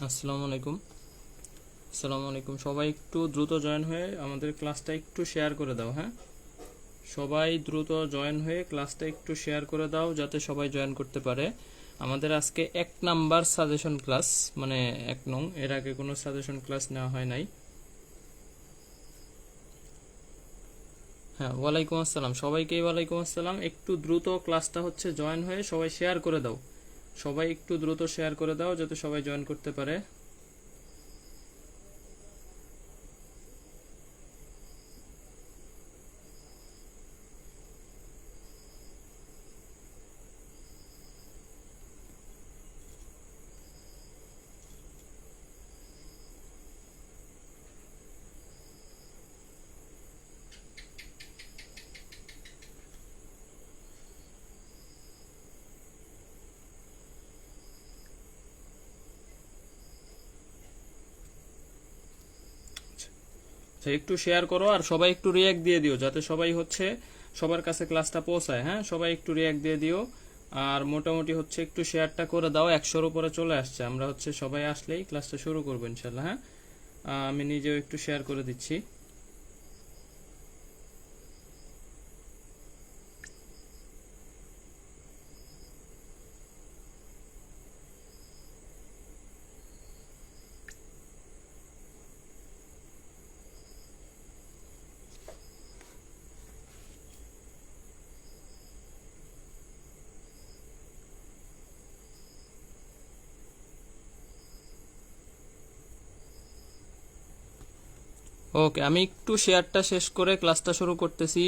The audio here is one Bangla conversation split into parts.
আসসালামু আলাইকুম। সবাই একটু দ্রুত জয়েন হয়ে আমাদের ক্লাসটা একটু শেয়ার করে দাও। হ্যাঁ, সবাই দ্রুত জয়েন হয়ে ক্লাসটা একটু শেয়ার করে দাও যাতে সবাই জয়েন করতে পারে। আমাদের আজকে 1 নাম্বার সাজেশন ক্লাস, মানে 1 নং, এর আগে কোনো সাজেশন ক্লাস নেওয়া হয় নাই। হ্যাঁ, ওয়ালাইকুম আসসালাম সবাইকে, ওয়ালাইকুম আসসালাম। একটু দ্রুত ক্লাসটা হচ্ছে জয়েন হয়ে সবাই শেয়ার করে দাও। সবাই একটু দ্রুত শেয়ার করে দাও যাতে সবাই জয়েন করতে পারে। একটু শেয়ার করো আর সবাই একটু রিয়াক্ট দিয়ে দিও যাতে সবাই হচ্ছে সবার কাছে ক্লাসটা পৌঁছায়। হ্যাঁ, সবাই একটু রিয়াক্ট দিয়ে দিও আর মোটামুটি হচ্ছে একটু শেয়ারটা করে দাও। 100-র উপরে চলে আসছে, আমরা হচ্ছে সবাই আসলেই ক্লাসটা শুরু করবো ইনশাল্লাহ। হ্যাঁ, আমি নিজেও একটু শেয়ার করে দিচ্ছি। ওকে, আমি একটু শেয়ারটা শেষ করে ক্লাসটা শুরু করতেছি।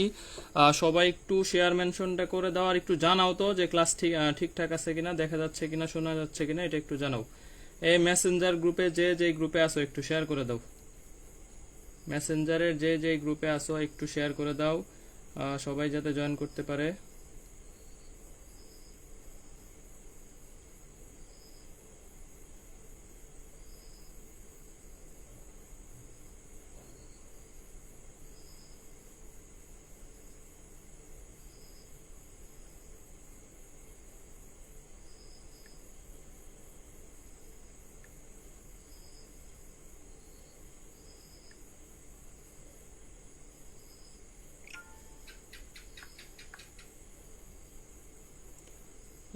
সবাই একটু শেয়ার মেনশনটা করে দাও আর একটু জানাও তো যে ক্লাস ঠিকঠাক আছে কিনা, দেখা যাচ্ছে কিনা, শোনা যাচ্ছে কিনা, এটা একটু জানাও। এই মেসেঞ্জার গ্রুপে যে গ্রুপে আসো একটু শেয়ার করে দাও। মেসেঞ্জারের যে গ্রুপে আসো একটু শেয়ার করে দাও, সবাই যাতে জয়েন করতে পারে।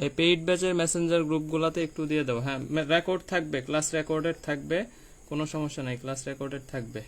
এই পেইড ব্যাচের মেসেঞ্জার গ্রুপগুলোতে একটু দিয়ে দাও। হ্যাঁ, রেকর্ড থাকবে, ক্লাস রেকর্ডেড থাকবে, কোনো সমস্যা নাই, ক্লাস রেকর্ডেড থাকবে।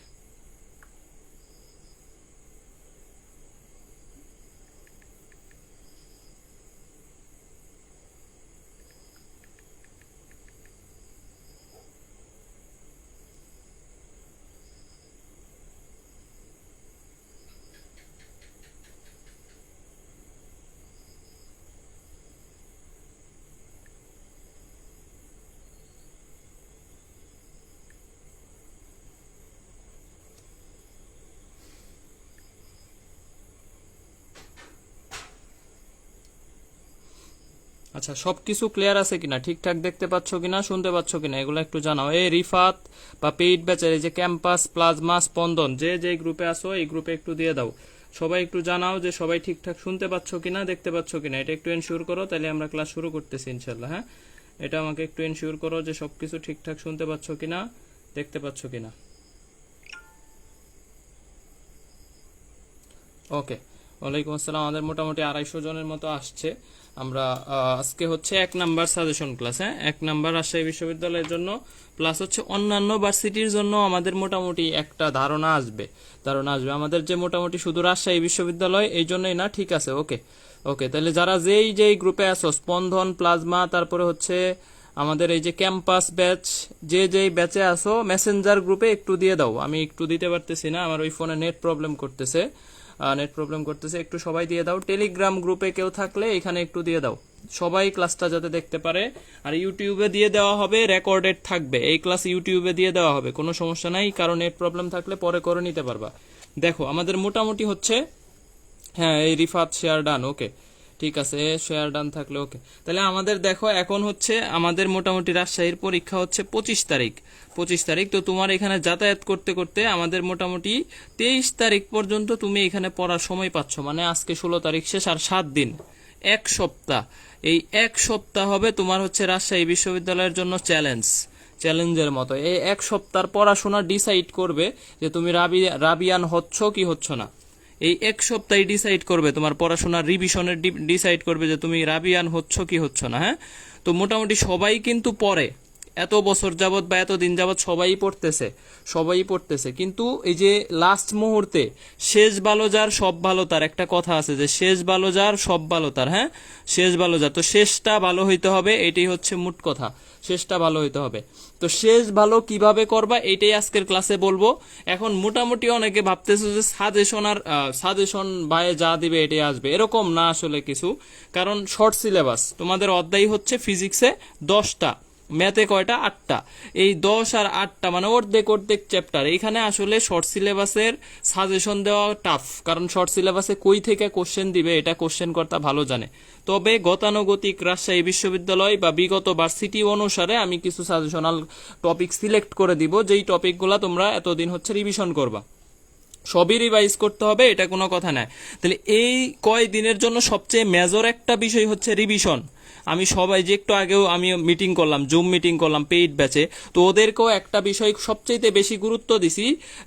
আচ্ছা, সবকিছু ক্লিয়ার আছে কিনা, ঠিকঠাক দেখতে পাচ্ছ কিনা, শুনতে পাচ্ছ কিনা, এগুলো একটু জানাও। এই রিফাত বা পেইড ব্যাচের এই যে ক্যাম্পাস, প্লাজমা, স্পন্দন, যে গ্রুপে আসো এই গ্রুপে একটু দিয়ে দাও। সবাই একটু জানাও যে সবাই ঠিকঠাক শুনতে পাচ্ছ কিনা, দেখতে পাচ্ছ কিনা, এটা একটু এনশিওর করো, তাহলে আমরা ক্লাস শুরু করতেছি ইনশাল্লাহ। হ্যাঁ, এটা আমাকে একটু এনশিওর করো যে সবকিছু ঠিকঠাক শুনতে পাচ্ছ কিনা, দেখতে পাচ্ছ কিনা। ওকে, ওয়ালাইকুম আসসালাম। আমাদের মোটামুটি 250 জনের মতো আসছে। আমরা আজকে হচ্ছে 1 নাম্বার সাজেশন ক্লাস। হ্যাঁ, 1 নাম্বার রাজশাহী বিশ্ববিদ্যালয়ের জন্য, প্লাস হচ্ছে অন্যান্য ভার্সিটির জন্য আমাদের মোটামুটি একটা ধারণা আসবে আমাদের, যে মোটামুটি শুধু রাজশাহী বিশ্ববিদ্যালয় এই জন্যই না। ঠিক আছে, ওকে ওকে, তাহলে যারা যেই গ্রুপে আছো, স্পন্দন, প্লাজমা, তারপরে হচ্ছে আমাদের এই যে ক্যাম্পাস ব্যাচ, যেই ব্যাচে আসো মেসেঞ্জার গ্রুপে একটু দিয়ে দাও। আমি একটু দিতে পারতেছি না, আমার ওই ফোনে নেট প্রবলেম করতেছে, একটু সবাই দিয়ে দাও। টেলিগ্রাম গ্রুপে কেউ থাকলে এখানে একটু দিয়ে দাও, সবাই ক্লাসটা যাতে দেখতে পারে। আর ইউটিউবে দিয়ে দেওয়া হবে, রেকর্ডেড থাকবে এই ক্লাস, ইউটিউবে দিয়ে দেওয়া হবে, কোনো সমস্যা নাই, কারণ নেট প্রবলেম থাকলে পরে করে নিতে পারবা। দেখো আমাদের মোটামুটি হচ্ছে, হ্যাঁ এই রিফাত শেয়ার ডান, ওকে ঠিক আছে, শেয়ার ডান থাকলে ওকে। তাহলে আমাদের দেখো এখন হচ্ছে আমাদের মোটামুটি রাজশাহীর পরীক্ষা হচ্ছে 25 তারিখ। তো তোমার এখানে যাতায়াত করতে করতে আমাদের মোটামুটি 23 তারিখ পর্যন্ত তুমি এখানে পড়ার সময় পাচ্ছ, মানে আজকে 16 তারিখ শেষ, আর 7 দিন, 1 সপ্তাহ। এই 1 সপ্তাহ হবে তোমার হচ্ছে রাজশাহী বিশ্ববিদ্যালয়ের জন্য চ্যালেঞ্জ। চ্যালেঞ্জের মতো। এই এক সপ্তাহ পড়াশোনা ডিসাইড করবে যে তুমি রাবিয়ান হচ্ছ কি হচ্ছ না। এই এক সপ্তাহে ডিসাইড করবে তোমার পড়াশোনার রিভিশনের ডিসাইড করবে যে তুমি রাবিয়ান হচ্ছ কি হচ্ছ না। হ্যাঁ, তো মোটামুটি সবাই কিন্তু পড়ে, এত বছর যাবত বা এত দিন যাবত সবাই পড়তেছে, কিন্তু এই যে লাস্ট মুহূর্তে শেষ ভালো যার সব ভালো তার, একটা কথা আছে যে শেষ ভালো যার সব ভালো তার। হ্যাঁ, শেষ ভালো যার, তো শেষটা ভালো হইতে হবে, এটাই হচ্ছে মোট কথা, শেষটা ভালো হইতে হবে। তো শেষ ভালো কিভাবে করবা এইটাই আজকের ক্লাসে বলবো। এখন মোটামুটি অনেকে ভাবতেছে যে সাজেশন বায়ে যা দিবে এটাই আসবে, এরকম না আসলে কিছু, কারণ শর্ট সিলেবাস তোমাদের অধ্যায় হচ্ছে ফিজিক্সে 10টা, ম্যাথে কয়টা 8টা, এই 10 আর 8টা মানে অর্ধেক চ্যাপ্টার। এইখানে আসলে শর্ট সিলেবাসের সাজেশন দেওয়া টাফ, কারণ শর্ট সিলেবাসে কই থেকে কোশ্চেন দিবে এটা কোশ্চেন কর্তা ভালো জানে। তবে গতানুগতিক রাজশাহী বিশ্ববিদ্যালয় বা বিগত ভার্সিটি অনুসারে আমি কিছু সাজেশনাল টপিক সিলেক্ট করে দিব, যেই টপিকগুলা তোমরা এতদিন হচ্ছে রিভিশন করবা, সবই রিভাইজ করতে হবে, এটা কোনো কথা নাই। তাহলে এই কয় দিনের জন্য সবচেয়ে মেজর একটা বিষয় হচ্ছে রিভিশন। আমি সবাই যে একটু আগেও আমি মিটিং করলাম, জুম মিটিং করলাম পেইড ব্যাচে, তো ওদেরকেও একটা বিষয় সবচেয়ে বেশি গুরুত্ব দিছি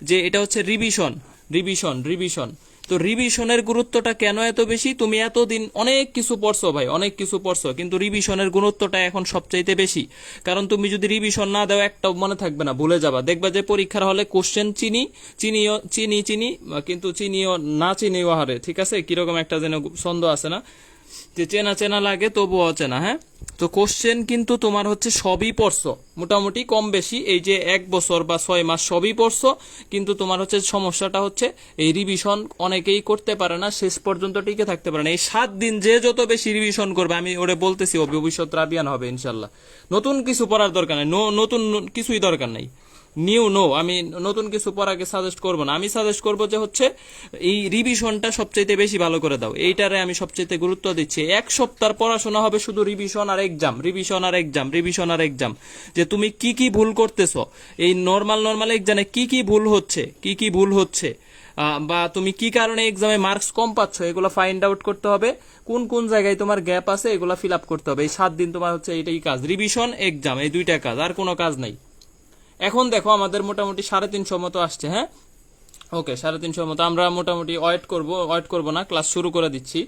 যে এটা হচ্ছে রিভিশন। তো রিভিশনের গুরুত্বটা কেন এত বেশি? তুমি এতদিন অনেক কিছু পড়ছো ভাই, অনেক কিছু পড়ছো, কিন্তু রিভিশনের গুরুত্বটা এখন সবচাইতে বেশি। কারণ তুমি যদি রিভিশন না দাও একটা মনে থাকবে না, ভুলে যাবা। দেখবা যে পরীক্ষার হলে কোশ্চেন চিনি কিন্তু চিনিও না চিনিও হারে, ঠিক আছে, কিরকম একটা যেন ছন্দ আছে না, যে চেনা লাগে তবুও অচেনা। হ্যাঁ, তো কোশ্চেন কিন্তু তোমার হচ্ছে সবই পড়ছো মোটামুটি কম বেশি, এই যে 1 বছর বা 6 মাস সবই পড়ছো, কিন্তু তোমার হচ্ছে সমস্যাটা হচ্ছে এই রিভিশন অনেকেই করতে পারে না, শেষ পর্যন্ত টিকে থাকতে পারে না। এই 7 দিন যে যত বেশি রিভিশন করবে, আমি ওরে বলতেছি ও ভবিষ্যৎ রাবিয়ান হবে ইনশাল্লাহ। নতুন কিছু পড়ার দরকার নাই, নতুন কিছুই দরকার নাই, আমি নতুন কিছু পড়াকে সাজেস্ট করব না। আমি সাজেস্ট করব যে হচ্ছে এই রিভিশনটা সবচাইতে বেশি ভালো করে দাও, এইটারে আমি সবচাইতে গুরুত্ব দিচ্ছি। 1 সপ্তাহ পড়াশোনা হবে শুধু রিভিশন আর এক্সাম, যে তুমি কি ভুল করতেছো, এই নর্মাল এক্সামে কি ভুল হচ্ছে বা তুমি কি কারণে এক্সামে মার্কস কম পাচ্ছ, এগুলো ফাইন্ড আউট করতে হবে, কোন জায়গায় তোমার গ্যাপ আছে এগুলো ফিল আপ করতে হবে। এই 7 দিন তোমার হচ্ছে এইটাই কাজ, রিভিশন এক্সাম, এই 2টা কাজ, আর কোনো কাজ নাই। এখন দেখো আমাদের মোটামুটি 350 মতো আসছে। হ্যাঁ, ওকে, 350 মতো আমরা মোটামুটি ওয়েট করব না, ক্লাস শুরু করে দিচ্ছি,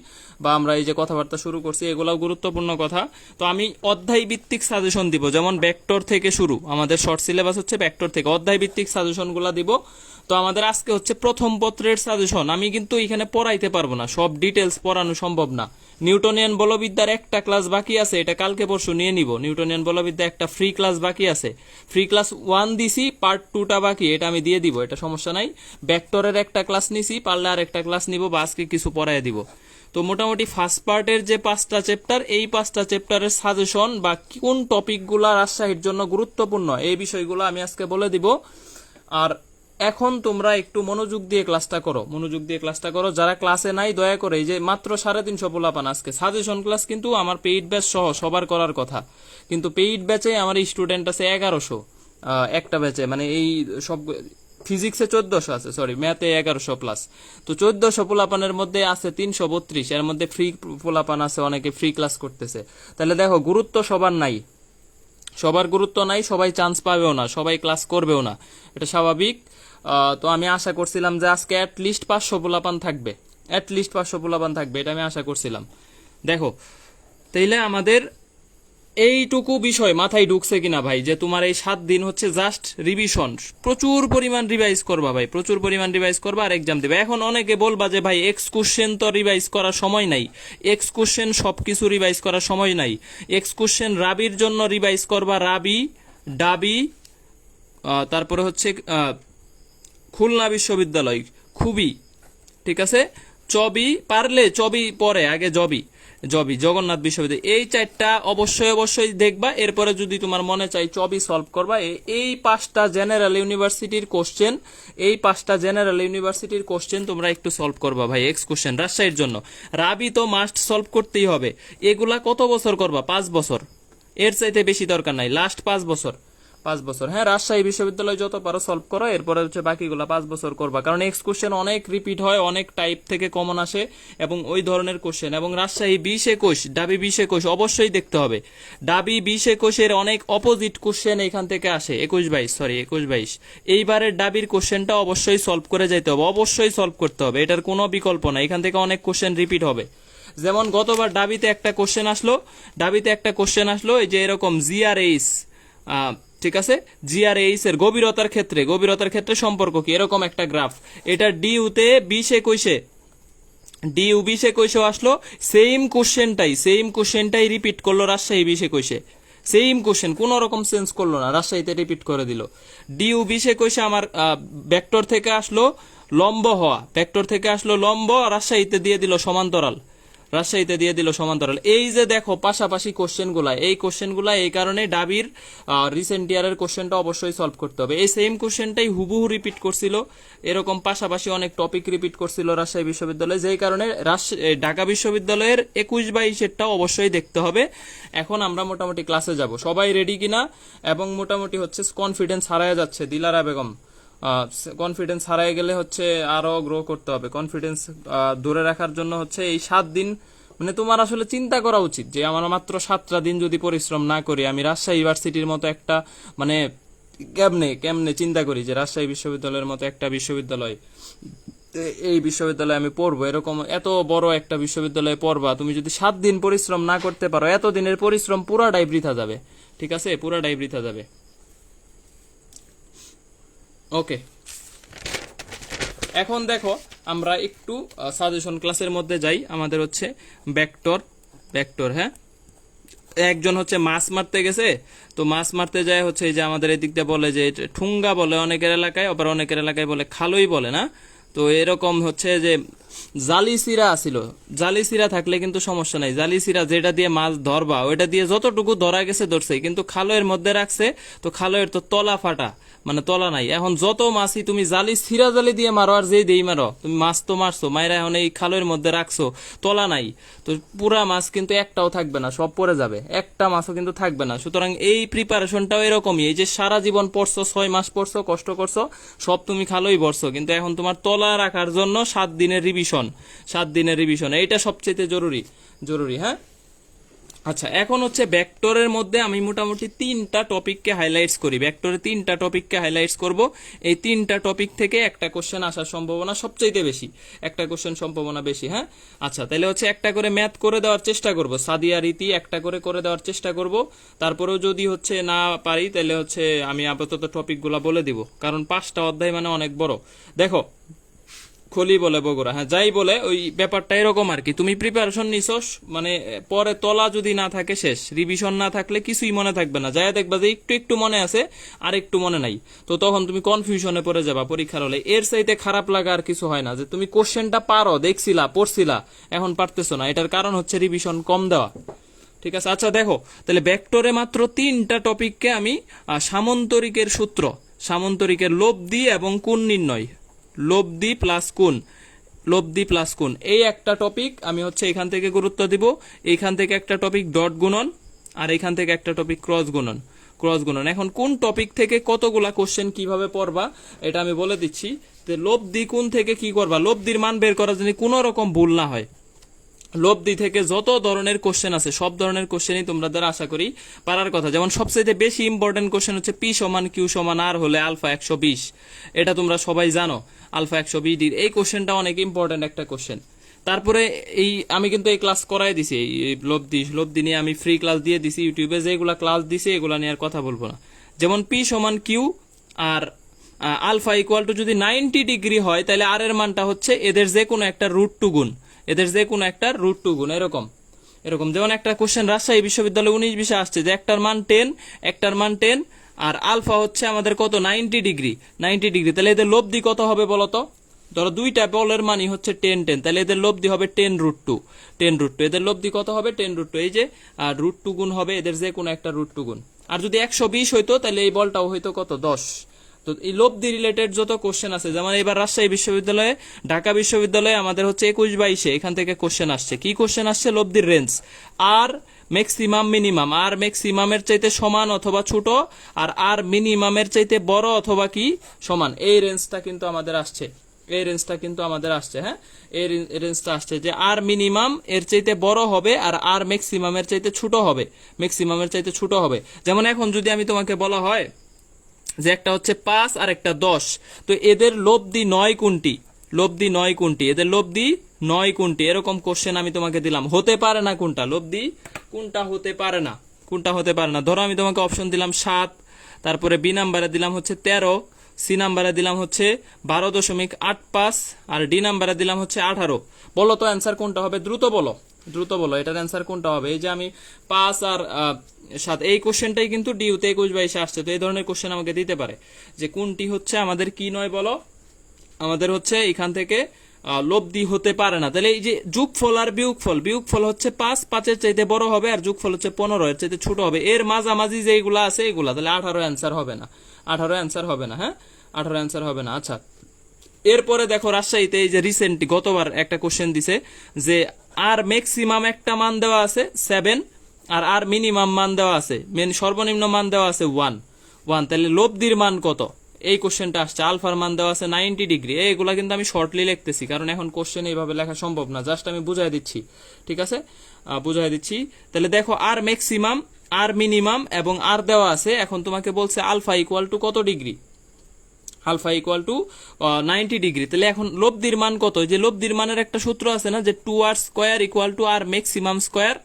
বা আমরা এই যে কথাবার্তা শুরু করছি, এগুলাও গুরুত্বপূর্ণ কথা। তো আমি অধ্যায় ভিত্তিক সাজেশন দিব, যেমন ভেক্টর থেকে শুরু, আমাদের শর্ট সিলেবাস হচ্ছে ভেক্টর থেকে, অধ্যায় ভিত্তিক সাজেশনগুলো দিব। তো আমাদের আজকে হচ্ছে প্রথম পত্রের সাজেশন। আমি কিন্তু এখানে পড়াইতে পারবো না, সব ডিটেলস পড়ানো সম্ভব না। নিউটনিয়ান বলবিদ্যার একটা ক্লাস বাকি আছে, এটা কালকে পরশু নিয়ে নিব। নিউটনিয়ান বলবিদ্যা একটা ফ্রি ক্লাস বাকি আছে, ফ্রি ক্লাস 1 দিছি, পার্ট 2টা বাকি, এটা আমি দিয়ে দিব, এটা সমস্যা নাই। ভেক্টরের একটা ক্লাস নিছি, পারলে আর একটা ক্লাস নিব, বা আজকে কিছু পড়াই দিব। তো মোটামুটি ফার্স্ট পার্টের যে 5টা চ্যাপ্টার, এই 5টা চ্যাপ্টারের সাজেশন বা কোন টপিকগুলো রাজশাহীর জন্য গুরুত্বপূর্ণ, এই বিষয়গুলো আমি আজকে বলে দিব। আর এখন তোমরা একটু মনোযোগ দিয়ে ক্লাসটা করো, যারা ক্লাসে নাই দয়া করে, এই যে মাত্র 350 পোলাপান আজকে সাজেশন ক্লাস, কিন্তু আমার পেইড ব্যাচ সহ সবার করার কথা, কিন্তু পেইড ব্যাচে আমার স্টুডেন্ট আছে 1100 একটা ব্যাচে, মানে এই সব ফিজিক্সে 1400 আছে, সরি ম্যাথে 1100 প্লাস। তো 1400 পোলাপানের মধ্যে আছে 332, এর মধ্যে ফ্রি পোলাপান আছে, অনেকে ফ্রি ক্লাস করতেছে। তাহলে দেখো গুরুত্ব সবার গুরুত্ব নাই, সবাই চান্স পাবেও না, সবাই ক্লাস করবেও না, এটা স্বাভাবিক। তো আমি আশা করছিলাম যে আজকে অ্যাটলিস্ট 500 পোলাপান থাকবে, এটা আমি আশা করছিলাম। দেখো তাইলে আমাদের এইটুকু বিষয় মাথায় ঢুকছে কিনা ভাই, যে তোমার এই 7 দিন হচ্ছে জাস্ট রিভিশন, প্রচুর পরিমাণ রিভাইজ করবা ভাই, আর এক্সাম দিবে। এখন অনেকে বলবা যে ভাই এক্স কোশ্চেন তো রিভাইজ করার সময় নাই, এক্স কোশ্চেন সবকিছু রিভাইজ করার সময় নাই। এক্স কোশ্চেন রাবির জন্য রিভাইজ করবা, রাবি, ডাবি, তারপরে হচ্ছে খুলনা বিশ্ববিদ্যালয়, খুবই ঠিক আছে, চবি পরে, আগে জবি জগন্নাথ বিশ্ববিদ্যালয়, এই 4টা অবশ্যই দেখবা। এরপরে যদি তোমার মনে চাই চবি সলভ করবা, এই 5টা জেনারেল ইউনিভার্সিটির কোশ্চেন তোমরা একটু সলভ করবা ভাই, এক্স কোশ্চেন রাজশাহীর জন্য। রাবি তো মাস্ট সলভ করতেই হবে। এগুলা কত বছর করবা? 5 বছর, এর চাইতে বেশি দরকার নাই, লাস্ট 5 বছর। 5 বছর। হ্যাঁ, রাজশাহী বিশ্ববিদ্যালয় যত পারো সলভ করো, এরপরে হচ্ছে বাকিগুলো 5 বছর করবা, কারণ এক্স কোশ্চেন অনেক রিপিট হয়, অনেক টাইপ থেকে কমন আসে এবং ওই ধরনের কোশ্চেন। এবং রাজশাহী 20-21, ডাবি 20-21 অবশ্যই দেখতে হবে। ডাবি 20-21 অনেক অপোজিট কোশ্চেন এখান থেকে আসে। 21-22 এইবারের ডাবির কোশ্চেনটা অবশ্যই সলভ করে যাইতে হবে, অবশ্যই সলভ করতে হবে, এটার কোনো বিকল্প না। এখান থেকে অনেক কোশ্চেন রিপিট হবে। যেমন গতবার ডাবিতে একটা কোশ্চেন আসলো এই যে এরকম জিআরএইচ, ঠিক আছে, জিআরএইচ এর গভীরতার ক্ষেত্রে সম্পর্ক কি, এরকম একটা গ্রাফ। এটা ডিউতে 20-21 আসলো, সেম কোশ্চেনটাই রিপিট করলো রাজশাহী 20-21, সেম কোশ্চেন, কোন রকম চেঞ্জ করলো না, রাজশাহীতে রিপিট করে দিল। ডিউ 20-21 আমার ভেক্টর থেকে আসলো লম্ব হওয়া, রাজশাহীতে দিয়ে দিল সমান্তরাল, এই যে দেখো পাশাপাশি কোশ্চেনগুলা, এই কারণে ডাবির রিসেন্ট ইয়ারের কোশ্চেনটা অবশ্যই সলভ করতে হবে। এই সেম কোশ্চেনটাই হুবহু রিপিট করছিল, এরকম পাশাপাশি অনেক টপিক রিপিট করছিল রাজশাহী বিশ্ববিদ্যালয়ে, যেই কারণে ঢাকা বিশ্ববিদ্যালয়ের 21-22-এরটাও অবশ্যই দেখতে হবে। এখন আমরা মোটামুটি ক্লাসে যাব, সবাই রেডি কিনা? এবং মোটামুটি হচ্ছে কনফিডেন্স হারায় যাচ্ছে দিলারা বেগম, কনফিডেন্স হারায় গেলে হচ্ছে আরো গ্রো করতে হবে। কনফিডেন্স ধরে রাখার জন্য হচ্ছে এই 7 দিন, মানে তোমার আসলে চিন্তা করা উচিত যে আমার মাত্র 7টা দিন যদি পরিশ্রম না করি, আমি রাজশাহী ইউনিভার্সিটির মতো একটা, মানে কেমনে চিন্তা করি যে রাজশাহী বিশ্ববিদ্যালয়ের মতো একটা বিশ্ববিদ্যালয়, এই বিশ্ববিদ্যালয়ে আমি পড়বো, এরকম এত বড় একটা বিশ্ববিদ্যালয়ে পড়বা, তুমি যদি 7 দিন পরিশ্রম না করতে পারো, এত দিনের পরিশ্রম পুরাটাই বৃথা যাবে, ঠিক আছে, পুরাটাই বৃথা যাবে। ওকে, এখন দেখো আমরা একটু সাজেশন ক্লাসের মধ্যে যাই। আমাদের হচ্ছে ভেক্টর, হ্যাঁ, একজন হচ্ছে মাছ মারতে গেছে, তো মাছ মারতে যায় হচ্ছে এই যে আমাদের এদিক দিয়ে বলে যে ঠুঙ্গা বলে অনেকের এলাকায়, আবার অনেকের এলাকায় বলে খালই বলে না। তো এরকম হচ্ছে যে জালি সিরা থাকলে কিন্তু সমস্যা নাই, জালি সিরা যেটা দিয়ে মাছ ধরবা ওইটা দিয়ে যতটুকু ধরা গেছে ধরছে, কিন্তু খালয়ের মধ্যে রাখছে, তো খালয়ের তো তলা ফাটা, মানে তলা নাই। এখন যত মাছই তুমি জালি দিয়ে মারো আর যেই দিয়ে মারো, তুমি মাছ তো মারছো, মাইরা এখন এই খালয়ের মধ্যে রাখছো, তলা নাই, তো পুরা মাছ কিন্তু একটাও থাকবে না, সব পড়ে যাবে, একটা মাছও কিন্তু থাকবে না। সুতরাং এই প্রিপারেশনটাও এরকমই, এই যে সারা জীবন পড়ছো, 6 মাস পড়ছো, কষ্ট করছো, সব তুমি খালই ভরছো, কিন্তু এখন তোমার তলা রাখার জন্য 7 দিনের রিভিশন, এইটা সবচেয়ে জরুরি, হ্যাঁ। আচ্ছা, এখন হচ্ছে ভেক্টরের মধ্যে আমি মোটামুটি 3টা টপিককে হাইলাইটস করি, ভেক্টরে 3টা টপিককে হাইলাইটস করব। এই 3টা টপিক থেকে একটা কোশ্চেন আসার সম্ভাবনা সবচেয়ে বেশি, হ্যাঁ। আচ্ছা, তাহলে হচ্ছে একটা করে ম্যাথ করে দেওয়ার চেষ্টা করব, সাদিয়া রীতি একটা করে দেওয়ার চেষ্টা করব। তারপরেও যদি হচ্ছে না পারি তাহলে হচ্ছে আমি আপাতত টপিকগুলো বলে দিব, কারণ 5টা অধ্যায় মানে অনেক বড়। দেখো, খলি বলে বগুড়া, হ্যাঁ, যাই বলে ওই ব্যাপারটা এরকম আর কি, তুমি প্রিপারেশন নিছস, মানে পরে তলা যদি না থাকে শেষ, রিভিশন না থাকলে কিছুই মনে থাকবে না, যাই দেখবা যে একটু মনে আছে আর একটু মনে নাই, তো তখন তুমি কনফিউশনে পড়ে যাবা পরীক্ষার হলে। এর চাইতে খারাপ লাগা আর কিছু হয় না, যে তুমি কোশ্চেনটা পারো, দেখছিলা, পড়ছিলা, এখন পারতেছো না, এটার কারণ হচ্ছে রিভিশন কম দেওয়া, ঠিক আছে। আচ্ছা দেখো, তাহলে ভেক্টরে মাত্র 3টা টপিককে আমি সামন্তরিকের লব্ধি এবং কোণ নির্ণয়, লব্ধি প্লাস কোণ, এই একটা টপিক আমি হচ্ছে এখান থেকে গুরুত্ব দিব। এইখান থেকে একটা টপিক ডট গুণন, আর এখান থেকে একটা টপিক ক্রস গুণন। এখন কোন টপিক থেকে কতগুলা কোশ্চেন কিভাবে পড়বা এটা আমি বলে দিচ্ছি। লব্ধি কোণ থেকে কি করবা, লব্ধির মান বের করার জন্য কোনো রকম ভুল না হয়, লব্ধি থেকে যত ধরনের কোশ্চেন আছে সব ধরনের কোশ্চেনই তোমাদের আশা করি পারার কথা। যেমন সবচেয়ে বেশি ইম্পর্টেন্ট কোশ্চেন হচ্ছে P = Q = R হলে আলফা 120, এটা তোমরা সবাই জানো, আলফা 120 এই কোশ্চেনটা অনেক ইম্পর্টেন্ট একটা কোশ্চেন। তারপরে আমি কিন্তু এই ক্লাস করাই দিছি, এই লব্ধি নিয়ে আমি ফ্রি ক্লাস দিয়ে দিছি ইউটিউবে, যেগুলা ক্লাস দিছি এগুলা নিয়ে আর কথা বলবো না। যেমন P = Q আর আলফা ইকুয়াল টু যদি 90 ডিগ্রি হয়, তাহলে আর এর মানটা হচ্ছে এদের যে কোনো একটা রুট টু গুণ, এরকম যেমন একটা কোশ্চেন রাজশাহী বিশ্ববিদ্যালয় 19-20 আসছে যে একটার মান 10 আর আলফা হচ্ছে আমাদের কত, 90 ডিগ্রি, তাহলে এদের লব্ধি কত হবে বলতো? ধরো দুইটা বলের মানই হচ্ছে 10, তাহলে এদের লব্ধি হবে 10√2, এদের লব্ধি কত হবে 10√2, এই যে √2 গুণ হবে এদের যে কোনো একটা √2 গুণ। আর যদি 120 হইতো তাহলে এই বলটাও হইতো কত, 10। তো এই লব্ধি রিলেটেড যত কোশ্চেন আছে, যেমন এবার রাজশাহী বিশ্ববিদ্যালয়ে, ঢাকা বিশ্ববিদ্যালয়ে আমাদের হচ্ছে 21-22 এখান থেকে কোশ্চেন আসছে, কি কোশ্চেন আসছে, লব্ধির রেঞ্জ আর ম্যাক্সিমাম মিনিমাম, আর ম্যাক্সিমামের চাইতে সমান অথবা ছোট, আর মিনিমামের চাইতে বড় অথবা কি সমান। এই রেঞ্জটা কিন্তু আমাদের আসছে, এই রেঞ্জটা কিন্তু আমাদের আসছে। হ্যাঁ, এই রেঞ্জটা আসছে যে আর মিনিমাম এর চাইতে বড় হবে আর ম্যাক্সিমামের চাইতে ছোট হবে, ম্যাক্সিমামের চাইতে ছোট হবে। যেমন এখন যদি আমি তোমাকে বলা হয় যে একটা হচ্ছে 5 আর একটা 10, তো এদের লব্ধি 9 কোনটি, লব্ধি 9 কোনটি, এদের লব্ধি 9 কোনটি, এরকম কোশ্চেন আমি তোমাকে দিলাম। হতে পারে না কোনটা লব্ধি, কোনটা হতে পারে না, কোনটা হতে পারে না। ধরো আমি তোমাকে অপশন দিলাম 7, তারপরে বি নাম্বারে দিলাম হচ্ছে 13, সি নাম্বারে দিলাম হচ্ছে 12.85, আর ডি নাম্বারে দিলাম হচ্ছে 18। বলো তো অ্যান্সার কোনটা হবে, দ্রুত বলো, দ্রুত বলো, এটার অ্যান্সার কোনটা হবে। এই যে আমি 5 আর 7, এই কোশ্চেনটাই কিন্তু ডিউতে 21/22 আসছে। তো এই ধরনের কোশ্চেন আমাকে দিতে পারে যে কোনটি হচ্ছে আমাদের কি নয়, বলো আমাদের হচ্ছে এখান থেকে লব্ধি হতে পারে না। তাহলে এই যে যোগফল আর বিয়োগফল, বিয়োগফল হচ্ছে 5 এর চাইতে বড় হবে, আর যোগফল হচ্ছে 15 এর চাইতে ছোট হবে। এর মাঝামাঝি যেগুলো আছে এগুলা, তাহলে 18 অ্যান্সার হবে না, 18 অ্যান্সার হবে না। হ্যাঁ, 18 অ্যান্সার হবে না। আচ্ছা, এরপরে দেখো রাজশাহীতে এই যে রিসেন্ট গতবার একটা কোশ্চেন দিছে যে আর ম্যাক্সিমাম একটা মান দেওয়া আছে 7, আর মিনিমাম মান দেওয়া আছে, সর্বনিম্ন মান দেওয়া আছে 1, তাহলে লব্ধির মান কত, এই কোশ্চেনটা আসছে। আলফার মান দেওয়া আছে 90 ডিগ্রি। এইগুলা কিন্তু আমি শর্টলি লিখতেছি, কারণ এখন কোশ্চেন এইভাবে লেখা সম্ভব না, জাস্ট আমি বুঝাই দিচ্ছি, ঠিক আছে, বুঝাই দিচ্ছি। তাহলে দেখো আর ম্যাক্সিমাম, আর মিনিমাম এবং আর দেওয়া আছে। এখন তোমাকে বলছে আলফা ইকুয়াল টু কত degree, alpha equal to 90 degree. তাহলে এখন লব্ধির মান কত, যে লব্ধির মানের একটা সূত্র আছে না, যে 2r square equal to r maximum square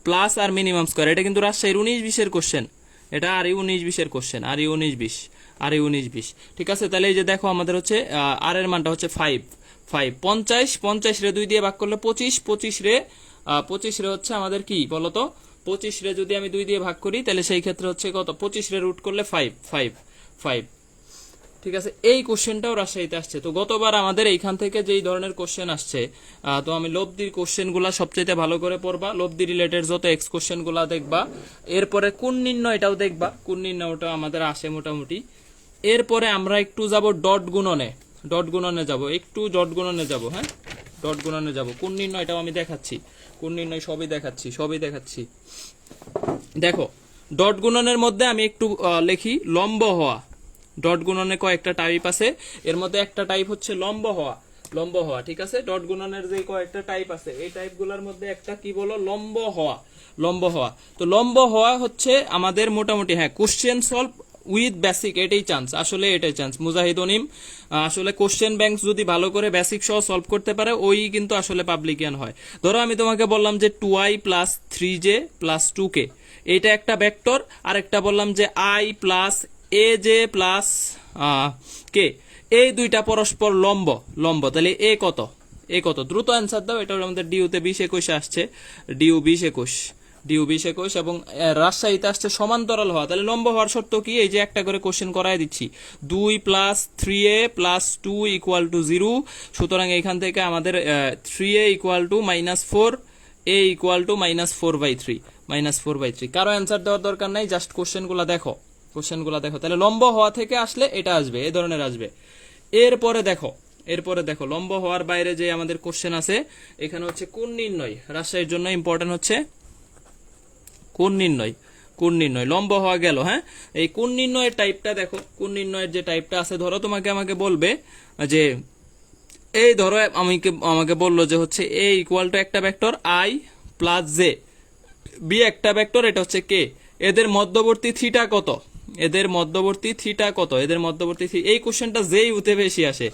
plus r minimum square. এটা কিন্তু রাজশাহীর 19-20 কোশ্চেন, এটা আর 19-20 কোশ্চেন, আর 19-20, আর 19-20, ঠিক আছে। তাহলে এই যে দেখো আমাদের হচ্ছে আর এর মানটা হচ্ছে 5, 50 রে 2 দিয়ে ভাগ করলে 25, 25 রে হচ্ছে আমাদের কি বলতো, 25 রে যদি আমি 2 দিয়ে ভাগ করি তাহলে সেই ক্ষেত্রে হচ্ছে কত, 25 রে রুট করলে 5, ঠিক আছে। এই কোশ্চেনটাও রাজশাহীতে আসছে। তো গতবার আমাদের এইখান থেকে যেই ধরনের কোশ্চেন আসছে, তো আমি লব্ধির কোশ্চেন গুলা সবচেয়ে ভালো করে পড়বা, লব্ধি রিলেটেড যত এক্স কোশ্চেন গুলা দেখবা, এরপরে কোন নির্ণয়টাও দেখবা, কোন নির্ণয়টা আমাদের আসে মোটামুটি। এরপরে আমরা একটু যাব ডট গুণনে, ডট গুণনে যাব, একটু ডট গুণনে যাব। হ্যাঁ, ডট গুণনে যাব, কোন নির্ণয়টাও আমি দেখাচ্ছি, কোন নির্ণয় সবই দেখাচ্ছি, সবই দেখাচ্ছি। দেখো ডট গুণনের মধ্যে আমি একটু লিখি লম্ব হওয়া। ডট গুণনে কয়েকটা টাইপ আছে, এর মধ্যে একটা টাইপ হচ্ছে লম্ব হওয়া, লম্ব হওয়া, ঠিক আছে। ডট গুণনের যে কয়েকটা টাইপ আছে, এই টাইপগুলোর মধ্যে একটা কি বলো, লম্ব হওয়া, লম্ব হওয়া। তো লম্ব হওয়া হচ্ছে আমাদের মোটামুটি, হ্যাঁ, কোশ্চেন সলভ উইথ বেসিক, এটাই চান্স, আসলে এটাই চান্স। মুজাহিদ অনিম আসলে কোশ্চেন ব্যাংক যদি ভালো করে বেসিক সহ সলভ করতে পারে, ওই কিন্তু আসলে পাবলিকিয়ান হয়। ধরো আমি তোমাকে বললাম যে 2i plus 3j plus 2k, এইটা একটা ভেক্টর, আর একটা বললাম যে i প্লাস aj প্লাস কে, এই দুইটা পরস্পর লম্ব, লম্ব। তাহলে এ কত, এ কত, দ্রুত অ্যান্সার দাও। এটা আমাদের ডিউতে 20-21 আসছে, ডিউ 20-21, ডিউ 20-21, এবং রাজশাহীতে আসছে সমান্তরাল হওয়া। তাহলে লম্ব হওয়ার শর্ত কি, এই যে একটা করে কোশ্চেন করাই দিচ্ছি, 2 plus 3a plus 2 equal to 0। সুতরাং এখান থেকে আমাদের 3a equal to -4, a equal to -4/3, -4/3। কারো অ্যান্সার দেওয়ার দরকার নাই, জাস্ট কোশ্চেনগুলো দেখো, কোশ্চেনগুলো দেখো। তাহলে লম্ব হওয়া থেকে আসলে এটা আসবে, এই ধরনের আসবে। এরপরে দেখো, এরপরে দেখো লম্ব হওয়ার বাইরে যে আমাদের কোশ্চেন আছে, এখানে হচ্ছে কোণ নির্ণয়, রাজশাহীর জন্য ইম্পর্টেন্ট হচ্ছে কোণ নির্ণয়, কোণ নির্ণয়। লম্ব হওয়া গেল। হ্যাঁ, এই কোণ নির্ণয়ের টাইপটা দেখো, কোণ নির্ণয়ের যে টাইপটা আছে, ধরো তোমাকে আমাকে বলবে যে, এই ধরো আমাকে বললো যে হচ্ছে a ইকুয়াল টু একটা vector i plus j, b একটা ভেক্টর, এটা হচ্ছে k, এদের মধ্যবর্তী থিটা কত, এদের মধ্যবর্তী থিটা কত, এদের মধ্যবর্তী, এই কোশ্চেনটা যেই উতে বেশি আসে,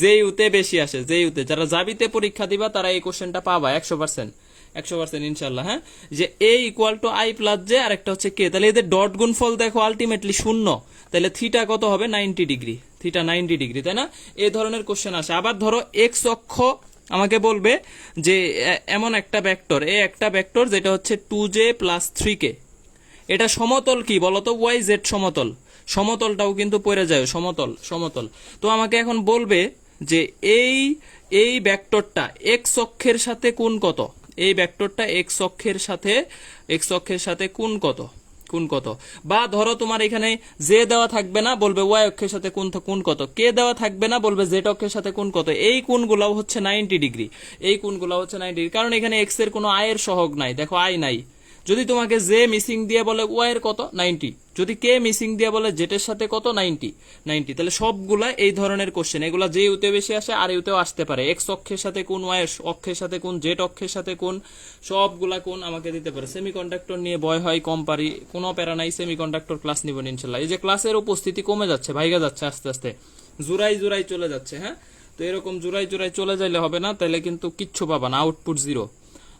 যেই উতে বেশি আসে, যেই উতে, যারা জাবিতে পরীক্ষা দিবা তারা এই কোশ্চেনটা পাবা 100%, 100% ইনশাল্লাহ। হ্যাঁ, যে a equal to i plus j, আর একটা হচ্ছে k, তাহলে এদের ডট গুণফল দেখো আলটিমেটলি 0, তাহলে থিটা কত হবে, 90 ডিগ্রি, থিটা 90 ডিগ্রি, তাই না? এই ধরনের কোশ্চেন আসে। আবার ধরো এক্স অক্ষ আমাকে বলবে যে এমন একটা ভেক্টর, এ একটা ভেক্টর যেটা হচ্ছে 2j প্লাস 3k, এটা সমতল কি বলতো, ওয়াই জেড সমতল, সমতলটাও কিন্তু পড়ে যায়, সমতল, সমতল। তো আমাকে এখন বলবে যে এই ভেক্টরটা এক্স অক্ষের সাথে কোণ কত, এই ভেক্টরটা এক্স অক্ষের সাথে কোণ কত, কোণ কত। বা ধরো তোমার এখানে জে দেওয়া থাকবে না, বলবে ওয়াই অক্ষের সাথে কোণ কত, কে দেওয়া থাকবে না, বলবে জেড অক্ষের সাথে কোণ কত। এই কোণগুলাও হচ্ছে 90 ডিগ্রি, এই কোণগুলাও হচ্ছে 90 ডিগ্রি, কারণ এখানে এক্স এর কোনো আয়ের সহগ নাই, দেখো আই নাই, যদি তোমাকে জে মিসিং দিয়ে বলে ওয়াই এর কত 90, যদি কে মিসিং দিয়ে বলে জেটের সাথে কত 90, তাহলে সবগুলা এই ধরনের কোশ্চেন, এগুলা যে ইউতে বেশি আসে আর ইউতেও আসতে পারে। এক্স অক্ষের সাথে কোন, ওয়াই অক্ষের সাথে কোন, জেড অক্ষের সাথে কোন, সবগুলা কোন আমাকে দিতে পারে। সেমিকন্ডাক্টর নিয়ে ভয় হয় কম পারি, কোনো প্যারা নাই, সেমিকন্ডাক্টর ক্লাস নিবেন ইনশাল্লাহ। এই যে ক্লাসের উপস্থিতি কমে যাচ্ছে, ভাইগা যাচ্ছে আস্তে আস্তে, জুরাই জুরাই চলে যাচ্ছে। হ্যাঁ, তো এরকম জুরাই জুরাই চলে যাইলে হবে না, তাহলে কিন্তু কিচ্ছু পাবা না, আউটপুট জিরো,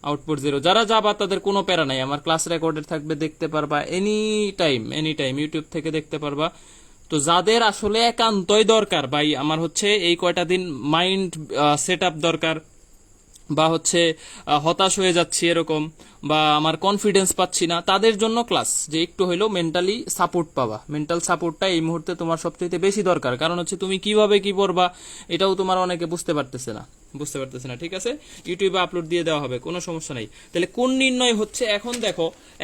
আউটপুট জিরো। যারা যাবা তাদের কোনো প্যারা নাই, আমার ক্লাস রেকর্ডেড থাকবে, দেখতে পারবা এনি টাইম ইউটিউব থেকে দেখতে পারবা। তো যাদের আসলে একান্তই দরকার ভাই, আমার হচ্ছে এই কয়টা দিন মাইন্ড সেট আপ দরকার, বা হচ্ছে হতাশ হয়ে যাচ্ছি এরকম, বা আমার কনফিডেন্স পাচ্ছি না, তাদের জন্য ক্লাস, যে একটু হইলেও মেন্টালি সাপোর্ট পাবা। মেন্টাল সাপোর্টটা এই মুহূর্তে তোমার সবচেয়ে বেশি দরকার, কারণ হচ্ছে তুমি কিভাবে কি পড়বা এটাও তোমার অনেকে বুঝতে পারতেছে না। ঠিক আছে, ইউটিউবে আপলোড দিয়ে দেওয়া হবে, কোনো সমস্যা নাই। তাহলে কোন নির্ণয় হচ্ছে,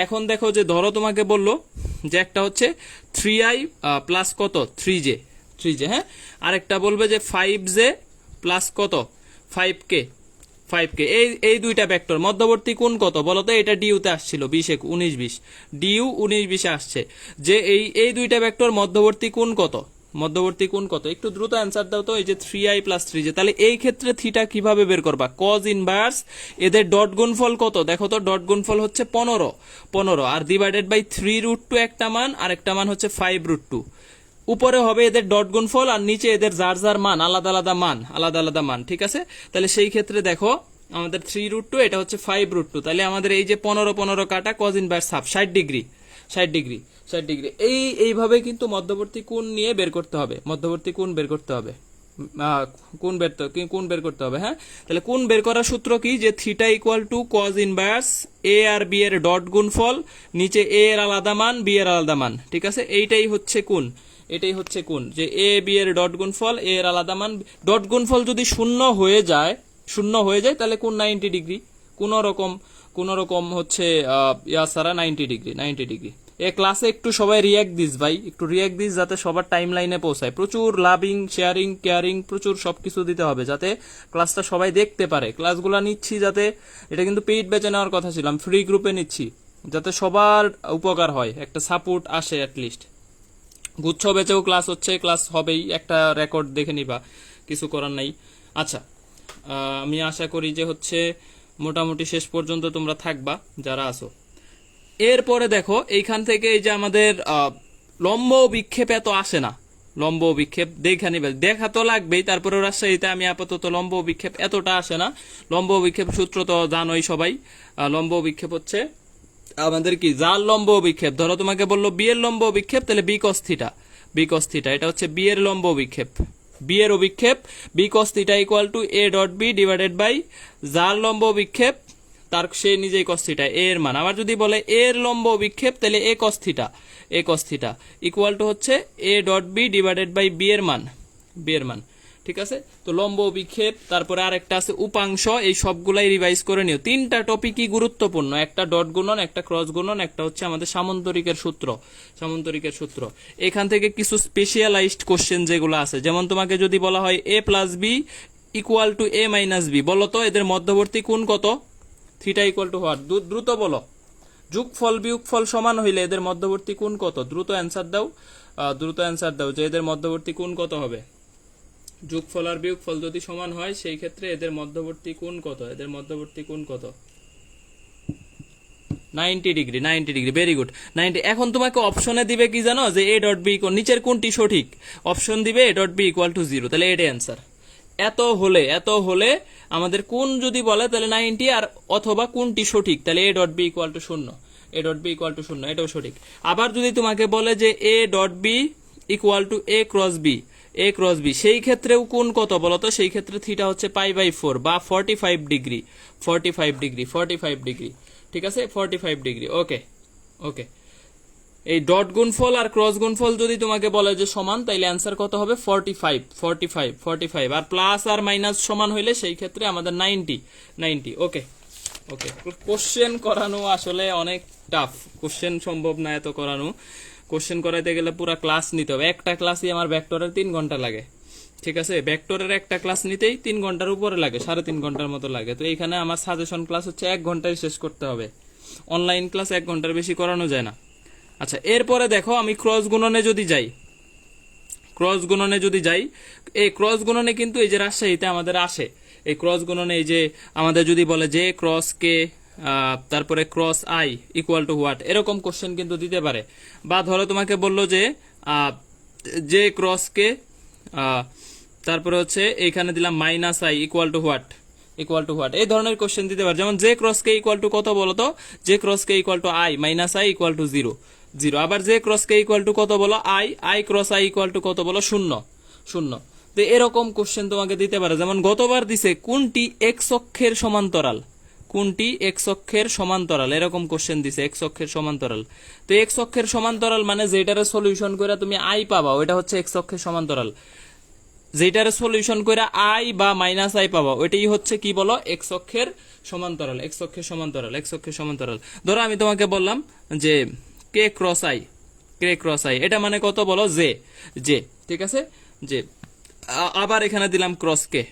এখন দেখো যে ধরো তোমাকে বললো যে একটা হচ্ছে 3i প্লাস কত 3j, হ্যাঁ, আরেকটা বলবে যে 5j প্লাস কত 5k, এই দুইটা ভেক্টর মধ্যবর্তী কোণ কত বলো তো? এটা ডিউতে আসছিল 19-20, ডিউ 19-20 আসছে, যে এই দুইটা ভেক্টর মধ্যবর্তী কোণ কত, একটু দ্রুত অ্যান্সার দাও তো। এই যে 3i প্লাস 3j, তাহলে এই ক্ষেত্রে থিটা কিভাবে বের করবা? কজ ইনভার্স এদের ডট গুণফল কত দেখো তো, ডট গুণফল হচ্ছে 15, আর ডিভাইডেড বাই 3√2 একটা মান, আর একটা মান হচ্ছে 5√2। উপরে হবে এদের ডট গুণফল, আর নিচে এদের যার মান আলাদা আলাদা মান, ঠিক আছে। তাহলে সেই ক্ষেত্রে দেখো আমাদের 3√2, এটা হচ্ছে 5√2, তাহলে আমাদের এই যে 15 কাটা কজ ইনভার্স হাফ 60 ডিগ্রি। এইভাবে কিন্তু মধ্যবর্তী কোণ নিয়ে বের করতে হবে, কোণ বের করতে হবে। হ্যাঁ, তাহলে কোণ বের করার সূত্র কি? যে theta equal to cos inverse A আর বি এর ডট গুণফল, নিচে এ এর আলাদা মান, বি এর আলাদা মান, ঠিক আছে। এটাই হচ্ছে কোণ, যে এ বি এর ডট গুণফল, এ এর আলাদা মান, ডট গুণফল যদি শূন্য হয়ে যায় তাহলে কোণ 90 ডিগ্রি, কোন রকম হচ্ছে ছাড়া 90 ডিগ্রি। এ ক্লাসে একটু সবাই রিয়াক্ট দিস ভাই, একটু রিয়াক্ট দিস, যাতে সবার টাইম লাইনে পৌঁছায়। প্রচুর লাভিং, শেয়ারিং, কেয়ারিং, প্রচুর সবকিছু দিতে হবে, যাতে ক্লাসটা সবাই দেখতে পারে। ক্লাসগুলা নিচ্ছি যাতে, এটা কিন্তু পেইড ব্যাচে নেওয়ার কথা ছিলাম, ফ্রি গ্রুপে নিচ্ছি, যাতে সবার উপকার হয়, একটা সাপোর্ট আসে অ্যাটলিস্ট। গুচ্ছ ব্যাচেও ক্লাস হচ্ছে, ক্লাস হবেই, একটা রেকর্ড দেখে নিবা, কিছু করার নাই। আচ্ছা, আমি আশা করি যে হচ্ছে মোটামুটি শেষ পর্যন্ত তোমরা থাকবা যারা আসো। এরপরে দেখো এইখান থেকে এই যে আমাদের লম্ব বিক্ষেপ এত আসে না, লম্ব বিক্ষেপ দেখা তো লাগবেই, তারপরে রাজশাহীতে আমি আপাতত লম্ব বিক্ষেপ এতটা আসে না। লম্ব বিক্ষেপ সূত্র তো জানোই সবাই, লম্ব বিক্ষেপ হচ্ছে আমাদের কি, যার লম্ব বিক্ষেপ, ধরো তোমাকে বললো বি এর লম্ব বিক্ষেপ, তাহলে বি কস থিটা, এটা হচ্ছে বি এর লম্ব বিক্ষেপ, বি এর অভিক্ষেপ, B cos theta equal to A dot B divided by যার লম্ব বিক্ষেপ তার সে নিজেই কস থিটা, এ এর মান। আবার যদি বলে এর লম্ব বিক্ষেপ, তাহলে A cos theta equal to হচ্ছে A dot B divided by B এর মান, ঠিক আছে। তো লম্ব বিক্ষেপ, তারপরে আরেকটা আছে উপাংশ, এই সবগুলাই রিভাইজ করে নিও। তিনটা টপিকই গুরুত্বপূর্ণ, একটা ডট গুণন, একটা ক্রস গুণন, একটা হচ্ছে আমাদের সামান্তরিকের সূত্র। এখান থেকে কিছু স্পেশালাইজড কোশ্চেন যেগুলো আছে, যেমন তোমাকে যদি বলা হয় A plus B equal to A minus B, বলো তো এদের মধ্যবর্তী কোণ কত? Theta equal to what? দ্রুত বলো। যোগফল বিয়োগফল সমান হইলে এদের মধ্যবর্তী কোণ কত? দ্রুত অ্যান্সার দাও যে এদের মধ্যবর্তী কোণ কত হবে। যোগফল আর বিয়োগফল যদি সমান হয় সেই ক্ষেত্রে এদের মধ্যবর্তী কোণ কত? 90 ডিগ্রি, ভেরি গুড, 90। এখন তোমাকে অপশনে দিবে কি জানো, যে এ ডট বি নিচের কোনটি সঠিক, অপশন দিবে A dot B equal to 0, তাহলে এটাই অ্যান্সার। এত হলে আমাদের কোন যদি বলে তাহলে 90, আর অথবা কোনটি সঠিক, তাহলে A dot B equal to 0, এটাও সঠিক। আবার যদি তোমাকে বলে যে A dot B equal to A cross B, সেই ক্ষেত্রেও কোণ কত বলতো? সেই ক্ষেত্রে থিটা হচ্ছে π/4 বা 45 ডিগ্রি, ঠিক আছে, 45 ডিগ্রি। ওকে। এই ডট গুণফল আর ক্রস গুণফল যদি তোমাকে বলে যে সমান, তাইলে অ্যান্সার কত হবে? 45, আর প্লাস আর মাইনাস সমান হইলে সেই ক্ষেত্রে আমাদের 90। ওকে। কোশ্চেন করানো আসলে অনেক টাফ, কোশ্চেন সম্ভব না এত করানো। কোশ্চেন করাইতে গেলে পুরো ক্লাস নিতে হবে, একটা ক্লাসই আমার ভেক্টরের 3 ঘন্টা লাগে, ঠিক আছে। ভেক্টরের একটা ক্লাস নিতেই 3 ঘন্টার উপরে লাগে, 3.5 ঘন্টার মতো লাগে। তো এইখানে আমার সাজেশন ক্লাস হচ্ছে 1 ঘন্টায় শেষ করতে হবে। অনলাইন ক্লাস 1 ঘন্টার বেশি করানো যায় না। আচ্ছা, এরপরে দেখো আমি ক্রস গুণনে যদি যাই, এই ক্রস গুণনে কিন্তু এই যে রাজশাহীতে আমাদের আসে, এই ক্রস গুণনে এই যে আমাদের যদি বলে যে ক্রস কে তারপরে cross I equal to what, এরকম কোশ্চেন কিন্তু দিতে পারে। বা ধরো তোমাকে বললো যে ক্রস কে তারপরে হচ্ছে এইখানে দিলাম minus I equal to what, এই ধরনের কোশ্চেন দিতে পারে। যেমন যে ক্রস কে ইকুয়াল টু কত বলো তো, যে cross K equal to I minus I equal to 0, আবার যে ক্রস কে ইকুয়াল টু কত বলো I cross I equal to কত বলো 0। তো এরকম কোশ্চেন তোমাকে দিতে পারে। যেমন গতবার দিছে কোনটি এক্স অক্ষের সমান্তরাল, এরকম কোশ্চেন দিছে এক্স অক্ষের সমান্তরাল। তো এক্স অক্ষের সমান্তরাল মানে যেটারে সলিউশন করে তুমি আই পাবা ওটা হচ্ছে এক্স অক্ষের সমান্তরাল, যেটারে সলিউশন করে আই বা মাইনাস আই পাবা ওইটাই হচ্ছে কি বলো এক্স অক্ষের সমান্তরাল। ধরো আমি তোমাকে বললাম যে কে ক্রস আই, এটা মানে কত বলো জে, ঠিক আছে, যে আবার এখানে দিলাম ক্রস কে,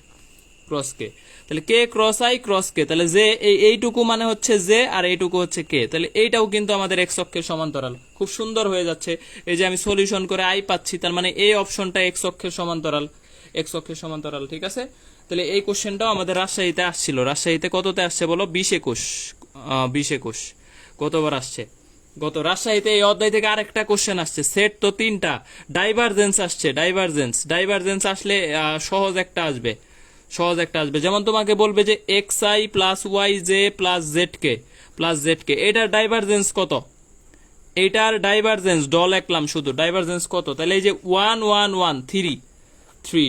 তাহলে কে ক্রস আই ক্রস কে, তাহলে যে এইটুকু মানে হচ্ছে জে আর এইটুকু হচ্ছে কে, তাহলে এইটাও কিন্তু আমাদের এক্স অক্ষের সমান্তরাল। খুব সুন্দর হয়ে যাচ্ছে, এই যে আমি সলিউশন করে আই পাচ্ছি, তার মানে এই অপশনটা এক্স অক্ষের সমান্তরাল, ঠিক আছে। তাহলে এই কোশ্চেনটাও আমাদের রাজশাহীতে আসছিল। রাজশাহীতে কততে আসছে বলো? 20-21 কতবার আসছে? গত রাজশাহীতে এই অধ্যায় থেকে আরেকটা কোশ্চেন আসছে, সেট তো 3টা, ডাইভারজেন্স আসছে, ডাইভারজেন্স আসলে সহজ একটা আসবে। যেমন তোমাকে বলবে যে X I plus Y J plus Z কে এটার ডাইভারজেন্স কত, এইটার ডাইভারজেন্স ডল একলাম শুধু ডাইভারজেন্স কত, তাহলে এই যে 1 1 1 3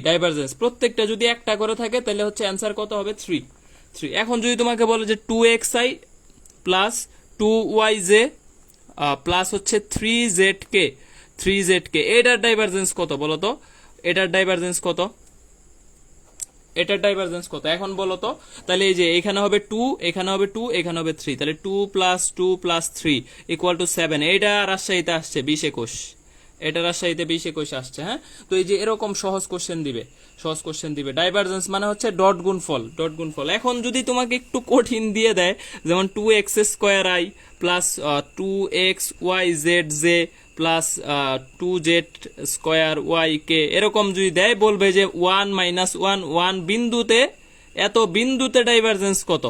ডাইভারজেন্স প্রত্যেকটা যদি একটা করে থাকে তাহলে হচ্ছে অ্যান্সার কত হবে 3। এখন যদি তোমাকে বলে যে 2xi প্লাস 2yj প্লাস হচ্ছে 3zk এটার ডাইভারজেন্স কত বলো তো, এটার ডাইভারজেন্স কত এখন বলো তো। তাহলে এই যে এখানে হবে 2, এখানে হবে 2, এখানে হবে 3, তাহলে 2 প্লাস 3 ইকুয়াল টু 7। এটা রাজশাহীতে আসছে 20-21, এটা রাজশাহীতে 20-21 আসছে। হ্যাঁ, তো এই যে এরকম সহজ কোশ্চেন দিবে। ডাইভারজেন্স মানে হচ্ছে ডট গুণফল। এখন যদি তোমাকে একটু কঠিন দিয়ে দেয়, যেমন 2x² plus 2xyzj plus 2z²yk এরকম যদি দেয়, বলবে যে 1 - 1 বিন্দুতে, এত বিন্দুতে ডাইভারজেন্স কত,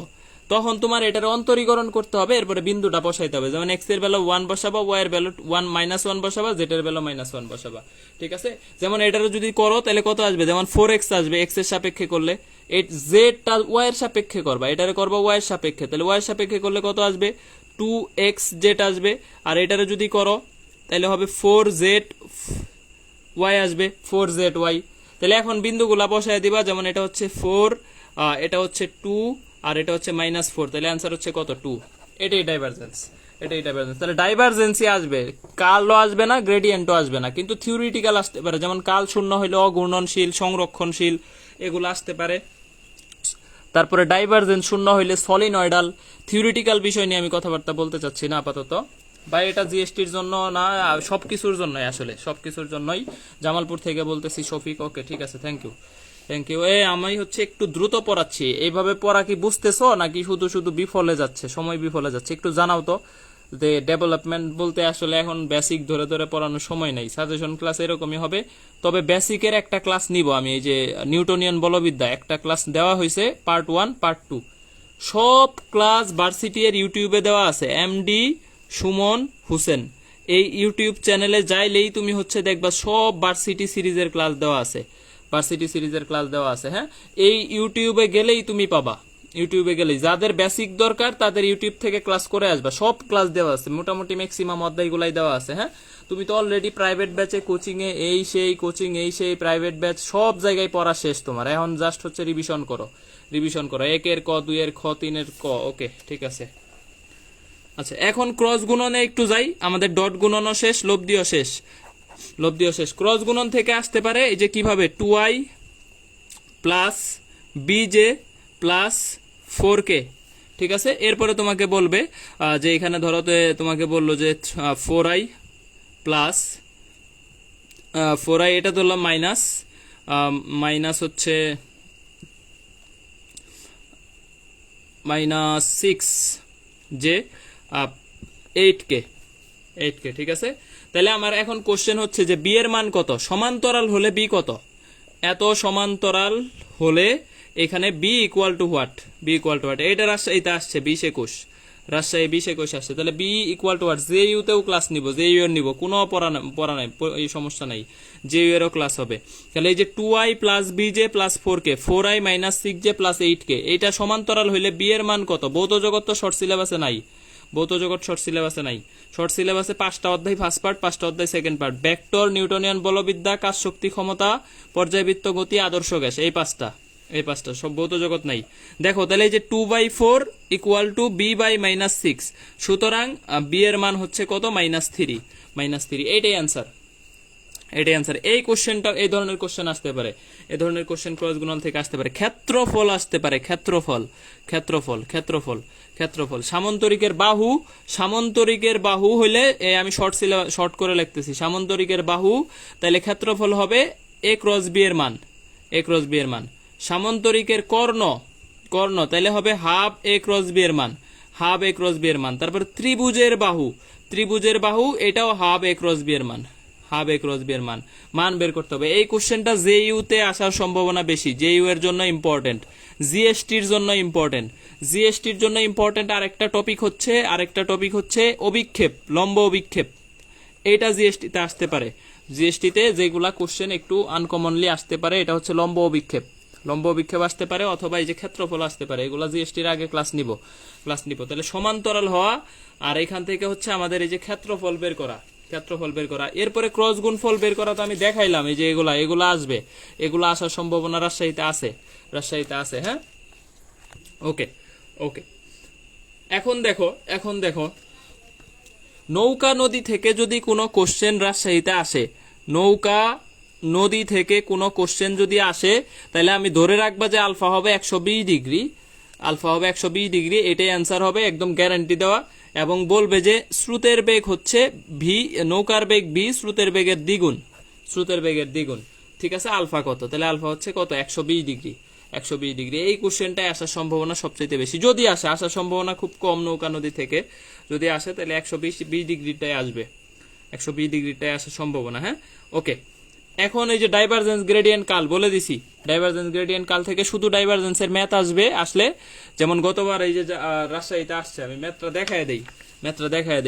তখন তোমার এটার অন্তরীকরণ করতে হবে, এরপরে বিন্দুটা বসাইতে হবে। যেমন এক্স এর বেলা 1 বসাবা, ওয়াই এর বেলা 1 - 1 বসাবা, জেড এর বেলা -1 বসাবা, ঠিক আছে। যেমন এটারও যদি করো তাহলে কত আসবে, যেমন 4x আসবে এক্স এর সাপেক্ষে করলে, জেডটা ওয়াই এর সাপেক্ষে করবা, এটারে করবা ওয়াই এর সাপেক্ষে, তাহলে ওয়াই এর সাপেক্ষে করলে কত আসবে 2xz আসবে। আর এটারে যদি করো তাহলে হবে 4zy আসবে, 4zy। তাহলে এখন বিন্দুগুলা বসায় দিবা, যেমন এটা হচ্ছে 4, এটা হচ্ছে 2 আর এটা হচ্ছে -4, তাহলে অ্যান্সার হচ্ছে কত 2। এটাই ডাইভারজেন্স। তাহলে ডাইভারজেন্সই আসবে, কালও আসবে না, গ্রেডিয়েন্টও আসবে না, কিন্তু থিওরিটিক্যাল আসতে পারে। যেমন কাল শূন্য হইলে অঘূর্ণনশীল, সংরক্ষণশীল এগুলো আসতে পারে। তারপরে ডাইভারজেন্স শূন্য হইলে সলিনয়েডাল। থিওরিটিক্যাল বিষয় নিয়ে আমি কথাবার্তা বলতে চাচ্ছি না আপাতত, বা এটা জিএসটির জন্য না, সবকিছুর জন্যই, আসলে সবকিছুর জন্যই। জামালপুর থেকে বলতেছি শফিক। ওকে, ঠিক আছে, থ্যাংক ইউ। আমি হচ্ছে একটু দ্রুত পড়াচ্ছি, এইভাবে পড়া কি বুঝতেছো নাকি শুধু বিফলে যাচ্ছে, সময় বিফলে যাচ্ছে, একটু জানাও তো। যে ডেভেলপমেন্ট বলতে আসলে এখন বেসিক ধরে পড়ানোর সময় নেই, সাজেশন ক্লাস এরকমই হবে। তবে বেসিকের একটা ক্লাস নিব আমি, এই যে নিউটনিয়ান বলবিদ্যা একটা ক্লাস দেওয়া হয়েছে, পার্ট 1 পার্ট 2 সব ক্লাস ভার্সিটি এর ইউটিউবে দেওয়া আছে। এমডি সুমন হোসেন এই ইউটিউব চ্যানেলে যাইলেই তুমি হচ্ছে দেখবা সব ভার্সিটি সিরিজের ক্লাস দেওয়া আছে, হ্যাঁ, এই ইউটিউবে গেলেই তুমি পাবা। যাদের বেসিক দরকার তাদের ইউটিউব থেকে ক্লাস করে আসবা, সব ক্লাস দেওয়া আছে, মোটামুটি ম্যাক্সিমাম অধ্যায়গুলাই দেওয়া আছে। হ্যাঁ, তুমি তো অলরেডি প্রাইভেট ব্যাচে কোচিং এই প্রাইভেট ব্যাচ সব জায়গায় পড়া শেষ তোমার, এখন জাস্ট হচ্ছে রিভিশন করো 1 এর ক, 2 এর খ, 3 এর ক। ওকে, ঠিক আছে। আচ্ছা, এখন ক্রস গুণনে একটু যাই। আমাদের ডট গুণনও শেষ, লব্ধিও শেষ। ক্রস গুণন থেকে আসতে পারে এই যে কিভাবে 2i plus bj plus 4k, ঠিক আছে। এরপরে তোমাকে বলবে যে এখানে ধরো তোমাকে বললো যে 4i প্লাস 4i, এটা ধরলাম মাইনাস হচ্ছে -6j 8k 8k, ঠিক আছে। তাহলে আমার এখন কোশ্চেন হচ্ছে যে বি এর মান কত, সমান্তরাল হলে বি কত, এত সমান্তরাল হলে এখানে B equal to what, B equal to what, এটা রাজশাহীতে আসছে 20-21, রাজশাহী 20-21 আসছে। তাহলে B equal to what, J ইউতেও ক্লাস নিব, জে ইউ এর নিব, কোনো পড়া নাই, এই সমস্যা নাই, জে ইউ এরও ক্লাস হবে। তাহলে এই যে 2i plus bj plus 4k, 4i minus 6j plus 8k, এইটা সমান্তরাল হইলে বি এর মান কত। ভৌত জগৎ তো শর্ট সিলেবাসে নাই, ভৌত জগৎ শর্ট সিলেবাসে নাই। শর্ট সিলেবাসে 5টা অধ্যায় ফার্স্ট পার্ট, 5টা অধ্যায় সেকেন্ড পার্ট, ভেক্টর, নিউটনিয়ান বলবিদ্যা, কাজ শক্তি ক্ষমতা, পর্যায়বৃত্ত গতি, আদর্শ গ্যাস, এই 5টা সব ভৌত জগৎ নাই। দেখো তাহলে এই যে 2/4 equal to B by minus 6, সুতরাং বি এর মান হচ্ছে কত, -3, এইটাই অ্যান্সার, এটাই অ্যান্সার। এই কোশ্চেনটা, এই ধরনের কোশ্চেন আসতে পারে, এই ধরনের কোশ্চেন ক্রস গুণন থেকে আসতে পারে। ক্ষেত্রফল আসতে পারে, ক্ষেত্রফল, সামান্তরিকের বাহু হইলে আমি শর্ট করে লিখতেছি, সামান্তরিকের বাহু, তাহলে ক্ষেত্রফল হবে a ক্রস b এর মান, সামান্তরিকের কর্ণ, তাহলে হবে হাফ a ক্রস b এর মান, তারপর ত্রিভুজের বাহু, এটাও হাফ a ক্রস b এর মান বের করতে হবে। এই কোশ্চেনটা জেইউ তে আসার সম্ভাবনা বেশি, জেইউ এর জন্য ইম্পর্টেন্ট, জিএসটির জন্য ইম্পর্টেন্ট। আরেকটা টপিক হচ্ছে অভিক্ষেপ, লম্ব অভিক্ষেপ, এটা জিএসটিতে আসতে পারে। জিএসটিতে যেগুলা কোশ্চেন একটু আনকমনলি আসতে পারে, এটা হচ্ছে লম্ব অভিক্ষেপ আসতে পারে, অথবা এই যে ক্ষেত্রফল আসতে পারে, এগুলা জিএসটির আগে ক্লাস নিব। তাহলে সমান্তরাল হওয়া, আর এখান থেকে হচ্ছে আমাদের এই যে ক্ষেত্রফল বের করা, এরপরে ক্রস গুণফল বের করা তো আমি দেখাইলাম, এই যে এগুলা আসবে, এগুলা আসার সম্ভাবনা রাজশাহীতে আছে, হ্যাঁ, ওকে। এখন দেখো নৌকা নদী থেকে যদি কোনো কোশ্চেন রাজশাহীতে আসে, নৌকা নদী থেকে কোনো কোশ্চেন যদি আসে, তাহলে আমি ধরে রাখবা যে আলফা হবে 120 ডিগ্রি, এটাই অ্যান্সার হবে, একদম গ্যারান্টি দেওয়া। এবং বলবে যে স্রোতের বেগ হচ্ছে ভি, নৌকার বেগ ভি, স্রোতের বেগের দ্বিগুণ, ঠিক আছে। আলফা কত, তাহলে আলফা হচ্ছে কত, 120 ডিগ্রি। এই কোশ্চেনটাই আসার সম্ভাবনা সবচেয়ে বেশি, যদি আসে, আসার সম্ভাবনা খুব কম। নৌকা নদী থেকে যদি আসে তাহলে 120 ডিগ্রিটাই আসবে, 120 ডিগ্রিটাই আসার সম্ভাবনা, হ্যাঁ, ওকে। এখন এই যে ডাইভারজেন্স গ্রেডিয়েন্ট কাল বলে দিছি, ডাইভারজেন্স গ্রেডিয়েন্ট কাল থেকে শুধু ডাইভারজেন্সের ম্যাথ আসলে, যেমন গতবার এই যে রাজশাহীতে আসছে, আমি ম্যাথটা দেখায় দেই।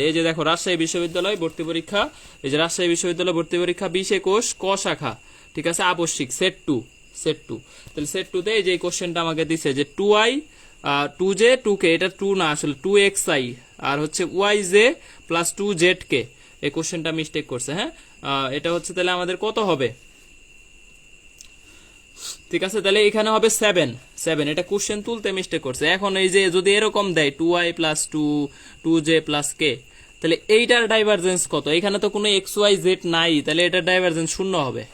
এই যে দেখো রাজশাহী বিশ্ববিদ্যালয় ভর্তি পরীক্ষা, এই যে রাজশাহী বিশ্ববিদ্যালয় ভর্তি পরীক্ষা 20-21 ক শাখা, ঠিক আছে, আবশ্যিক সেট 2, তাহলে সেট 2 তে এই যে কোশ্চেনটা আমাকে দিছে যে 2i 2j 2k, এটা 2 না, আসলে 2xi, আর হচ্ছে yj প্লাস 2zk, এই কোশ্চেনটা মিস্টেক করছে, হ্যাঁ। এটা হচ্ছে তাহলে আমাদের কত হবে, ঠিক আছে, তাহলে এখানে হবে 7, এটা কোশ্চেন তুলতে মিস্টেক করছে। এখন এই যে যদি এরকম দেয় 2i plus 2j plus k, তাহলে এইটার ডাইভারজেন্স কত, এখানে তো কোনো xyz নাই, তাহলে এটার ডাইভারজেন্স 0 হবে,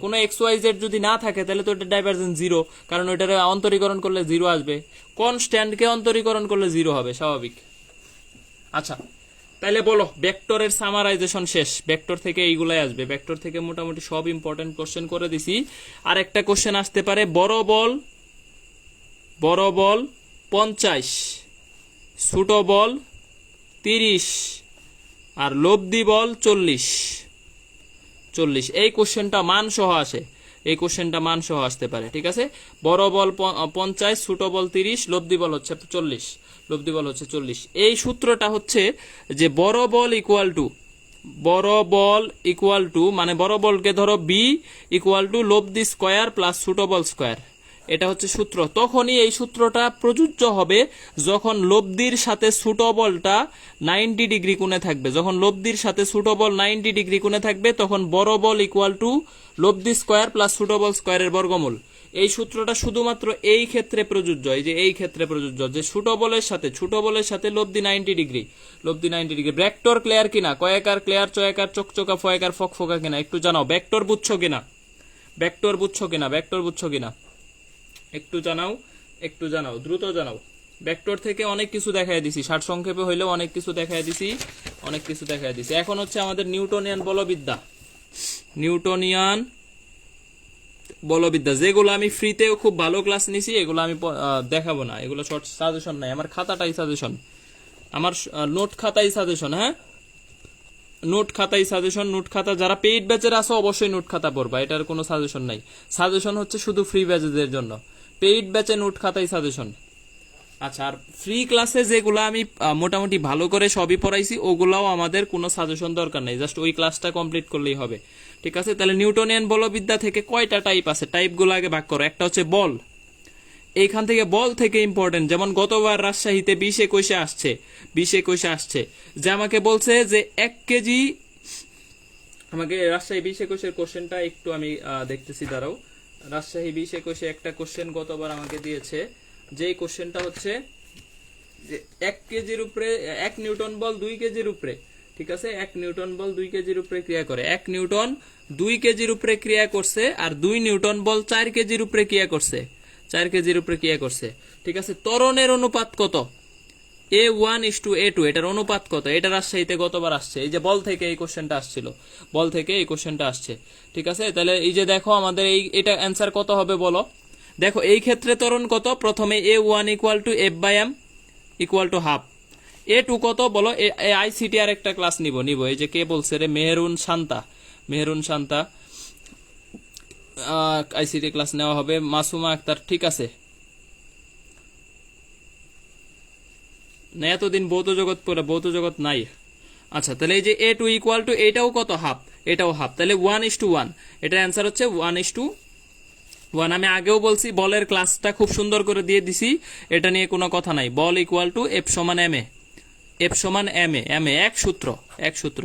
কোনো xyz যদি না থাকে তাহলে তো এটার ডাইভারজেন্স 0, কারণ ওইটার অন্তরীকরণ করলে 0 আসবে, কনস্ট্যান্টকে অন্তরীকরণ করলে 0 হবে, স্বাভাবিক। আচ্ছা, তাহলে বলো, ভেক্টরের সামারাইজেশন শেষ, ভেক্টর থেকে এইগুলাই আসবে, ভেক্টর থেকে মোটামুটি সব ইম্পর্টেন্ট কোশ্চেন করে দিছি। আর একটা কোশ্চেন আসতে পারে, বড় বল 50, ছোট বল 30, আর লব্ধি বল 40, এই কোশ্চেনটা মান সহ আসতে পারে, ঠিক আছে। বড় বল 50, ছোট বল 30, লব্ধি বল হচ্ছে 40, এই সূত্রটা হচ্ছে যে বড় বল ইকুয়াল টু মানে বড় বলকে ধরো বি ইকুয়াল টু লব্ধি স্কয়ার প্লাস ছোট বল স্কয়ার, এটা হচ্ছে সূত্র। তখনই এই সূত্রটা প্রযোজ্য হবে যখন লব্ধির সাথে ছোট বলটা 90 ডিগ্রি কোণে থাকবে, যখন লব্ধির সাথে ছোট বল 90 ডিগ্রি কোণে থাকবে, তখন বড় বল ইকুয়াল টু লব্ধি স্কয়ার প্লাস ছোট বল স্কয়ারের বর্গমূল। এই সূত্রটা শুধুমাত্র এই ক্ষেত্রে প্রযোজ্য, এই যে এই ক্ষেত্রে প্রযোজ্য, যে ছোট বলের সাথে লব্ধি 90 ডিগ্রি, ভেক্টর ক্লিয়ার কিনা, কয়েকার ক্লিয়ার, চয়েকার চকচকা, ফয়েকার ফকফকা কিনা একটু জানাও, ভেক্টর বুঝছো কিনা, একটু জানাও, দ্রুত জানাও। ভেক্টর থেকে অনেক কিছু দেখাই দিছি, সারসংক্ষেপে হইলেও অনেক কিছু দেখাই দিছি। এখন হচ্ছে আমাদের নিউটনিয়ান বলবিদ্যা, যেগুলো আমি ফ্রিতেও খুব ভালো ক্লাস নিছি, এগুলো আমি দেখাবো না, এগুলো শর্ট সাজেশন নাই, আমার খাতাটাই সাজেশন, আমার নোট খাতাই সাজেশন, হ্যাঁ নোট খাতাই সাজেশন। নোট খাতা যারা পেইড ব্যাচের আছো অবশ্যই নোট খাতা পড়বা, এটার কোনো সাজেশন নাই। সাজেশন হচ্ছে শুধু ফ্রি ব্যাচের জন্য, পেইড ব্যাচে নোট খাতাই সাজেশন। আচ্ছা, আর ফ্রি ক্লাসে যেগুলো আমি মোটামুটি ভালো করে সবই পড়াইছি ওগুলাও আমাদের কোনো সাজেশন দরকার নেই, জাস্ট ওই ক্লাসটা কমপ্লিট করলেই হবে। ঠিক আছে, তাহলে নিউটনিয়ান বলবিদ্যা থেকে কয়টা টাইপ আছে, টাইপগুলো আগে ভাগ করো। একটা হচ্ছে বল, এইখান থেকে বল থেকে ইম্পর্টেন্ট, যেমন গতবার রাজশাহীতে 20-21 আসছে, 20-21 আসছে যে আমাকে বলছে যে 1 কেজি, আমাকে রাজশাহী 20-21 কোশ্চেনটা একটু আমি দেখতেছি, দাঁড়াও। রাজশাহী 20-21 একটা কোশ্চেন গতবার আমাকে দিয়েছে, যেই কোশ্চেনটা হচ্ছে যে 1 কেজির উপরে 1 নিউটন বল 2 কেজির উপরে, ঠিক আছে, 1 নিউটন বল 2 কেজির উপরে ক্রিয়া করে, 1 নিউটন 2 কেজির উপরে ক্রিয়া করছে, আর 2 নিউটন বল 4 কেজির উপরে ক্রিয়া করছে, 4 কেজির উপরে ক্রিয়া করছে। ঠিক আছে, ত্বরণের অনুপাত কত? A1:A2, এটার অনুপাত কত? এটা রাজশাহীতে গতবার আসছে, এই যে বল থেকে এই কোশ্চেনটা আসছিল, বল থেকে এই কোশ্চেনটা আসছে। ঠিক আছে, তাহলে এই যে দেখো আমাদের এই এটা অ্যান্সার কত হবে বলো। দেখো এই ক্ষেত্রে ত্বরণ কত, প্রথমে A1 = F/m = ½ A2 কত বলো। আইসিটি আর একটা ক্লাস নিব, এই যে কে বলছে রে, মেহেরুন শান্তা আইসিটি ক্লাস নেওয়া হবে, মাসুমা আক্তার, ঠিক আছে না, এতদিন ভৌত জগৎ পড়ে, ভৌত জগৎ নাই। আচ্ছা, তাহলে এই যে A2 = এটাও কত, ½ এটাও ½ তাহলে 1:1, এটার অ্যান্সার হচ্ছে 1:1। আমি আগেও বলছি বলের ক্লাসটা খুব সুন্দর করে দিয়ে দিছি, এটা নিয়ে কোনো কথা নাই। বল = F=ma, F=ma, এক সূত্র,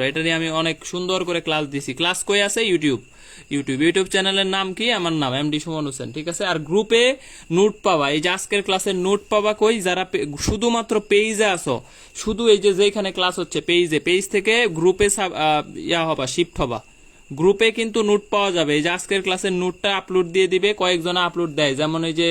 এটা নিয়ে আমি অনেক সুন্দর করে ক্লাস দিছি। ক্লাস কই আছে? ইউটিউব চ্যানেলের নাম কি? আমার নাম MD সুমন হোসেন। ঠিক আছে, আর গ্রুপে নোট পাবা, এই যে আজকের ক্লাসের নোট পাবা কই? যারা শুধুমাত্র পেজে আসো, শুধু এই যে যেখানে ক্লাস হচ্ছে পেজ থেকে গ্রুপে শিফট হবা, গ্রুপে কিন্তু নোট পাওয়া যাবে। এই যে আজকের ক্লাসের নোটটা আপলোড দিয়ে দিবে, কয়েকজন আপলোড দেয়, যেমন এই যে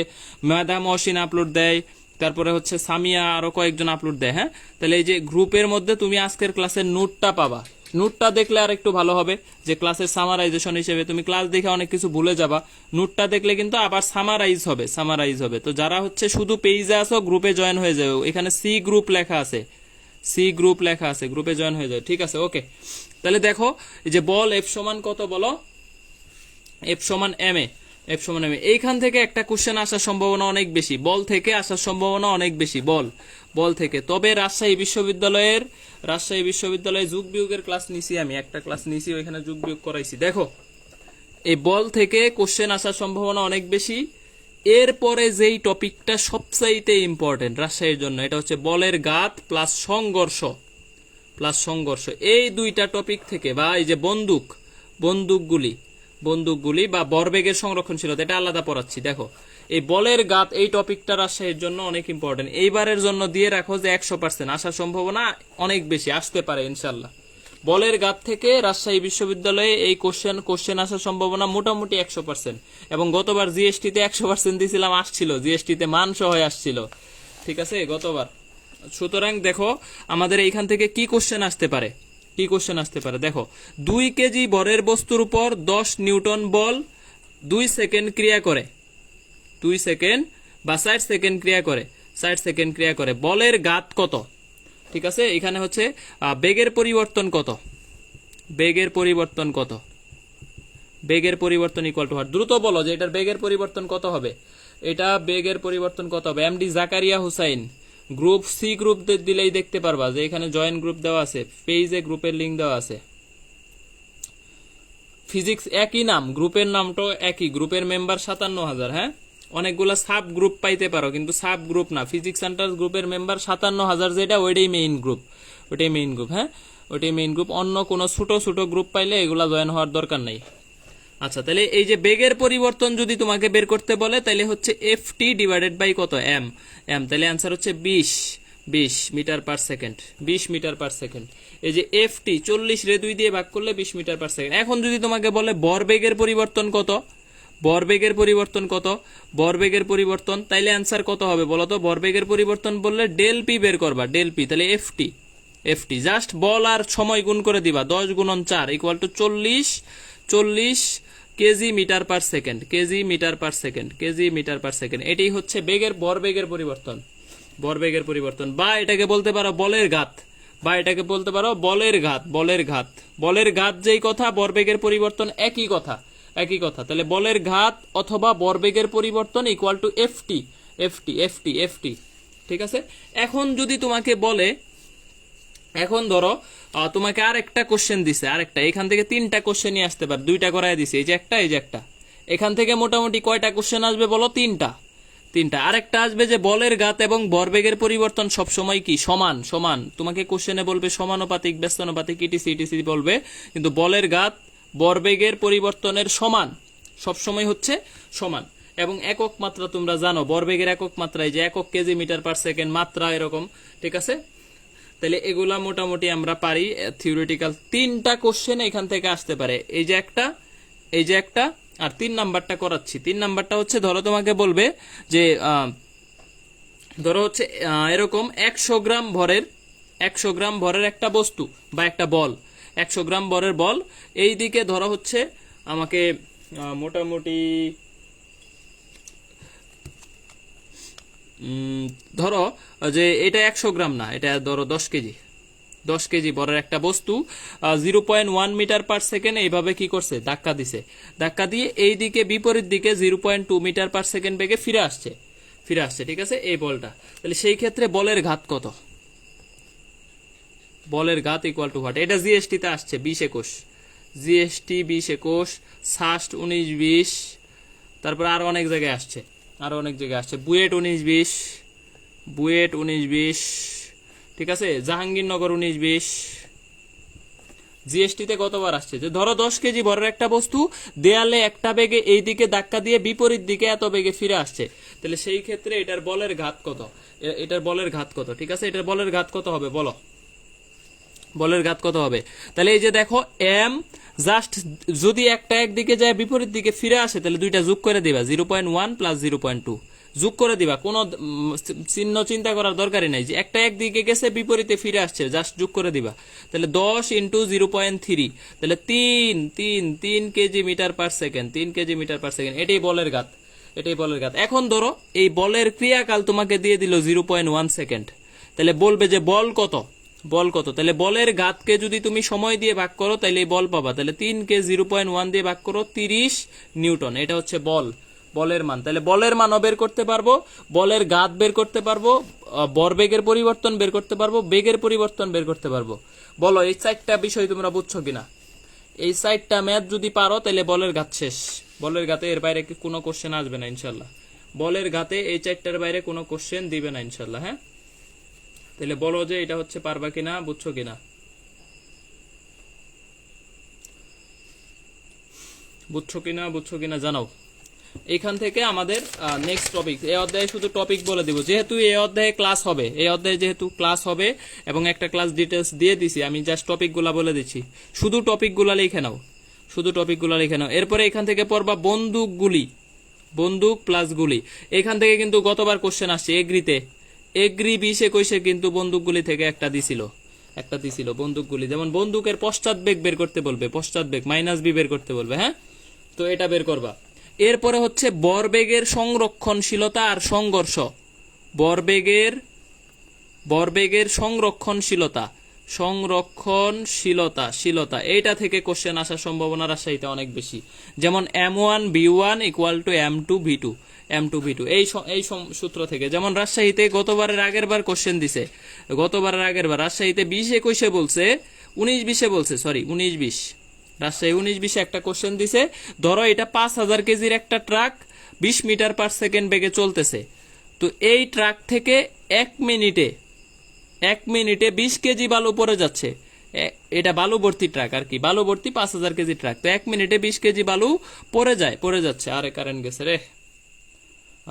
মেধা মহসিন আপলোড দেয়, তারপরে হচ্ছে সামিয়া, আরো কয়েকজন আপলোড দেয়। হ্যাঁ, তাহলে এই যে গ্রুপের মধ্যে তুমি আজকের ক্লাসের নোটটা পাবা, নোটটা দেখলে আর একটু ভালো হবে, যে ক্লাসের সামারাইজেশন হিসেবে তুমি ক্লাস দেখে অনেক কিছু ভুলে যাবা, নোটটা দেখলে কিন্তু আবার সামারাইজ হবে। তো যারা হচ্ছে শুধু পেজে আসো, গ্রুপে জয়েন হয়ে যাও, এখানে সি গ্রুপ লেখা আছে, গ্রুপে জয়েন হয়ে যাও। ঠিক আছে, ওকে। তাহলে দেখো এই যে বল F = কত বলো, F=ma, এইখান থেকে একটা কোশ্চেন আসার সম্ভাবনা অনেক বেশি, বল থেকে আসার সম্ভাবনা অনেক বেশি, বল থেকে। তবে রাজশাহী বিশ্ববিদ্যালয়ে যোগ বিয়োগের ক্লাস নিছি, আমি একটা ক্লাস নিছি, ওইখানে যোগ বিয়োগ করাইছি। দেখো এই বল থেকে কোশ্চেন আসার সম্ভাবনা অনেক বেশি। এরপরে যেই টপিকটা সবচাইতে ইম্পর্টেন্ট রাজশাহীর জন্য, এটা হচ্ছে বলের ঘাত প্লাস সংঘর্ষ, এই দুইটা টপিক থেকে, বা এই যে বন্দুকগুলি বা ভরবেগের সংরক্ষণশীলতা, এটা আলাদা পড়াচ্ছি। দেখো এই বলের ঘাত, এই টপিকটা রাজশাহীর জন্য অনেক ইম্পর্টেন্ট, এইবারের জন্য দিয়ে রাখো যে 100% আসার সম্ভাবনা অনেক বেশি, আসতে পারে ইনশাল্লাহ। বলের ঘাত থেকে রাজশাহী বিশ্ববিদ্যালয়ে এই কোশ্চেন আসার সম্ভাবনা মোটামুটি 100%, এবং গতবার জিএসটিতে 100% দিয়েছিলাম, জিএসটিতে মান সহ আসছিল। ঠিক আছে, গতবার। সুতরাং দেখো আমাদের এইখান থেকে কি কোশ্চেন আসতে পারে, দেখো 2 কেজি ভরের বস্তুর উপর 10 নিউটন বল 2 সেকেন্ড ক্রিয়া করে, 2 সেকেন্ড বা 60 সেকেন্ড ক্রিয়া করে, বলের ঘাত কত? ঠিক আছে, এখানে হচ্ছে বেগের পরিবর্তন কত, দ্রুত বলো যে এটার বেগের পরিবর্তন কত হবে, MD Zakaria Hussain, group C group দিলেই দেখতে পারবা যে এখানে জয়েন গ্রুপ দেওয়া আছে, পেজে গ্রুপের লিংক দেওয়া আছে। ফিজিক্স একই নাম, গ্রুপের নামটাও একই, গ্রুপের মেম্বার 57,000। হ্যাঁ, অনেকগুলা সাব গ্রুপ পাইতে পারো, কিন্তু সাব গ্রুপ না, ফিজিক্স সেন্টার গ্রুপের মেম্বার 57,000, যেটা ওইটাই মেইন গ্রুপ। হ্যাঁ, ওইটাই মেইন গ্রুপ। অন্য কোনো ছোট গ্রুপ পাইলে এগুলা জয়েন হওয়ার দরকার নাই। আচ্ছা, তাহলে এই যে বেগের পরিবর্তন যদি তোমাকে বের করতে বলে, তাহলে হচ্ছে ft ডিভাইডেড বাই কত, m, তাহলে অ্যান্সার হচ্ছে 20 metre per second, 20 metre per second. এই যে ft 40 রে 2 দিয়ে ভাগ করলে 20 মিটার পার সেকেন্ড। এখন যদি তোমাকে বলে ভরবেগের পরিবর্তন কত, ভরবেগের পরিবর্তন, তাইলে অ্যান্সার কত হবে বলো তো? ভরবেগের পরিবর্তন বললে ডেল পি বের করবা, তাহলে ft জাস্ট বল আর সময় গুণ করে দিবা, 10 × 4 = 40 কেজি মিটার পার সেকেন্ড, এটাই হচ্ছে ভরবেগের পরিবর্তন। ভরবেগের পরিবর্তন, বা এটাকে বলতে পারো বলের ঘাত, বা এটাকে বলতে পারো বলের ঘাত, বলের ঘাত, বলের ঘাত যেই কথা, ভরবেগের পরিবর্তন একই কথা, একই কথা। তাহলে বলের ঘাত অথবা ভরবেগের পরিবর্তন equal to FT, FT, FT, FT. ঠিক আছে। এখন যদি তোমাকে বলে, এখন ধরো তোমাকে আর একটা কোশ্চেন দিছে, আরেকটা, এখান থেকে 3টা কোশ্চেন নিয়ে আসতে পারে, 2টা করায় দিছে, এই যে একটা, এই যে একটা। এখান থেকে মোটামুটি কয়টা কোশ্চেন আসবে বলো? 3টা, 3টা। আরেকটা আসবে যে বলের ঘাত এবং ভরবেগের পরিবর্তন সবসময় কি সমান, সমান। তোমাকে কোশ্চেনে বলবে সমানুপাতিক, ব্যস্তানুপাতিক, ইটিসি ইটিসি বলবে, কিন্তু বলের ঘাত ভরবেগের পরিবর্তনের সমান সবসময় হচ্ছে সমান। এবং একক মাত্রা তোমরা জানো, ভরবেগের একক মাত্রা এই যে একক কেজি মিটার পার সেকেন্ড মাত্রা, এরকম। ঠিক আছে। তাহলে এগুলা মোটামুটি আমরা পারি থিওরিটিক্যাল। 3টা কোশ্চেন এখান থেকে আসতে পারে, এই যে একটা, এই যে একটা, আর 3 নাম্বারটা করাচ্ছি। 3 নাম্বারটা হচ্ছে ধরো তোমাকে বলবে যে ধরো হচ্ছে এরকম 100 গ্রাম ভরের, 100 গ্রাম ভরের একটা বস্তু বা একটা বল, 100 গ্রাম ভরের বল, এই দিকে ধরো হচ্ছে আমাকে মোটামুটি ধরো যে এটা 100 গ্রাম না, এটা ধরো 10 কেজি, 10 কেজি ভরের একটা বস্তু 0.1 মিটার পার সেকেন্ড এইভাবে কি করছে, ধাক্কা দিছে। ধাক্কা দিয়ে এই দিকে বিপরীত দিকে 0.2 মিটার পার সেকেন্ড বেগে ফিরে আসছে, ফিরে আসছে। ঠিক আছে, এই বলটা। তাহলে সেই ক্ষেত্রে বলের ঘাত কত? বলের ঘাত ইকুয়াল টু হোয়াট? এটা জিএসটি তে আসছে 20-21, জিএসটি 20-21, সাস্ট 19-20, তারপর আরো অনেক জায়গায় আসছে, আরো অনেক জায়গায় আসছে, বুয়েট 19-20, বুয়েট 19-20। ঠিক আছে, জাহাঙ্গীরনগর 19-20। জিএসটি তে কতবার আসছে যে ধরো 10 কেজি ভরের একটা বস্তু দেয়ালে একটা বেগে এই দিকে ধাক্কা দিয়ে বিপরীত দিকে এত বেগে ফিরে আসছে, তাহলে সেই ক্ষেত্রে এটার বলের ঘাত কত? এটার বলের ঘাত কত? ঠিক আছে, এটার বলের ঘাত কত হবে বলো? বলের ঘাত কত হবে? তাহলে এই যে দেখো এম, জাস্ট যদি একটা একদিকে যায় বিপরীত দিকে ফিরে আসে, তাহলে দুইটা যোগ করে দিবা, 0.1 প্লাস 0.2 যোগ করে দিবা, কোনো চিহ্ন চিন্তা করার দরকারই নাই, যে একটা একদিকে গেছে বিপরীতে ফিরে আসছে, জাস্ট যোগ করে দিবা। তাহলে 10 ইন্টু 0.3, তাহলে 3 KG metre per second, 3 KG metre per second. এটাই বলের ঘাত, এটাই বলের ঘাত। এখন ধরো এই বলের ক্রিয়াকাল তোমাকে দিয়ে দিল 0.1 সেকেন্ড, তাহলে বলবে যে বল কত, বল কত? তাহলে বলের ঘাতকে যদি তুমি সময় দিয়ে ভাগ করো তাহলে এই বল পাবা। তাহলে 3 কে 0.1 দিয়ে ভাগ করো, 30 নিউটন। এটা হচ্ছে বল, বলের মান। তাহলে বলের মানও বের করতে পারবো, বলের ঘাত বের করতে পারবো, ভরবেগের পরিবর্তন বের করতে পারবো, বেগের পরিবর্তন বের করতে পারবো। বলো এই 4টা বিষয় তোমরা বুঝছো কিনা? এই 4টা ম্যাথ যদি পারো তাহলে বলের ঘাত শেষ। বলের ঘাতে এর বাইরে কোনো কোশ্চেন আসবে না ইনশাল্লাহ। বলের ঘাতে এই 4টার বাইরে কোনো কোশ্চেন দিবে না ইনশাল্লাহ। হ্যাঁ, তাহলে বলো যে এটা হচ্ছে পারবা কিনা, বুঝছো কিনা, বুঝছো কিনা, বুঝছো কিনা জানাও। এখান থেকে আমাদের নেক্সট টপিক, এই অধ্যায়ে শুধু টপিক বলে দিব, যেহেতু এই অধ্যায়ে ক্লাস হবে, এই অধ্যায়ে যেহেতু ক্লাস হবে এবং একটা ক্লাস ডিটেলস দিয়ে দিছি, আমি জাস্ট টপিকগুলা বলে দিচ্ছি, শুধু টপিকগুলা লিখে নাও, শুধু টপিকগুলা লিখে নাও। এরপরে এখান থেকে পড়বা বন্দুকগুলি, বন্দুক প্লাস গুলি। এখান থেকে কিন্তু গতবার কোশ্চেন আসছে এগ্রিতে, এগ্রি 20-21 কিন্তু বন্দুকগুলি থেকে একটা দিছিল, একটা দিছিল বন্দুকগুলি। যেমন বন্দুকের পশ্চাৎ বেগ বের করতে বলবে, পশ্চাৎ বেগ -b বের করতে বলবে। হ্যাঁ, তো এটা বের করবা। এরপরে হচ্ছে ভরবেগের সংরক্ষণশীলতা আর সংঘর্ষ, ভরবেগের, ভরবেগের সংরক্ষণশীলতা, সংরক্ষণশীলতা, শীলতা, এইটা থেকে কোশ্চেন আসার সম্ভাবনা রাজশাহীতে অনেক বেশি। যেমন M1 B1 equal to M2 V2, M2 V2, এই সূত্র থেকে। যেমন রাজশাহীতে গতবারের আগের বার কোশ্চেন দিছে, গতবারের আগের বার রাজশাহীতে 20-21 বলছে, 19-20 বলছে, সরি 19-20, রাজশাহী 19-20 একটা কোশ্চেন দিছে। ধরো এটা 5000 কেজির একটা ট্রাক 20 মিটার পার সেকেন্ড বেগে চলতেছে, তো এই ট্রাক থেকে 1 মিনিটে 20 কেজি বালু পড়ে যাচ্ছে। এটা বালু ভর্তি ট্রাক আর কি, বালু ভর্তি 5000 কেজি ট্রাক, তো 1 মিনিটে 20 কেজি বালু পড়ে যাচ্ছে। আরে কারেন্ট গেছে রে,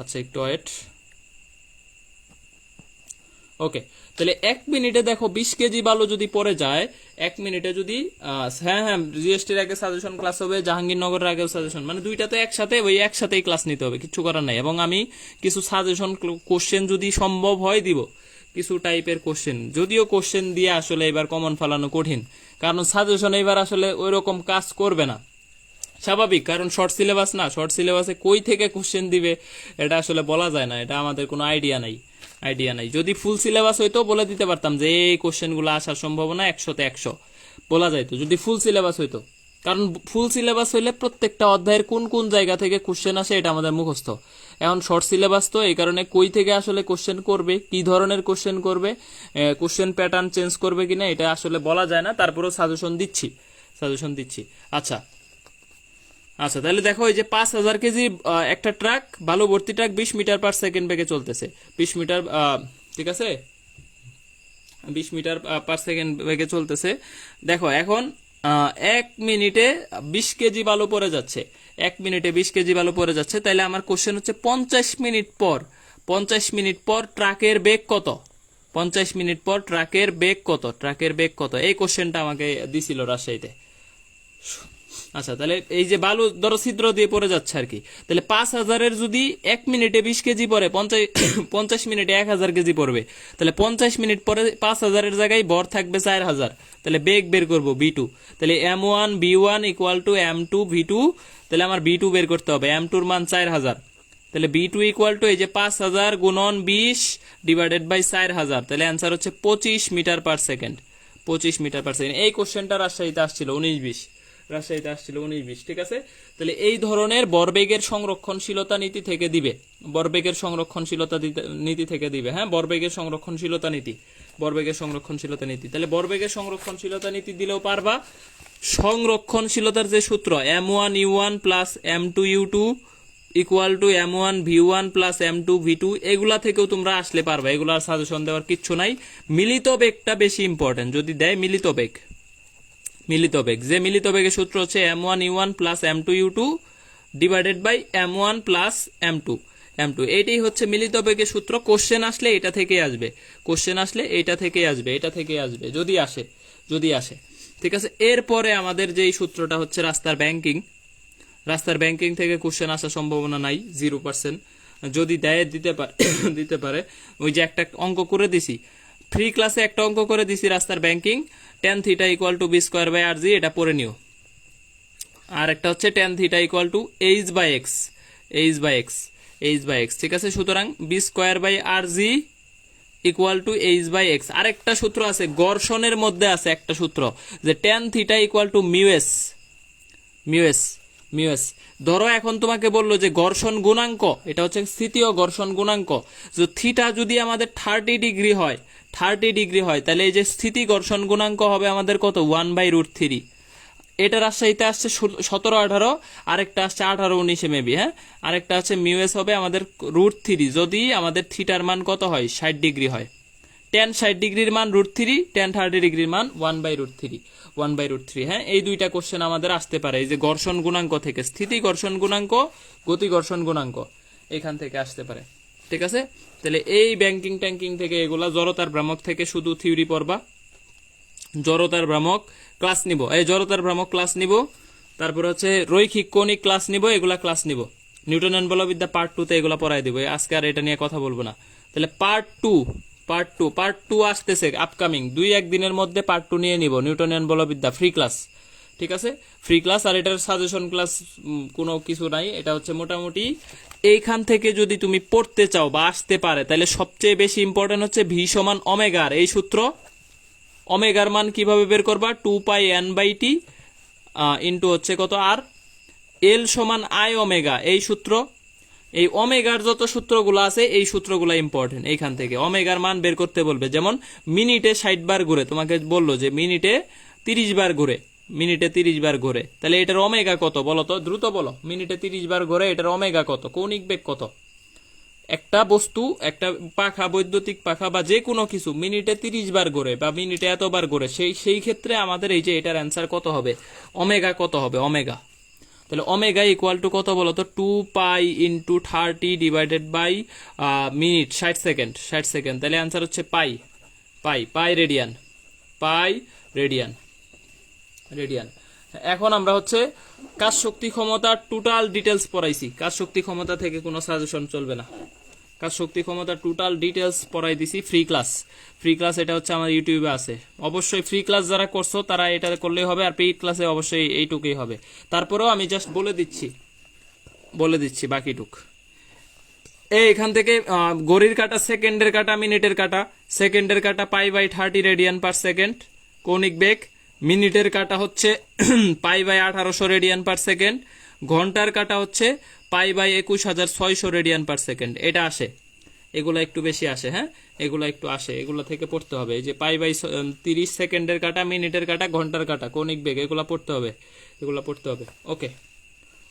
আচ্ছা একটু ওয়েট। ওকে, তাহলে 1 মিনিটে দেখো 20 কেজি বালু যদি পড়ে যায় 1 মিনিটে যদি, হ্যাঁ হ্যাঁ, জিএসটির আগে সাজেশন ক্লাস হবে, জাহাঙ্গীরনগরের আগেও সাজেশন, মানে দুইটা তো একসাথে, ওই একসাথেই ক্লাস নিতে হবে, কিছু করার নাই। এবং আমি কিছু সাজেশন কোশ্চেন যদি সম্ভব হয় দিব, কিছু টাইপের কোশ্চেন, যদিও কোশ্চেন দিয়ে আসলে এবার কমন ফেলানো কঠিন, কারণ সাজেশন এবার আসলে ওই রকম কাজ করবে না, স্বাভাবিক, কারণ শর্ট সিলেবাস না, শর্ট সিলেবাসে কই থেকে কোশ্চেন দিবে এটা আসলে বলা যায় না, এটা আমাদের কোনো আইডিয়া নাই। আইডিয়া নাই। যদি ফুল সিলেবাস হইতো বলে দিতে পারতাম যে এই কোশ্চেনগুলো আসার সম্ভাবনা 100-তে 100 বলা যাইতো, যদি ফুল সিলেবাস হইতো। কারণ ফুল সিলেবাস হইলে প্রত্যেকটা অধ্যায়ের কোন কোন জায়গা থেকে কোশ্চেন আসে এটা আমাদের মুখস্থ। এখন শর্ট সিলেবাস তো এই কারণে কই থেকে আসলে কোশ্চেন করবে, কি ধরনের কোশ্চেন করবে, কোশ্চেন প্যাটার্ন চেঞ্জ করবে কিনা এটা আসলে বলা যায় না, তারপরেও সাজেশন দিচ্ছি। আচ্ছা তাহলে দেখো এই যে 5000 কেজি একটা ট্রাক, বালু ভর্তি ট্রাক 20 মিটার পার সেকেন্ড বেগে চলতেছে। 20 মিটার, ঠিক আছে, 20 মিটার পার সেকেন্ড বেগে চলতেছে। দেখো এখন 1 মিনিটে 20 কেজি বালু পড়ে যাচ্ছে, 1 মিনিটে 20 কেজি বালু পড়ে যাচ্ছে। তাহলে আমার কোশ্চেন হচ্ছে 50 মিনিট পর ট্রাকের বেগ কত? 50 মিনিট পর ট্রাকের বেগ কত? এই কোশ্চেনটা আমাকে দিছিল রাজশাহীতে। আচ্ছা, তাহলে এই যে বালু ধরো ছিদ্র দিয়ে পড়ে যাচ্ছে আর কি, তাহলে 5000-এর যদি 1 মিনিটে 20 কেজি পড়ে, 50 মিনিটে 1000 কেজি পড়বে। তাহলে 50 মিনিট পরে 5000-এর জায়গায় ভর থাকবে 4000। তাহলে বেগ বের করবো V2। তাহলে M1 B1 equal to M2 V2। তাহলে আমার V2 বের করতে হবে, M2-র মান 4000। তাহলে B2 ইকুয়াল টু এই যে 5000 গুণন 20 ডিভাইডেড বাই 4000। তাহলে অ্যান্সার হচ্ছে 25 metre per second. 25 metre per second. এই কোশ্চেনটা রাজশাহীতে আসছিল 19-20, ঠিক আছে। তাহলে এই ধরনের ভরবেগের সংরক্ষণশীলতা নীতি থেকে দিবে, হ্যাঁ, ভরবেগের সংরক্ষণশীলতা নীতি। তাহলে ভরবেগের সংরক্ষণশীলতা নীতি দিলেও পারবা। সংরক্ষণশীলতার যে সূত্র M1U1 plus M2U2 equal to M1 V1 plus M2 V2, এগুলা থেকেও তোমরা আসলে পারবা, এগুলা সাজেশন দেওয়ার কিচ্ছু নাই। মিলিত বেগটা বেশি ইম্পর্টেন্ট, যদি দেয় মিলিত বেগ, যে মিলিত বেগের সূত্র হচ্ছে M1U1 plus M2U2 divided by M1 plus M2। এইটাই হচ্ছে মিলিত বেগের সূত্র। কোশ্চেন আসলে এটা থেকেই আসবে, যদি আসে, ঠিক আছে। এরপরে আমাদের যেই সূত্রটা হচ্ছে রাস্তার ব্যাংকিং থেকে কোশ্চেন আসার সম্ভাবনা নাই, 0%। যদি দেয় দিতে পারে। ওই যে একটা অঙ্ক করে দিছি ফ্রি ক্লাসে, একটা অঙ্ক করে দিছি রাস্তার banking, tan theta equal to B square by RG, এটা পড়ে নিও। আর একটা হচ্ছে tan theta equal to H by X, ঠিক আছে। সুতরাং B square by RG equal to H by X. আরেকটা সূত্র আছে ঘর্ষণের মধ্যে, আছে একটা সূত্র যে tan থিটা ইকুয়াল টু মিউএস। ধরো এখন তোমাকে বললো যে ঘর্ষণ গুণাঙ্ক, এটা হচ্ছে স্থিতীয় ঘর্ষণ গুণাঙ্ক, যে থিটা যদি আমাদের 30 ডিগ্রি হয়, তাহলে এই যে স্থিতি ঘর্ষণ গুণাঙ্ক হবে আমাদের কত? 1/√3। এটা রাজশাহীতে আসছে 17-18, আরেকটা আসছে 18-19 মেবি, হ্যাঁ। আরেকটা আছে মিউএস হবে আমাদের √3 যদি আমাদের থিটার মান কত হয়? 60 ডিগ্রি হয়। tan 60 ডিগ্রির মান √3, tan 30 ডিগ্রির মান 1/√3, হ্যাঁ। এই দুইটা কোশ্চেন আমাদের আসতে পারে, এই যে ঘর্ষণ গুণাঙ্ক থেকে, স্থিতি ঘর্ষণ গুণাঙ্ক, গতি ঘর্ষণ গুণাঙ্ক, এখান থেকে আসতে পারে, ঠিক আছে। তাহলে এই ব্যাংকিং ট্যাঙ্কিং থেকে, এগুলা জড়তার ভ্রামক থেকে শুধু থিওরি পড়বা, জড়তার ভ্রামক ক্লাস নিব, তারপর হচ্ছে রৈখিক কৌণিক ক্লাস নিব, এগুলা ক্লাস নিব। নিউটনিয়ান বলবিদ্যা পার্ট 2 তে এগুলা পড়াই দিব, আজকে আর এটা নিয়ে কথা বলবো না। তাহলে পার্ট টু আসতেছে আপকামিং 2-1 দিনের মধ্যে। পার্ট 2 নিয়ে নিব, নিউটনিয়ান বলবিদ্যা ফ্রি ক্লাস, ঠিক আছে, ফ্রি ক্লাস। আর এটার সাজেশন ক্লাস কোনো কিছু নাই, এটা হচ্ছে মোটামুটি এইখান থেকে যদি তুমি পড়তে চাও বা আসতে পারে, তাহলে সবচেয়ে বেশি ইম্পর্টেন্ট হচ্ছে ভি সমান ওমেগার এই সূত্র। ওমেগার মান কিভাবে বের করবা? 2πn/t ইন্টু হচ্ছে কত আর, এল সমান আই ওমেগা, এই সূত্র। এই ওমেগার যত সূত্রগুলো আছে, এই সূত্রগুলো ইম্পর্টেন্ট। এইখান থেকে ওমেগার মান বের করতে বলবে, যেমন মিনিটে 60 বার ঘুরে, তোমাকে বললো যে মিনিটে 30 বার ঘুরে, তাহলে এটার ওমেগা কত বলো তো, দ্রুত বলো। মিনিটে 30 বার ঘুরে, এটার ওমেগা কত, কৌণিক বেগ কত? একটা বস্তু, একটা পাখা, বৈদ্যুতিক পাখা বা যে কোনো কিছু মিনিটে 30 বার ঘুরে বা মিনিটে এতবার ঘুরে, সেই ক্ষেত্রে আমাদের এই যে এটার অ্যান্সার কত হবে, ওমেগা কত হবে, ওমেগা। তাহলে ওমেগা ইকুয়াল টু কত বলো তো, 2π into 30 divided by minute, 60 second. তাহলে অ্যান্সার হচ্ছে পাই রেডিয়ান। এখন আমরা হচ্ছে কাজ শক্তি ক্ষমতার টোটাল ডিটেলস পড়াইছি। কাজ শক্তি ক্ষমতা থেকে কোনো সাজেশন চলবে না। কাজ শক্তি ক্ষমতার টোটাল ডিটেলস পড়াই দিছি ফ্রি ক্লাস। এটা হচ্ছে আমার ইউটিউবে আছে। অবশ্যই ফ্রি ক্লাস যারা করছো তারা এটা করলেই হবে, আর পেইড ক্লাসে অবশ্যই এইটুকুই হবে। তারপরেও আমি জাস্ট বলে দিচ্ছি বাকিটুক। এখান থেকে ঘড়ির কাটা, সেকেন্ডের কাটা, মিনিটের কাটা। সেকেন্ডের কাটা π/30 রেডিয়ান পার সেকেন্ড কৌণিক বেগ। মিনিটের কাটা হচ্ছে π/1800 রেডিয়ান পার সেকেন্ড। ঘন্টার কাটা হচ্ছে π/21600 রেডিয়ান পার সেকেন্ড। এটা আসে, এগুলো একটু বেশি আসে, হ্যাঁ এগুলো একটু আসে, এগুলো থেকে পড়তে হবে। এই যে π/30 সেকেন্ডের কাটা, মিনিটের কাটা, ঘন্টার কাটা, কৌণিক বেগ, এগুলো পড়তে হবে, এগুলো পড়তে হবে। ওকে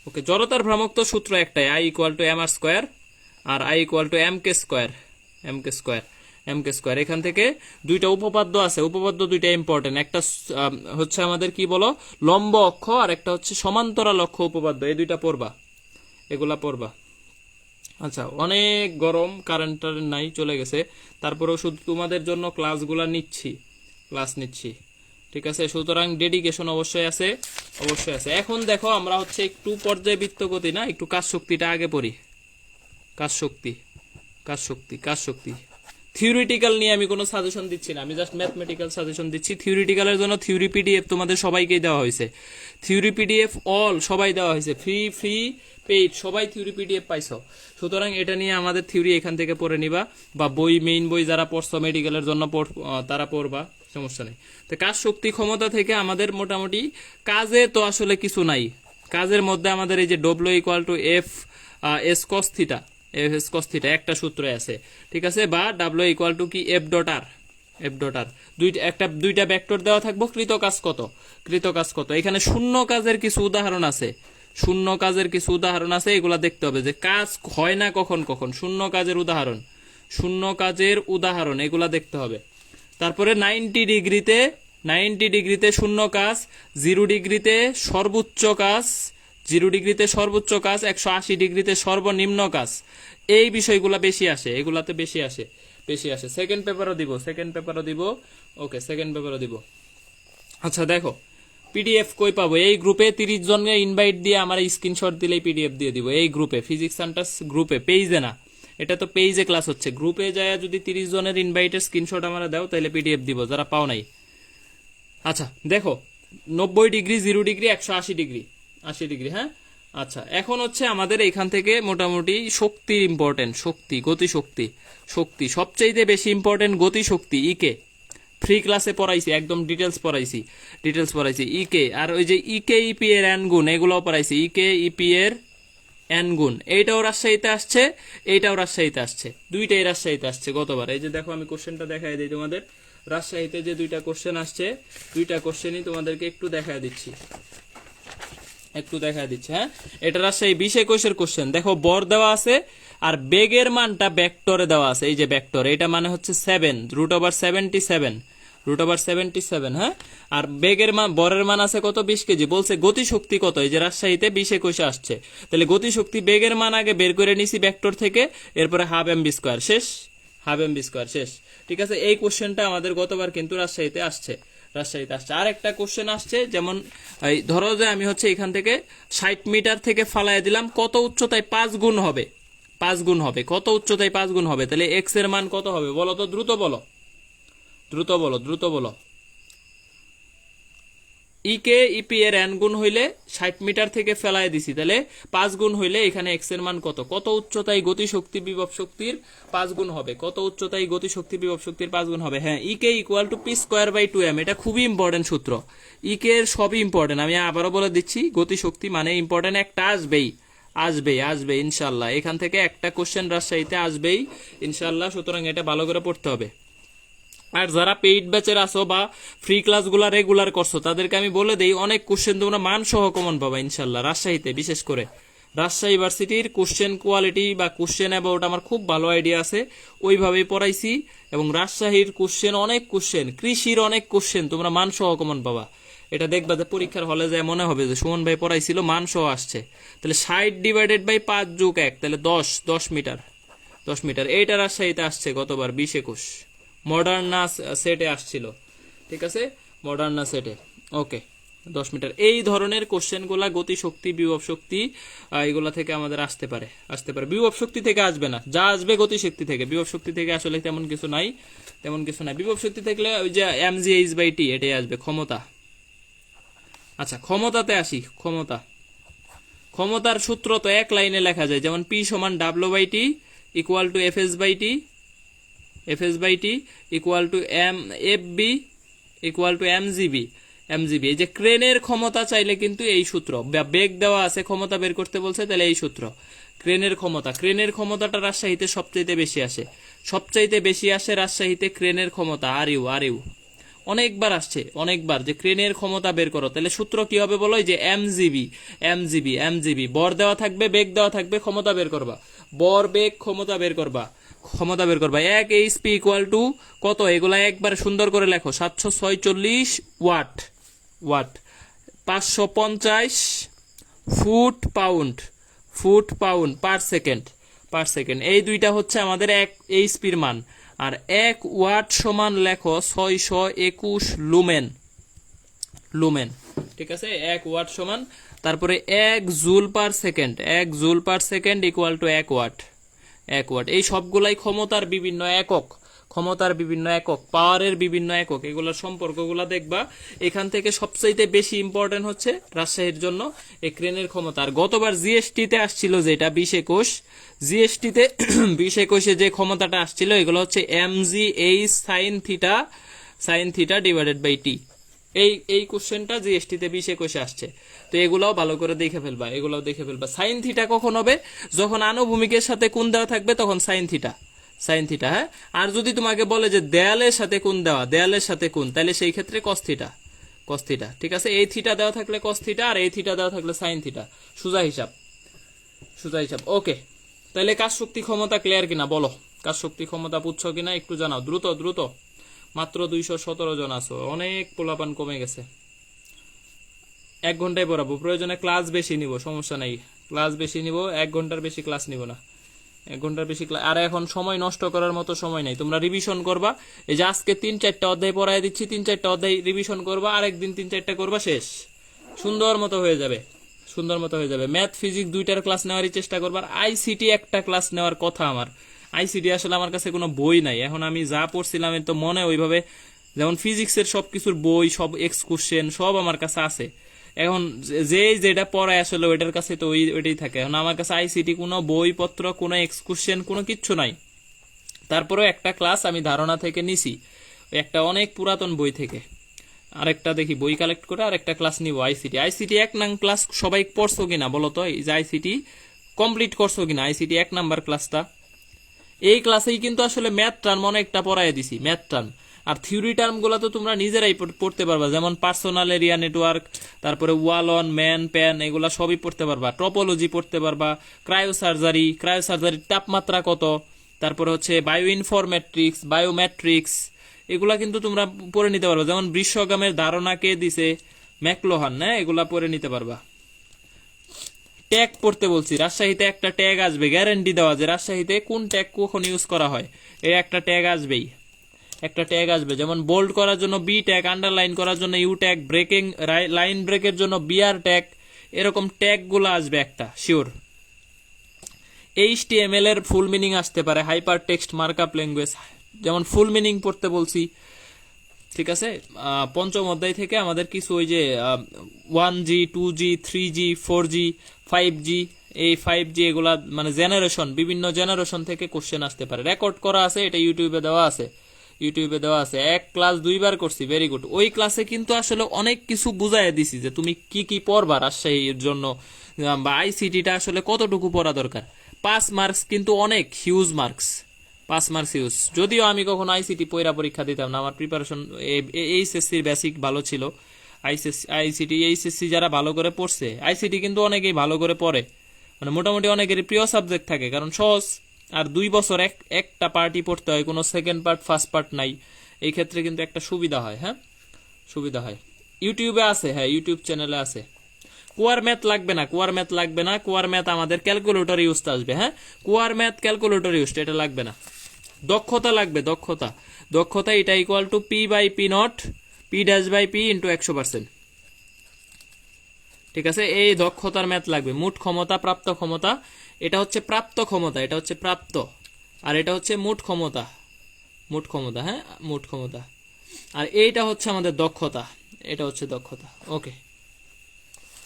ওকে, জড়তার ভ্রামক তো সূত্র একটাই, I = mr², R I = mk²। এখান থেকে দুইটা উপপাদ্য আছে, উপপাদ্য দুইটা ইম্পর্টেন্ট। একটা হচ্ছে আমাদের কি বলো, লম্ব অক্ষ, আর একটা হচ্ছে সমান্তরাল অক্ষ উপপাদ্য। এই দুইটা পড়বা, এগুলা পড়বা। আচ্ছা, অনেক গরম, কারেন্ট নাই, চলে গেছে, তারপরেও শুধু তোমাদের জন্য ক্লাসগুলা নিচ্ছি, ক্লাস নিচ্ছি, ঠিক আছে। সুতরাং ডেডিকেশন অবশ্যই আছে, অবশ্যই আছে। এখন দেখো আমরা হচ্ছে একটু পর্যায়বৃত্ত গতি না, একটু কাজ শক্তিটা আগে পড়ি। কাজ শক্তি, কাজ শক্তি, কাজ শক্তি। থিওরিটিক্যাল নিয়ে আমি কোনো সাজেশন দিচ্ছি না, আমি জাস্ট ম্যাথমেটিক্যাল সাজেশন দিচ্ছি। থিওরিটিক্যালের জন্য থিওরি পিডিএফ তোমাদের সবাইকেই দেওয়া হয়েছে, থিওরি পিডিএফ অল সবাই দেওয়া হয়েছে, ফ্রি পেইড, সবাই থিওরি পিডিএফ পাইছো। সুতরাং এটা নিয়ে আমাদের থিওরি এখান থেকে পড়ে নিবা, বা বই, মেইন বই যারা পড়ছো মেডিকেলের জন্য তারা পড়বা, সমস্যা নেই। তো কাজ শক্তি ক্ষমতা থেকে আমাদের মোটামুটি কাজে তো আসলে কিছু নাই। কাজের মধ্যে আমাদের এই যে W = F cos θ, F cos θ একটা সূত্র আছে, ঠিক আছে। বা W = কি F.R, দুইটা ভেক্টর দেওয়া থাকবো, কৃত কাজ কত। এখানে শূন্য কাজের কিছু উদাহরণ আছে, শূন্য কাজের কিছু উদাহরণ আছে, এগুলা দেখতে হবে যে কাজ হয় না কখন কখন, শূন্য কাজের উদাহরণ এগুলা দেখতে হবে। তারপরে 90 ডিগ্রিতে শূন্য কাজ, 0 ডিগ্রিতে সর্বোচ্চ কাজ, 180 ডিগ্রিতে সর্বনিম্ন কাজ। এই বিষয়গুলো বেশি আসে, এগুলাতে বেশি আসে। সেকেন্ড পেপারও দিব। ওকে, সেকেন্ড পেপারও দিব। আচ্ছা দেখো, পিডিএফ কই পাবো? এই গ্রুপে 30 জনকে ইনভাইট দিয়ে আমার স্ক্রিনশট দিলেই পিডিএফ দিয়ে দিব। এই গ্রুপে, ফিজিক্স সেন্টার্স গ্রুপে, পেজে না, এটা তো পেজে ক্লাস হচ্ছে। গ্রুপে যায় যদি 30 জনের ইনভাইটের স্ক্রিনশট আমরা দাও, তাহলে পিডিএফ দিব, যারা পাও নাই। আচ্ছা দেখো, 90 ডিগ্রি, 0 ডিগ্রি, 180 ডিগ্রি, 80 ডিগ্রি, হ্যাঁ। আচ্ছা, এখন হচ্ছে আমাদের এখান থেকে মোটামুটি শক্তির ইম্পর্টেন্ট, শক্তি সবচেয়ে বেশি ইম্পর্টেন্ট, গতি শক্তি, ইকে ফ্রি ক্লাসে পড়াইছি, একদম ডিটেলস পড়াইছি ইকে। আর ওই যে ইকে ইপি এর এন গুণ, এগুলোও পড়াইছি, ইকে ইপি এর এন গুণ। এইটাও রাজশাহীতে আসছে, এইটাও রাজশাহীতে আসছে, দুইটাই রাজশাহীতে আসছে গতবার। এই যে দেখো, আমি কোশ্চেনটা দেখাই দিই তোমাদের। রাজশাহীতে যে দুইটা কোশ্চেন আসছে, দুইটা কোশ্চেনই তোমাদেরকে একটু দেখায় দিচ্ছি, হ্যাঁ। এটা রাজশাহী 20-21 কোশ্চেন। দেখো, বর দেওয়া আছে আর বেগের মানটা ভেক্টরে দেওয়া আছে। এই যে ভেক্টর, এটা মানে হচ্ছে 7 √77, হ্যাঁ। আর বেগের মান, বরের মান আছে কত? 20 কেজি। বলছে গতি শক্তি কত? এই যে রাজশাহীতে 20-21 আসছে, তাহলে গতি শক্তি বেগের মান আগে বের করে নিছি ভেক্টর থেকে, এরপরে ½ mv², শেষ, ½ mv², শেষ, ঠিক আছে। এই কোশ্চেনটা আমাদের গতবার কিন্তু রাজশাহীতে আসছে। আর একটা কোশ্চেন আসছে, যেমন ধরো যে আমি হচ্ছে এখান থেকে 60 মিটার থেকে ফালাইয়া দিলাম, কত উচ্চতায় 5 গুণ হবে, কত উচ্চতায় 5 গুণ হবে, তাহলে এক্স এর মান কত হবে বলো তো? দ্রুত বলো। ইকে ইপি এর এন গুণ হইলে 60 মিটার থেকে ফেলাই দিছি, তাহলে 5 গুণ হইলে এখানে এক্স এর মান কত? কত উচ্চতায় গতি শক্তি বিভব শক্তির 5 গুণ হবে? হ্যাঁ, ইকে = p²/2m। এটা খুবই ইম্পর্টেন্ট সূত্র, ইকে এর সবই ইম্পর্টেন্ট। আমি আবারও বলে দিচ্ছি, গতি শক্তি মানে ইম্পর্টেন্ট, একটা আসবেই ইনশাল্লাহ। এখান থেকে একটা কোশ্চেন রাজশাহীতে আসবেই ইনশাল্লাহ। সুতরাং এটা ভালো করে পড়তে হবে। আর যারা পেইড ব্যাচের আসো বা ফ্রি ক্লাসগুলো রেগুলার করছো, তাদেরকে আমি বলে দেই, অনেক কোশ্চেন তোমরা মান সহ কমন পাবা ইনশাল্লাহ রাজশাহীতে। বিশেষ করে রাজশাহী ইউনিভার্সিটির কোশ্চেন কোয়ালিটি বা কোশ্চেন অ্যাবাউট আমার খুব ভালো আইডিয়া আছে, ওইভাবেই পড়াইছি। এবং রাজশাহীর অনেক কোশ্চেন, কৃষির অনেক কোশ্চেন তোমরা মান সহ কমন পাবা। এটা দেখবা যে পরীক্ষার হলে যায় মনে হবে যে সুমন ভাই পড়াইছিল, মান সহ আসছে। তাহলে 60/5+1, তাহলে 10 মিটার। এইটা রাজশাহীতে আসছে গতবার 20-21 মডার্না সেটে আসছিল, ঠিক আছে, মডার্না সেটে। ওকে, 10 মিটার। এই ধরনের কোশ্চেনগুলা গতি শক্তি, বিভব শক্তি, এগুলা থেকে আমাদের আসতে পারে। বিভব শক্তি থেকে আসবে না, যা আসবে গতি শক্তি থেকে। বিভব শক্তি থেকে আসলে তেমন কিছু নাই। বিভব শক্তি থাকলে ওই যে mgh/t এটাই আসবে, ক্ষমতা। আচ্ছা, ক্ষমতাতে আসি। ক্ষমতার সূত্র তো এক লাইনে লেখা যায়, যেমন P = W/T, equal to FS/T equal to FB equal to mgb। এই যে ক্রেনের ক্ষমতা চাইলে কিন্তু এই সূত্র, বেগ দেওয়া আছে, ক্ষমতা বের করতে বলছে, তাহলে এই সূত্র। ক্রেনের ক্ষমতাটা রাজশাহীতে সবচাইতে বেশি আসে রাজশাহীতে ক্রেনের ক্ষমতা। আর ইউ অনেকবার আসছে, যে ক্রেনের ক্ষমতা বের করো, তাহলে সূত্র কি হবে বলো? যে mgb। বর দেওয়া থাকবে, বেগ দেওয়া থাকবে, ক্ষমতা বের করবা। বর, বেগ, ক্ষমতা বের করবা। 1 HP ইকুয়াল টু কত? এগুলা একবার সুন্দর করে লেখো। 746 watt 550 foot pound per second. এই দুইটা হচ্ছে আমাদের 1 HP এর মান। আর 1 ওয়াট সমান লেখো 621 লুমেন। ঠিক আছে, 1 ওয়াট সমান, তারপরে 1 joule per second equal to 1 watt. এই সবগুলাই ক্ষমতার বিভিন্ন একক, পাওয়ারের বিভিন্ন একক, এগুলোর সম্পর্কগুলো দেখবা। এখান থেকে সবচাইতে বেশি ইম্পর্টেন্ট হচ্ছে রাজশাহীর জন্য এই ক্রেনের ক্ষমতা। আর গতবার জিএসটিতে আসছিল যেটা 2021, জিএসটিতে 2021 যে ক্ষমতাটা আসছিল, এগুলো হচ্ছে mgh sin theta divided by T. এই কোশ্চেনটা জিএসটিতে 2021 আসছে। তো এগুলাও ভালো করে দেখে ফেলবা, সাইন থিটা কখন হবে? যখন আনুভূমিকের সাথে কোণ দেওয়া থাকবে তখন সাইন থিটা। হ্যাঁ, আর যদি তোমাকে বলে যে দেয়ালের সাথে কোণ দেওয়া, তাহলে সেই ক্ষেত্রে কস থিটা। ঠিক আছে, এই থিটা দেওয়া থাকলে কস থিটা, আর এই থিটা দেওয়া থাকলে সাইন থিটা। সোজা হিসাব। ওকে, তাহলে কাজ শক্তি ক্ষমতা ক্লিয়ার কিনা বলো? কাজ শক্তি ক্ষমতা বুঝছো কিনা একটু জানাও, দ্রুত। মাত্র 217 জন আছো, অনেক পোলাপান কমে গেছে। 1 ঘন্টায় পড়াবো, প্রয়োজনে ক্লাস বেশি নিব, সমস্যা নাই। 1 ঘন্টার বেশি ক্লাস নিব না। 1 ঘন্টার বেশি ক্লাস, আর এখন সময় নষ্ট করার মতো সময় নাই। তোমরা রিভিশন করবা। এই যে আজকে 3-4টা অধ্যায় পড়ায় দিচ্ছি, 3-4টা অধ্যায় রিভিশন করবা, আরেকদিন 3-4টা করবা, শেষ। সুন্দর মতো হয়ে যাবে। ম্যাথ, ফিজিক্স 2টার ক্লাস নেওয়ারই চেষ্টা করবা। আইসিটি একটা ক্লাস নেওয়ার কথা আমার। আইসিটি আসলে আমার কাছে কোনো বই নাই, এখন আমি যা পড়ছিলাম তো মনে ওইভাবে, যেমন ফিজিক্সের সবকিছুর বই, সব এক্সকুশন সব আমার কাছে আছে। এখন যেটা পড়ায় আসলে ওইটার কাছে তো ওইটাই থাকে। এখন আমার কাছে আইসিটি কোনো বইপত্র, কোনো এক্সকুশন, কোনো কিচ্ছু নাই। তারপরেও একটা ক্লাস আমি ধারণা থেকে নিছি, একটা অনেক পুরাতন বই থেকে। আরেকটা দেখি বই কালেক্ট করে আরেকটা ক্লাস নিব। আইসিটি 1 নং ক্লাস সবাই পড়ছো কিনা বলো তো? এই যে আইসিটি কমপ্লিট করছো কিনা? আইসিটি 1 নাম্বার ক্লাসটা, এই ক্লাসেই কিন্তু আসলে ম্যাথ টার্ম অনেকটা পড়ায় দিছি, আর থিওরি টার্ম গুলো তো তোমরা নিজেরাই পড়তে পারবা, যেমন পার্সোনাল এরিয়া নেটওয়ার্ক, তারপরে ওয়াল অন, ম্যান, প্যান, এগুলা সবই পড়তে পারবা। টপোলজি পড়তে পারবা, ক্রায়োসার্জারির তাপমাত্রা কত, তারপরে হচ্ছে বায়োমেট্রিক্স, এগুলা কিন্তু তোমরা পড়ে নিতে পারবা। যেমন বৃষগামের ধারণা কে দিছে? ম্যাকলোহান, না? এগুলা পড়ে নিতে পারবা। ট্যাগ পড়তে বলছি, রাজশাহীতে একটা ট্যাগ আসবে, গ্যারান্টি দেওয়া যে রাজশাহীতে কোন ট্যাগ কখন ইউজ করা হয়, এই একটা ট্যাগ আসবে। যেমন বোল্ড করার জন্য বি ট্যাগ, আন্ডারলাইন করার জন্য ইউ ট্যাগ, ব্রেকিং লাইন ব্রেকের জন্য বিআর ট্যাগ, এরকম ট্যাগ গুলো আসবে একটা শিওর। HTML এর ফুল মিনিং আসতে পারে, হাইপার টেক্সট মার্কআপ ল্যাঙ্গুয়েজ, যেমন ফুল মিনিং পড়তে বলছি। ঠিক আছে, 5ম অধ্যায় থেকে আমাদের কিছু ওই যে 1G, 2G, 3G, 4G, 5G, এই 5G এগুলা মানে বিভিন্ন জেনারেশন থেকে কোশ্চেন আসতে পারে। রেকর্ড করা আছে, এটা ইউটিউবে দেওয়া আছে। এক ক্লাস 2বার করছি, ভেরি গুড। ওই ক্লাসে কিন্তু আসলে অনেক কিছু বুঝাই দিছি যে তুমি কি পড়বা রাজশাহীর জন্য, বা আইসিটিটা আসলে কতটুকু পড়া দরকার। 5 মার্কস কিন্তু অনেক হিউজ মার্কস, 5 মার্কস ইউজ। যদিও আমি কখনো আইসিটি পরীক্ষা দিতাম না, আমার প্রিপারেশন এইচএসসির বেসিক ভালো ছিল। এইচএসসি যারা ভালো করে পড়ছে, আইসিটি কিন্তু অনেকেই ভালো করে পড়ে, মানে মোটামুটি অনেকেরই প্রিয় সাবজেক্ট থাকে, কারণ সহজ। আর 2 বছর একটা পার্টি পড়তে হয়, কোনো সেকেন্ড পার্ট ফার্স্ট পার্ট নাই। এই ক্ষেত্রে কিন্তু একটা সুবিধা হয়। ইউটিউবে আছে, ইউটিউব চ্যানেলে আছে। কোয়ার ম্যাথ লাগবে না, কোয়ার ম্যাথ আমাদের ক্যালকুলেটর ইউজ আসবে। কোয়ার ম্যাথ ক্যালকুলেটর ইউজ, এটা লাগবে না। দক্ষতা লাগবে, দক্ষতা এটা equal to P/P0, P'/P into 100%। ঠিক আছে, এই দক্ষতার ম্যাথ লাগবে। মোট ক্ষমতা, প্রাপ্ত ক্ষমতা, এটা হচ্ছে প্রাপ্ত ক্ষমতা, আর এটা হচ্ছে মোট ক্ষমতা। আর এইটা হচ্ছে আমাদের দক্ষতা, ওকে।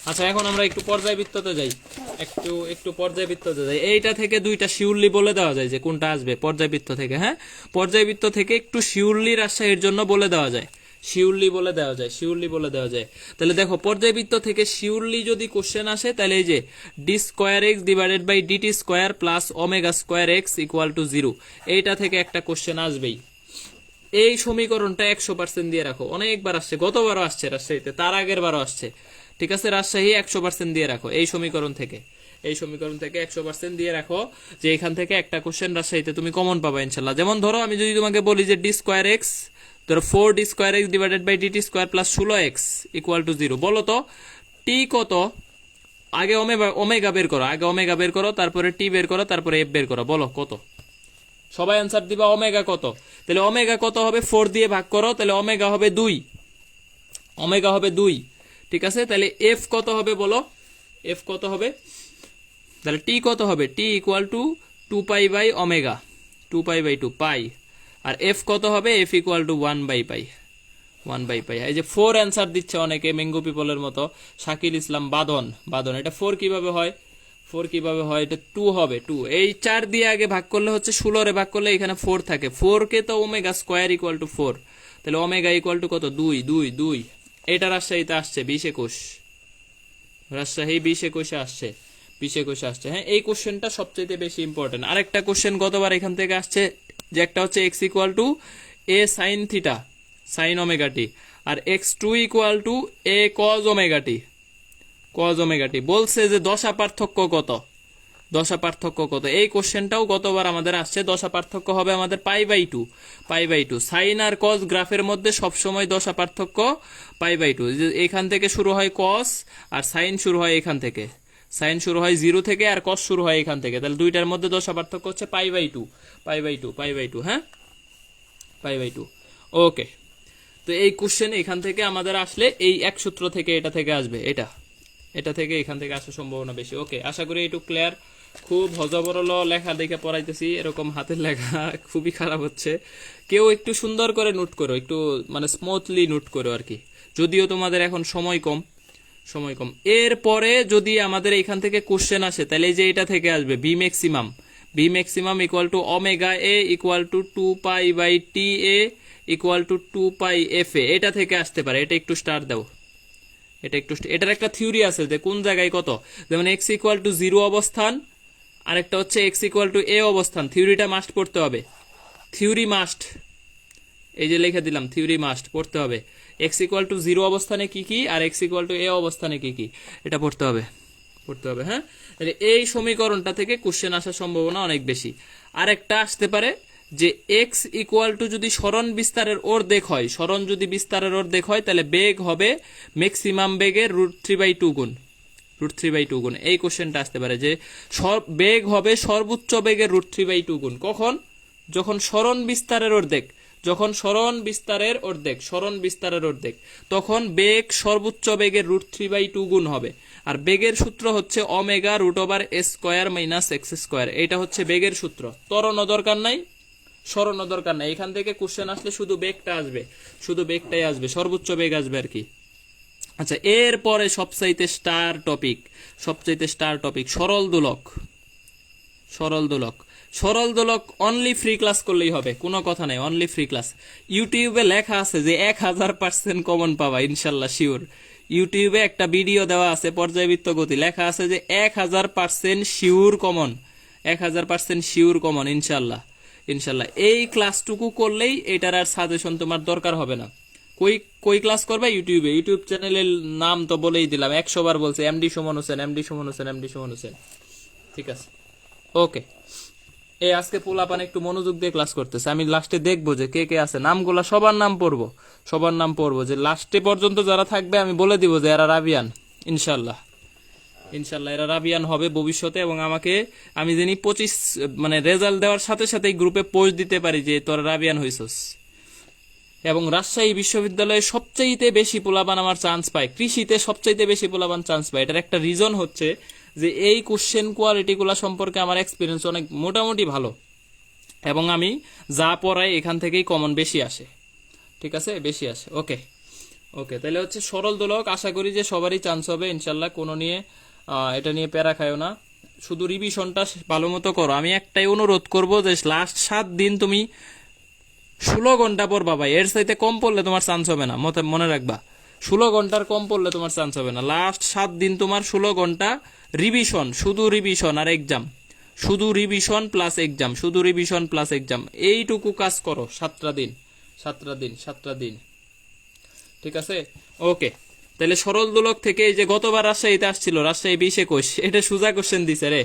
আচ্ছা, এখন আমরা একটু পর্যায়বৃত্ততে যাই। একটু একটু পর্যায়বৃত্ত যায়, এইটা থেকে দুইটা শিউরলি বলে দেওয়া যায় যে কোনটা আসবে পর্যায়বৃত্ত থেকে। হ্যাঁ, পর্যায়বৃত্ত থেকে একটু শিউরলি রাজশাহীর জন্য বলে দেওয়া যায়, শিউরলি বলে দেওয়া যায়, শিউরলি বলে দেওয়া যায়। তাহলে দেখো পর্যায়বৃত্ত থেকে শিউরলি যদি কোশ্চেন আসে তাহলে এই যে D square X divided by DT square plus omega square X equal to 0, এইটা থেকে একটা কোশ্চেন আসবেই। এই সমীকরণটা 100% দিয়ে রাখো, অনেকবার আসছে, গতবারও আসছে রাজশাহীতে, তার আগের বারও আসছে। ঠিক আছে, রাজশাহী 100% দিয়ে রাখো এই সমীকরণ থেকে, এই সমীকরণ থেকে 100% দিয়ে রাখো যে এখান থেকে একটা কোশ্চেন রাজশাহীতে তুমি কমন পাবা ইনশাল্লাহ। যেমন ধরো আমি যদি তোমাকে বলি যে ডি স্কোয়ার এক্স, ধরো 4d square X divided by DT square plus 16x equal to 0, বলো তো টি কত? আগে ওমেগা বের করো, আগে ওমেগা বের করো, তারপরে টি বের করো, তারপরে এফ বের করো, বলো কত? সবাই অ্যান্সার দিবা ওমেগা কত। তাহলে ওমেগা কত হবে? 4 দিয়ে ভাগ করো, তাহলে ওমেগা হবে 2, ওমেগা হবে 2। ঠিক আছে, তাহলে এফ কত হবে বলো, এফ কত হবে? তাহলে টি কত হবে? T equal to 2 pi by omega, 2 pi by 2 pi. আর এফ কত হবে? F equal to 1 by pi, 1 by pi. এই যে 4 অ্যান্সার দিচ্ছে অনেকে ম্যাঙ্গো পিপলের মতো, শাকিল ইসলাম বাদন, বাদন এটা 4 কিভাবে হয়? 4 কিভাবে হয়? এটা 2 হবে, 2 এই 4 দিয়ে আগে ভাগ করলে হচ্ছে 16 রে ভাগ করলে এখানে 4 থাকে, 4 কে তো ওমেগা স্কোয়ার ইকুয়াল টু 4, তাহলে ওমেগা ইকুয়াল টু কত? 2 2 2। এটা রাজশাহীতে আসছে 20-21, রাজশাহী 20-21 আসছে, 20-21 আসছে। হ্যাঁ, এই কোশ্চেনটা সবচেয়ে বেশি ইম্পর্টেন্ট। আরেকটা কোশ্চেন গতবার এখান থেকে আসছে যে একটা হচ্ছে X equal to A sine theta, sine omega T, আর X two equal to A cos omega T, cos omega T. বলছে যে দশা পার্থক্য কত, দশা পার্থক্য কত? এই কোশ্চেনটাও গতবার আমাদের আসছে। দশা পার্থক্য হবে আমাদের pi by 2, pi by 2। Sine আর কজ গ্রাফের মধ্যে সবসময় দশা পার্থক্য পাই বাই 2। এখান থেকে শুরু হয় কস, আর সাইন শুরু হয় এখান থেকে, সাইন শুরু হয় 0 থেকে, আর কস শুরু হয় এখান থেকে। তাহলে দুইটার মধ্যে দশা পার্থক্য হচ্ছে pi by 2, pi by 2, pi by 2। হ্যাঁ, পাই বাই 2। ওকে, তো এই কোশ্চেন এখান থেকে আমাদের আসলে এই এক সূত্র থেকে এটা থেকে আসবে, এটা এটা থেকে এখান থেকে আসার সম্ভাবনা বেশি। ওকে, আশা করি একটু ক্লিয়ার। খুব হজবরল লেখা দেখে পড়াইতেছি, এরকম হাতের লেখা খুবই খারাপ হচ্ছে। কেউ একটু সুন্দর করে নোট করো, একটু মানে স্মুথলি নোট করো আর কি, যদিও তোমাদের এখন সময় কম, সময় কম। এরপরে যদি আমাদের এখান থেকে কোশ্চেন আসে তাহলে এই যে এটা থেকে আসবে B maximum, B maximum equal to omega A equal to 2 pi by T A equal to 2 pi F A, এটা থেকে আসতে পারে। এটা একটু স্টার দাও, এটা একটু, এটার একটা থিওরি আছে যে কোন জায়গায় কত, যেমন এক্স ইকুয়াল টু 0 অবস্থান, আরেকটা হচ্ছে এক্স ইকুয়াল টু এ অবস্থান। থিওরিটা মাস্ট পড়তে হবে, থিওরি মাস্ট, এই যে লিখে দিলাম থিওরি মাস্ট পড়তে হবে। এক্স ইকুয়াল টু 0 অবস্থানে কি কি, আর এক্স ইকুয়াল টু এ অবস্থানে কি কি, এটা পড়তে হবে, পড়তে হবে। হ্যাঁ, এই সমীকরণটা থেকে কোশ্চেন আসার সম্ভাবনা অনেক বেশি। আরেকটা আসতে পারে যে এক্স ইকুয়াল টু যদি সরণ বিস্তারের অর্ধেক হয়, সরণ যদি বিস্তারের অর্ধেক হয় তাহলে বেগ হবে ম্যাক্সিমাম বেগের √3/2 গুণ, √3/2 গুণ। এই কোশ্চেনটা আসতে পারে যে বেগ হবে সর্বোচ্চ বেগের √3/2 গুণ। কখন? যখন সরণ বিস্তারের অর্ধেক, যখন সরণ বিস্তারের অর্ধেক, সরণ বিস্তারের অর্ধেক, তখন বেগ সর্বোচ্চ বেগের √3/2 গুণ হবে। আর বেগের সূত্র হচ্ছে ওমেগা √(a² - x²), এটা হচ্ছে বেগের সূত্র। ত্বরণও দরকার নাই, সরণও দরকার নাই। এখান থেকে কোশ্চেন আসলে শুধু বেগটা আসবে, শুধু বেগটাই আসবে, সর্বোচ্চ বেগ আসবে আর কি। আচ্ছা, এরপরে সবচাইতে স্টার টপিক, সবচাইতে স্টার টপিক সরল দোলক, সরল দোলক। সরল দোলক অনলি ফ্রি ক্লাস করলেই হবে, কোনো কথা নাই, অনলি ফ্রি ক্লাস। ইউটিউবে লেখা আছে যে 1000% কমন পাবা ইনশাল্লাহ, শিওর। ইউটিউবে একটা ভিডিও দেওয়া আছে পর্যায়বৃত্ত গতি, লেখা আছে যে 1000% শিওর কমন, 1000% শিওর কমন ইনশাল্লাহ, ইনশাল্লাহ। এই ক্লাসটুকু করলেই এটার আর সাজেশন তোমার দরকার হবে না। কই কই ক্লাস করবে? ইউটিউবে। ইউটিউব চ্যানেলের নাম তো বলেই দিলাম, 100 বার বলছে, MD Suman Hossain, MD Suman Hossain, MD Suman Hossain. ঠিক আছে, ওকে। এই আজকে পোলাপান একটু মনোযোগ দিয়ে ক্লাস করতেছে, আমি লাস্টে দেখবো যে কে কে আছে, নামগুলা সবার নাম পড়বো, সবার নাম পড়বো, যে লাস্টে পর্যন্ত যারা থাকবে আমি বলে দিব যে এরা রাবিয়ান ইনশাল্লাহ, ইনশাল্লাহ এরা রাবিয়ান হবে ভবিষ্যতে। এবং আমাকে আমি জানি 25 মানে রেজাল্ট দেওয়ার সাথে সাথে গ্রুপে পোস্ট দিতে পারি যে তোরা রাবিয়ান হইছস। এবং রাজশাহী বিশ্ববিদ্যালয়ে সবচাইতে বেশি পোলাপান আমার চান্স পায়, কৃষিতে সবচাইতে বেশি পোলাপান চান্স পায়। এটার একটা রিজন হচ্ছে যে এই কোশ্চেন কোয়ালিটিগুলো সম্পর্কে আমার এক্সপিরিয়েন্স অনেক মোটামুটি ভালো, এবং আমি যা পড়াই এখান থেকেই কমন বেশি আসে। ঠিক আছে, বেশি আসে। ওকে, ওকে, তাহলে হচ্ছে সরল দোলক, আশা করি যে সবারই চান্স হবে ইনশাল্লাহ, কোনো নিয়ে এটা নিয়ে প্যারা খায়ও না, শুধু রিভিশনটা ভালো মতো করো। আমি একটাই অনুরোধ করব যে লাস্ট 7 দিন তুমি 16 ঘন্টা পড়বা ভাই, এর চাইতে কম পড়লে তোমার চান্স হবে না, মনে রাখবা। 16 ঘন্টার কম পড়লে তোমার চান্স হবে না। লাস্ট 7 দিন তোমার 16 ঘন্টা রিভিশন, শুধু রিভিশন আর এক্সাম, শুধু রিভিশন প্লাস এক্সাম, শুধু রিভিশন প্লাস এক্সাম, এইটুকু কাজ করো 7টা দিন, 7টা দিন। ঠিক আছে, ওকে। তাহলে সরল দোলক থেকে এই যে গতবার রাজশাহীতে আসছিল, রাজশাহী 20-21, এটা সোজা কোশ্চেন দিছে রে,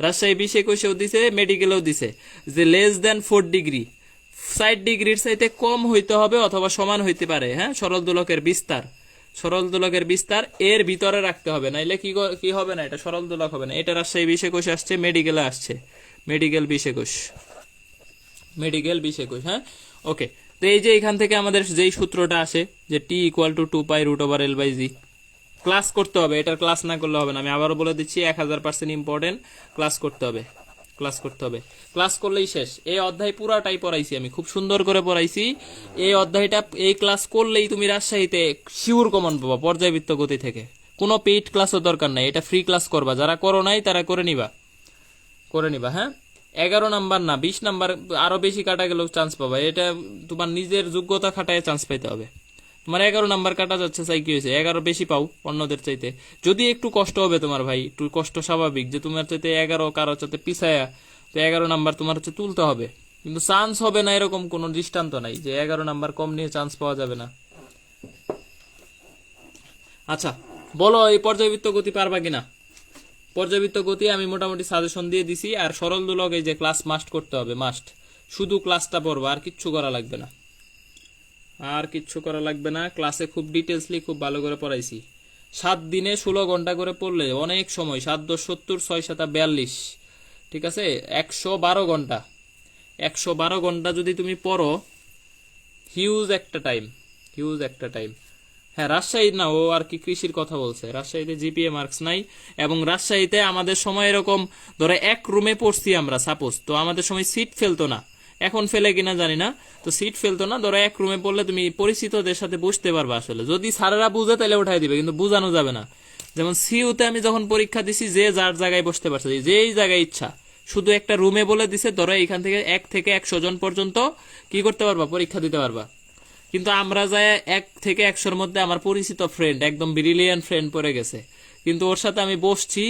রাজশাহী 20-21-এও দিছে, মেডিকেলেও দিছে, যে লেস দেন 4 ডিগ্রি, 60 ডিগ্রির চাইতে কম হইতে হবে অথবা সমান হইতে পারে, হ্যাঁ, সরল দোলকের বিস্তার, সরল দোলকের বিস্তার এর ভিতরে রাখতে হবে, নাইলে কি হবে না, এটা সরল দোলক হবে না। এটা রাজশাহী 20-21 আসছে, মেডিকেলে আসছে, মেডিকেল 20-21, মেডিকেল 20-21, হ্যাঁ, ওকে। তো এই যে এখান থেকে আমাদের যেই সূত্রটা আসে যে টি ইকুয়াল টু 2π√L/g, ক্লাস করতে হবে, এটার ক্লাস না করলে হবে না। আমি আবারও বলে দিচ্ছি, 1000% ইম্পর্টেন্ট, ক্লাস করতে হবে, ক্লাস করতে হবে, ক্লাস করলেই শেষ। এই অধ্যায় পুরাটাই পড়াইছি আমি, খুব সুন্দর করে পড়াইছি। এই অধ্যায়টা, এই ক্লাস করলেই তুমি রাজশাহীতে শিওর কমন পাবা পর্যায়বৃত্ত গতি থেকে। কোনো পেইড ক্লাসও দরকার নাই, এটা ফ্রি ক্লাস করবা, যারা করো নাই তারা করে নিবা, হ্যাঁ। 11 নাম্বার না 20 নাম্বার, আরো বেশি কাটা গেলেও চান্স পাবা, এটা তোমার নিজের যোগ্যতা খাটায় চান্স পাইতে হবে। তোমার 11 নাম্বার কাটা যাচ্ছে, চাই কি হয়েছে, 11 বেশি পাও অন্যদের চাইতে, যদি একটু কষ্ট হবে তোমার ভাই, একটু কষ্ট স্বাভাবিক, যে তোমার চাইতে 11 কারো চাইতে পিছায়া, তো 11 নাম্বার তোমার হচ্ছে তুলতে হবে, কিন্তু চান্স হবে না এরকম কোনো দৃষ্টান্ত নাই যে 11 নাম্বার কম নিয়ে চান্স পাওয়া যাবে না। আচ্ছা বলো, এই পর্যায়বৃত্ত গতি পারবা কিনা? পর্যাবৃত্ত গতি আমি মোটামুটি সাজেশন দিয়ে দিছি। আর সরল দোলক এই যে ক্লাস মাস্ট করতে হবে, মাস্ট, শুধু ক্লাসটা পড়বা, আর কিচ্ছু করা লাগবে না, আর কিচ্ছু করা লাগবে না। ক্লাসে খুব ডিটেলসলি খুব ভালো করে পড়াইছি। 7 দিনে 16 ঘন্টা করে পড়লে অনেক সময়, 7×10=70, 6×7=42, ঠিক আছে, 112 ঘন্টা, 112 ঘন্টা যদি তুমি পড়ো, হিউজ একটা টাইম, হিউজ একটা টাইম। হ্যাঁ, রাজশাহী না, ও আর কি কৃষির কথা বলছে, রাজশাহীতে জিপিএ মার্কস নাই, এবং রাজশাহীতে আমাদের সময় এরকম ধরে এক রুমে পড়ছি আমরা, সাপোজ, তো আমাদের সময় সিট ফেলতো না, এখন ফেলে কিনা জানি না, তো সিট ফেলতো না, ধরো এক রুমে পড়লে তুমি পরিচিতদের সাথে বসতে পারবা, আসলে যদি স্যারেরা বুঝে তাহলে উঠাই দিবে, কিন্তু বুঝানো যাবে না। যেমন সিইউতে আমি যখন পরীক্ষা দিছি, যে যার জায়গায় বসতে পারছে, যেই জায়গায় ইচ্ছা, শুধু একটা রুমে বলে দিছে, ধরো এখান থেকে 1 থেকে 100 জন পর্যন্ত কি করতে পারবা, পরীক্ষা দিতে পারবা। কিন্তু আমরা যাই 1 থেকে 100-র মধ্যে আমার পরিচিত ফ্রেন্ড, একদম ব্রিলিয়ান্ট ফ্রেন্ড পড়ে গেছে, কিন্তু ওর সাথে আমি বসছি,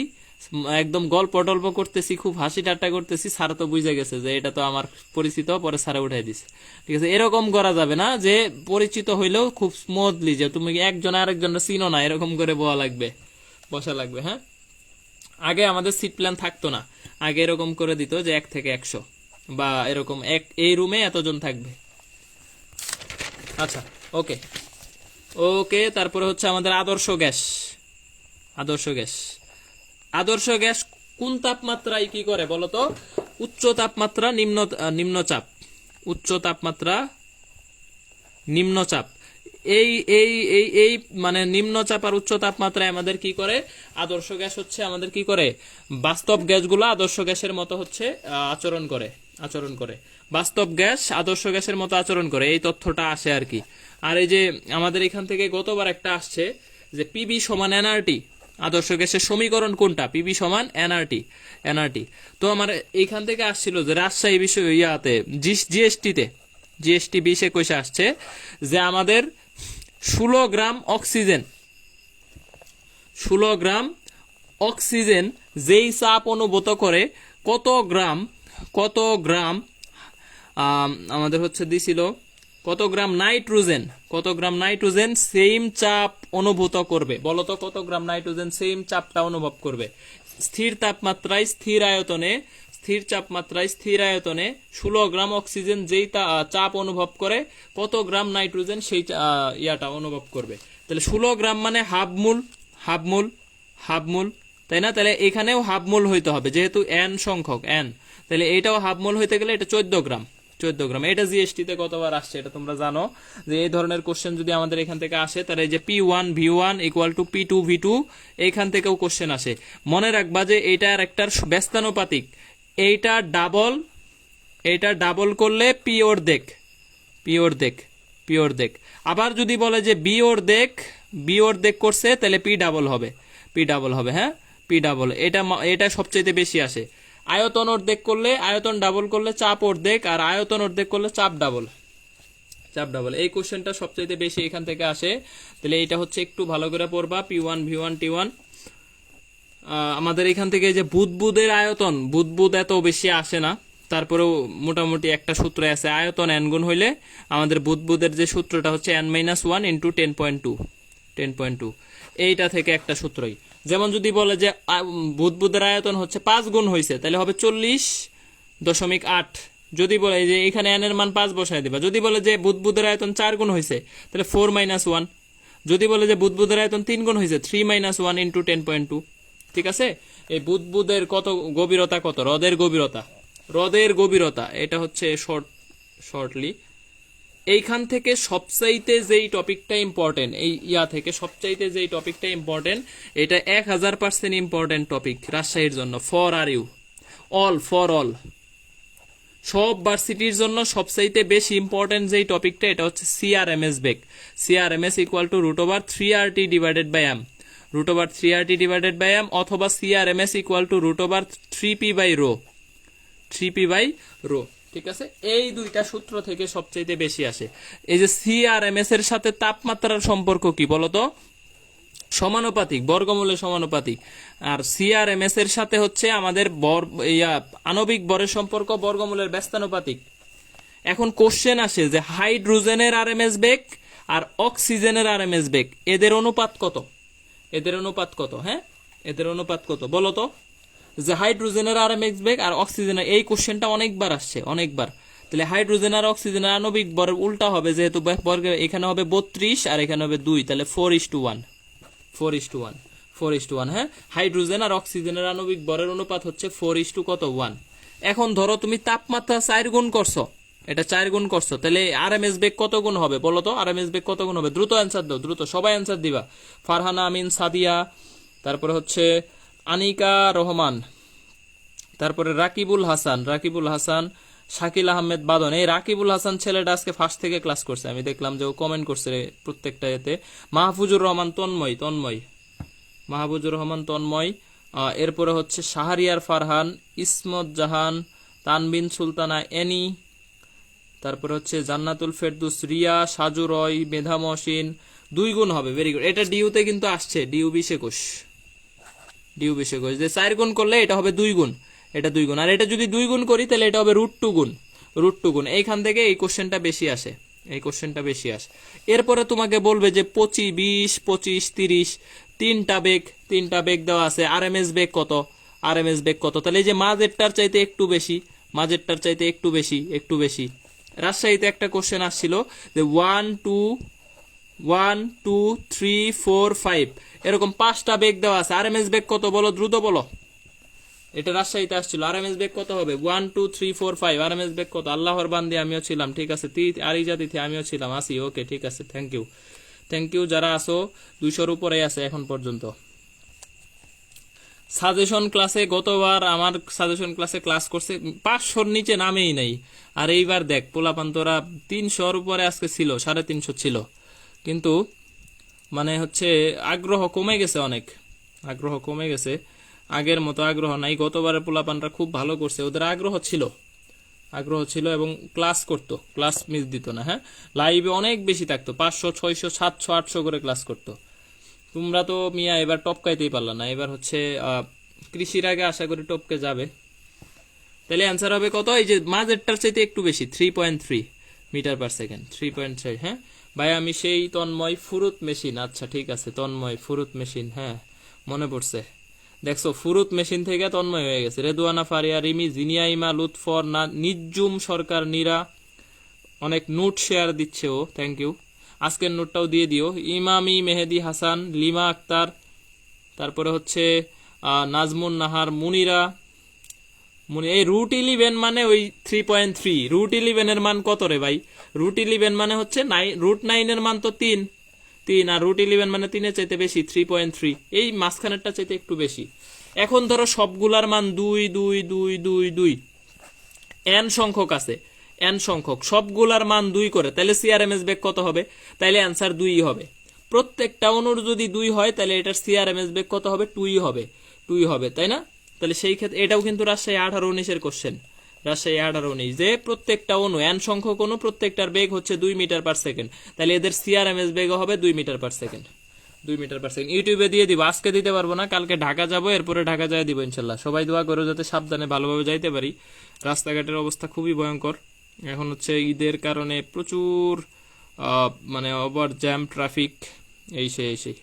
একদম গল্প টল্প করতেছি, খুব হাসি ঠাট্টা করতেছি, স্যার তো বুঝে গেছে যে এটা তো আমার পরিচিত, পরে স্যারে উঠাই দিছে। ঠিক আছে, এরকম করা যাবে না যে পরিচিত হইলেও খুব স্মুথলি, যে তুমি একজন আরেকজনের চিনো না, এরকম করে বসা লাগবে, হ্যাঁ। আগে আমাদের সিট প্ল্যান থাকতো না, আগে এরকম করে দিত যে 1 থেকে 100 বা এরকম এই রুমে এতজন থাকবে। আচ্ছা, ওকে ওকে। তারপরে হচ্ছে আমাদের আদর্শ গ্যাস, আদর্শ গ্যাস, আদর্শ গ্যাস কোন তাপমাত্রায় কি করে বলতো? উচ্চ তাপমাত্রা, নিম্নচাপ, উচ্চ তাপমাত্রা, নিম্নচাপ, এই এই এই এই মানে নিম্নচাপ আর উচ্চ তাপমাত্রায় আমাদের কি করে? আদর্শ গ্যাস হচ্ছে আমাদের কি করে, বাস্তব গ্যাসগুলো আদর্শ গ্যাসের মতো হচ্ছে আচরণ করে, বাস্তব গ্যাস আদর্শ গ্যাসের মতো আচরণ করে, এই তথ্যটা আসে আর কি। আর এই যে আমাদের এখান থেকে গতবার একটা আসছে যে পিবি সমান এনআরটি, আদর্শ গ্যাসের সমীকরণ কোনটা? পিবি সমান এনআরটি। তো আমার এইখান থেকে আসছিল যে রাজশাহী বিষয় ইয়াতে জিএসটি 20-21 আসছে যে আমাদের 16 গ্রাম অক্সিজেন যেই চাপ অনুভূত করে, কত গ্রাম আমাদের হচ্ছে দিছিল, কত গ্রাম নাইট্রোজেন সেম চাপ অনুভূত করবে, বলতো কত গ্রাম নাইট্রোজেন সেম চাপটা অনুভব করবে স্থির তাপমাত্রায় স্থির আয়তনে 16 গ্রাম অক্সিজেন যেই চাপ অনুভব করে, কত গ্রাম নাইট্রোজেন সেই ইয়াটা অনুভব করবে। তাহলে 16 গ্রাম মানে হাফ মোল, তাই না? তাহলে এখানেও হাফ মোল হইতে হবে, যেহেতু এন সংখ্যক, তাহলে এটাও হাফ মোল হইতে গেলে এটা 14 গ্রাম। এটা জিএসটি তে কতবার আসছে এটা তোমরা জানো, যে এই ধরনের কোশ্চেন যদি আমাদের এখান থেকে আসে, তাহলে এই যে P1 V1 = P2 V2, এইখান থেকেও কোশ্চেন আসে। মনে রাখবা যে এইটার একটা ব্যস্তানুপাতিক, এইটা ডাবল করলে পি অর্ধেক। আবার যদি বলে যে বি অর্ধেক করছে, তাহলে পি ডাবল হবে, হ্যাঁ, পি ডাবল, এটা সবচেয়ে বেশি আসে। আয়তন অর্ধেক করলে, আয়তন ডাবল করলে চাপ অর্ধেক, আর আয়তন অর্ধেক করলে চাপ ডাবল। এই কোশ্চেনটা সবচেয়ে বেশি এখান থেকে আসে। তাহলে এটা হচ্ছে একটু ভালো করে পড়বা, P1 V1 T1। আমাদের এখান থেকে যে বুদবুদের আয়তন, বুদবুদ এত বেশি আসে না, তারপরেও মোটামুটি একটা সূত্র আছে, আয়তন n গুণ হইলে আমাদের বুদবুদের যে সূত্রটা হচ্ছে n-1 ইন্টু 10.2, এইটা থেকে একটা সূত্রই। যেমন যদি বলে যে বুদবুদের আয়তন হচ্ছে 5 গুণ হয়েছে, তাহলে হবে 40.8। যদি বলে যে এখানে n এর মান 5 বসায় দিবা। যদি বলে যে বুদবুদের আয়তন 4 গুণ হয়েছে, তাহলে 4-1। যদি বলে যে বুদবুদের আয়তন 3 গুণ হয়েছে, 3-1 ইন্টু 10.2। ঠিক আছে। এই বুদবুদের কত গভীরতা, কত হ্রদের গভীরতা, এটা হচ্ছে শর্টলি। এইখান থেকে সবচাইতে যেই টপিকটা ইম্পর্টেন্ট, এই থেকে সবচাইতে যেই টপিকটা ইম্পর্টেন্ট, এটা 1000% ইম্পর্টেন্ট টপিক রাজশাহীর জন্য। ফর অল সব ভার্সিটির জন্য সবচাইতে বেশি ইম্পর্টেন্ট যেই টপিকটা, এটা হচ্ছে CRMS বেগ। CRMS equal to √3RT divided by m, √3RT divided by m, অথবা CRMS equal to √3p by rho, 3p by rho. ঠিক আছে, এই দুইটা সূত্র থেকে সবচেয়ে বেশি আসে। এই যে CRMS এর সাথে তাপমাত্রার সম্পর্ক কি বলতো? সমানুপাতিক, বর্গমূলের সমানুপাতিক। আর CRMS এর সাথে হচ্ছে আমাদের আণবিক ভরের সম্পর্ক বর্গমূলের ব্যস্তানুপাতিক। এখন কোশ্চেন আসে যে হাইড্রোজেনের RMS বেগ আর অক্সিজেনের RMS বেগ, এদের অনুপাত কত? হ্যাঁ, এদের অনুপাত কত বলো তো? যে হাইড্রোজেনের RMS বেগ আর অক্সিজেনের, এই কোশ্চেনটা অনেকবার আসছে, অনেকবার। তাহলে হাইড্রোজেন আর অক্সিজেনের আণবিক ভরের উল্টা হবে, যেহেতু বর্গে এখানে হবে 32 আর এখানে হবে 2, তাহলে 4:1। হ্যাঁ, হাইড্রোজেন আর অক্সিজেনের আণবিক ভরের অনুপাত হচ্ছে 4:1। এখন ধরো তুমি তাপমাত্রা 4 গুণ করছো, এটা 4 গুণ করছো, তাহলে RMS বেগ কত গুণ হবে বলো তো? RMS বেগ কত গুণ হবে? দ্রুত অ্যান্সার দাও, দ্রুত সবাই অ্যান্সার দিবা। ফারহানা আমিন, সাদিয়া, তারপরে হচ্ছে আনিকা রহমান, তারপরে রাকিবুল হাসান, শাকিল আহমেদ বাদন। এই রাকিবুল হাসান ছেলেটা আজকে ফার্স্ট থেকে ক্লাস করছে, আমি দেখলাম যে ও কমেন্ট করছে প্রত্যেকটা এতে। মাহফুজুর রহমান তন্ময়, এরপরে হচ্ছে শাহরিয়ার ফারহান, ইসমত জাহান, তানবিন সুলতানা এনি, তারপরে হচ্ছে জান্নাতুল ফেরদুস, রিয়া, সাজু রয়, মেধা মহসিন। 2 গুণ হবে, ভেরি গুড। এটা ডিউতে কিন্তু আসছে, ডিউ 20 যে 4 গুণ করলে এটা হবে 2 গুণ, এটা 2 গুণ। আর এটা যদি 2 গুণ করি তাহলে এটা হবে √2 গুণ। এইখান থেকে এই কোশ্চেনটা বেশি আসে, এরপরে তোমাকে বলবে যে 25, 20, 25, 30, তিনটা বেগ দেওয়া আছে। RMS বেগ কত? তাহলে এই যে মাঝেরটার চাইতে একটু বেশি। রাজশাহীতে একটা কোশ্চেন আসছিল যে 1, 2, 3, 4, 5 এরকম 5টা বেগ দেওয়া আছে। RMS বেগ কত বলো, দ্রুত বলো। এটা রাজশাহীতে আসছিল। RMS বেগ কত হবে? 1, 2, 3, 4, 5। RMS বেগ কত? আল্লাহর বান্দি আমিও ছিলাম, ঠিক আছে। আরিজা তিথি আমিও ছিলাম, আসি, ওকে, ঠিক আছে, থ্যাংক ইউ যারা আসো, 200-র উপরে আছে এখন পর্যন্ত। সাজেশন ক্লাসে গতবার আমার সাজেশন ক্লাসে ক্লাস করছে 500-র নিচে নামেই নাই। আর এইবার দেখ পোলাপান্তরা 300-র উপরে আজকে ছিল, 350 ছিল। কিন্তু মানে হচ্ছে আগ্রহ কমে গেছে, আগের মতো আগ্রহ নাই। গতবারের পোলাপানরা খুব ভালো করছে, ওদের আগ্রহ ছিল এবং ক্লাস মিস দিত না। হ্যাঁ, লাইভে অনেক বেশি থাকতো, 500, 600, 700, 800 করে ক্লাস করতো। তোমরা তো মিয়া এবার টপকাইতেই পারলা না। এবার হচ্ছে কৃষির আগে আশা করি টপকে যাবে। তাহলে অ্যান্সার হবে কত? এই যে মাঝেরটার চাইতে একটু বেশি, 3.3 মিটার পার সেকেন্ড, 3.3। হ্যাঁ ভাই, আমি সেই তন্ময় ফুরুত মেশিন, আচ্ছা ঠিক আছে, তন্ময় ফুরুত মেশিন, হ্যাঁ মনে পড়ছে। দেখছো, ফুরুত মেশিন থেকে তন্ময় হয়ে গেছে। রেদুয়ানা ফারিয়া, রিমি, জিনিয়া ইমা, লুৎফর, নিজ্জুম সরকার, নীরা, অনেক নোট শেয়ার দিচ্ছে ও, থ্যাংক ইউ। আজকের নোটটাও দিয়ে দিও। ইমামি, মেহেদি হাসান, লিমা আক্তার, তারপরে হচ্ছে নাজমুন নাহার, মুনিরা। এই √11 মানে ওই 3.3। √11 এর মান কত রে ভাই? √11 মানে হচ্ছে √9 এর মান তো 3, আর √11 মানে 3-এর চাইতে বেশি, 3.3। এই মাঝখানেরটা চাইতে একটু বেশি। এখন ধরো সবগুলার মান 2, 2, 2, 2, 2, n সংখ্যক আছে, সবগুলার মান 2 করে, তাহলে CRMS বেগ কত হবে? তাইলে অ্যান্সার 2 হবে। প্রত্যেকটা অণুর যদি 2 হয় তাহলে এটার CRMS বেগ কত হবে? 2 হবে। 2 হবে, তাই না? তাহলে সেই ক্ষেত্রে এটাও কিন্তু রাজশাহী 18-19 কোশ্চেন, রাজশাহী 18-19, যে প্রত্যেকটা অণু n সংখ্যক অণু প্রত্যেকটার বেগ হচ্ছে 2 মিটার পার সেকেন্ড, তাহলে এদের সিআরএমএস বেগও হবে 2 metre per second. 2 metre per second ইউটিউবে দিয়ে দিব, আজকে দিতে পারবো না, কালকে ঢাকা যাবো, এরপরে ঢাকা যায় দিব ইনশাল্লাহ। সবাই দোয়া করো যাতে সাবধানে ভালোভাবে যাইতে পারি। রাস্তাঘাটের অবস্থা খুবই ভয়ঙ্কর, এখন হচ্ছে ঈদের কারণে প্রচুর মানে ওভার জ্যাম, ট্রাফিক, এই সেই।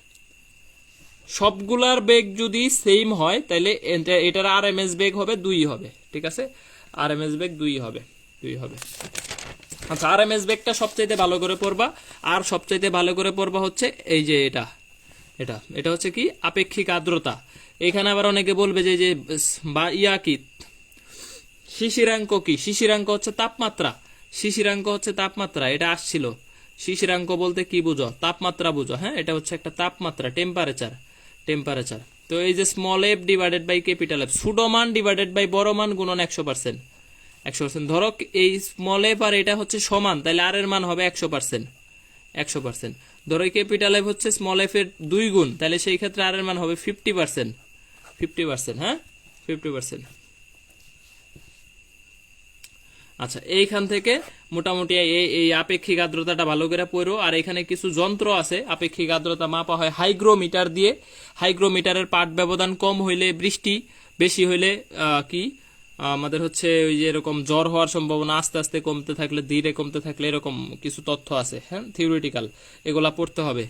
সবগুলার বেগ যদি সেম হয় তাহলে এটার আরএমএস বেগ হবে 2 হবে, ঠিক আছে? আরএমএস বেগ 2 হবে। আচ্ছা, আরএমএস বেগটা সবচাইতে ভালো করে পড়বা, আর সবচাইতে ভালো করে পড়বা হচ্ছে এই যে এটা হচ্ছে কি আপেক্ষিক আর্দ্রতা। এখানে আবার অনেকে বলবে যে বা ইয়া কি শিশিরাঙ্ক, কি শিশিরাঙ্ক হচ্ছে তাপমাত্রা, শিশিরাঙ্ক হচ্ছে তাপমাত্রা, এটা আসছিল। শিশিরাঙ্ক বলতে কি বুঝো? তাপমাত্রা বুঝো, হ্যাঁ? এটা হচ্ছে একটা তাপমাত্রা, টেম্পারেচার। তো এই যে small F divided by capital F, ছোট মান ডিভাইডেড বাই বড় মান গুণন 100%। ধরো এই স্মল এফ আর এটা হচ্ছে সমান, তাহলে আর এর মান হবে 100%। ধরো ক্যাপিটাল এফ হচ্ছে স্মল এফ এর 2 গুণ, তাহলে সেই ক্ষেত্রে আর এর মান হবে 50%, হ্যাঁ, 50%। আচ্ছা, এইখান থেকে মোটামুটি এই আপেক্ষিক আর্দ্রতাটা ভালো করে পড়ো। আর এখানে কিছু যন্ত্র আছে, আপেক্ষিক আর্দ্রতা মাপা হয় হাইগ্রোমিটার দিয়ে। হাইগ্রোমিটারের পাঠ ব্যবধান কম হইলে বৃষ্টি, বেশি হইলে কি আমাদের হচ্ছে ওই যে এরকম জ্বর হওয়ার সম্ভাবনা, আস্তে আস্তে কমতে থাকলে, ধীরে কমতে থাকলে, এরকম কিছু তথ্য আছে, হ্যাঁ, থিওরিটিক্যাল, এগুলা পড়তে হবে।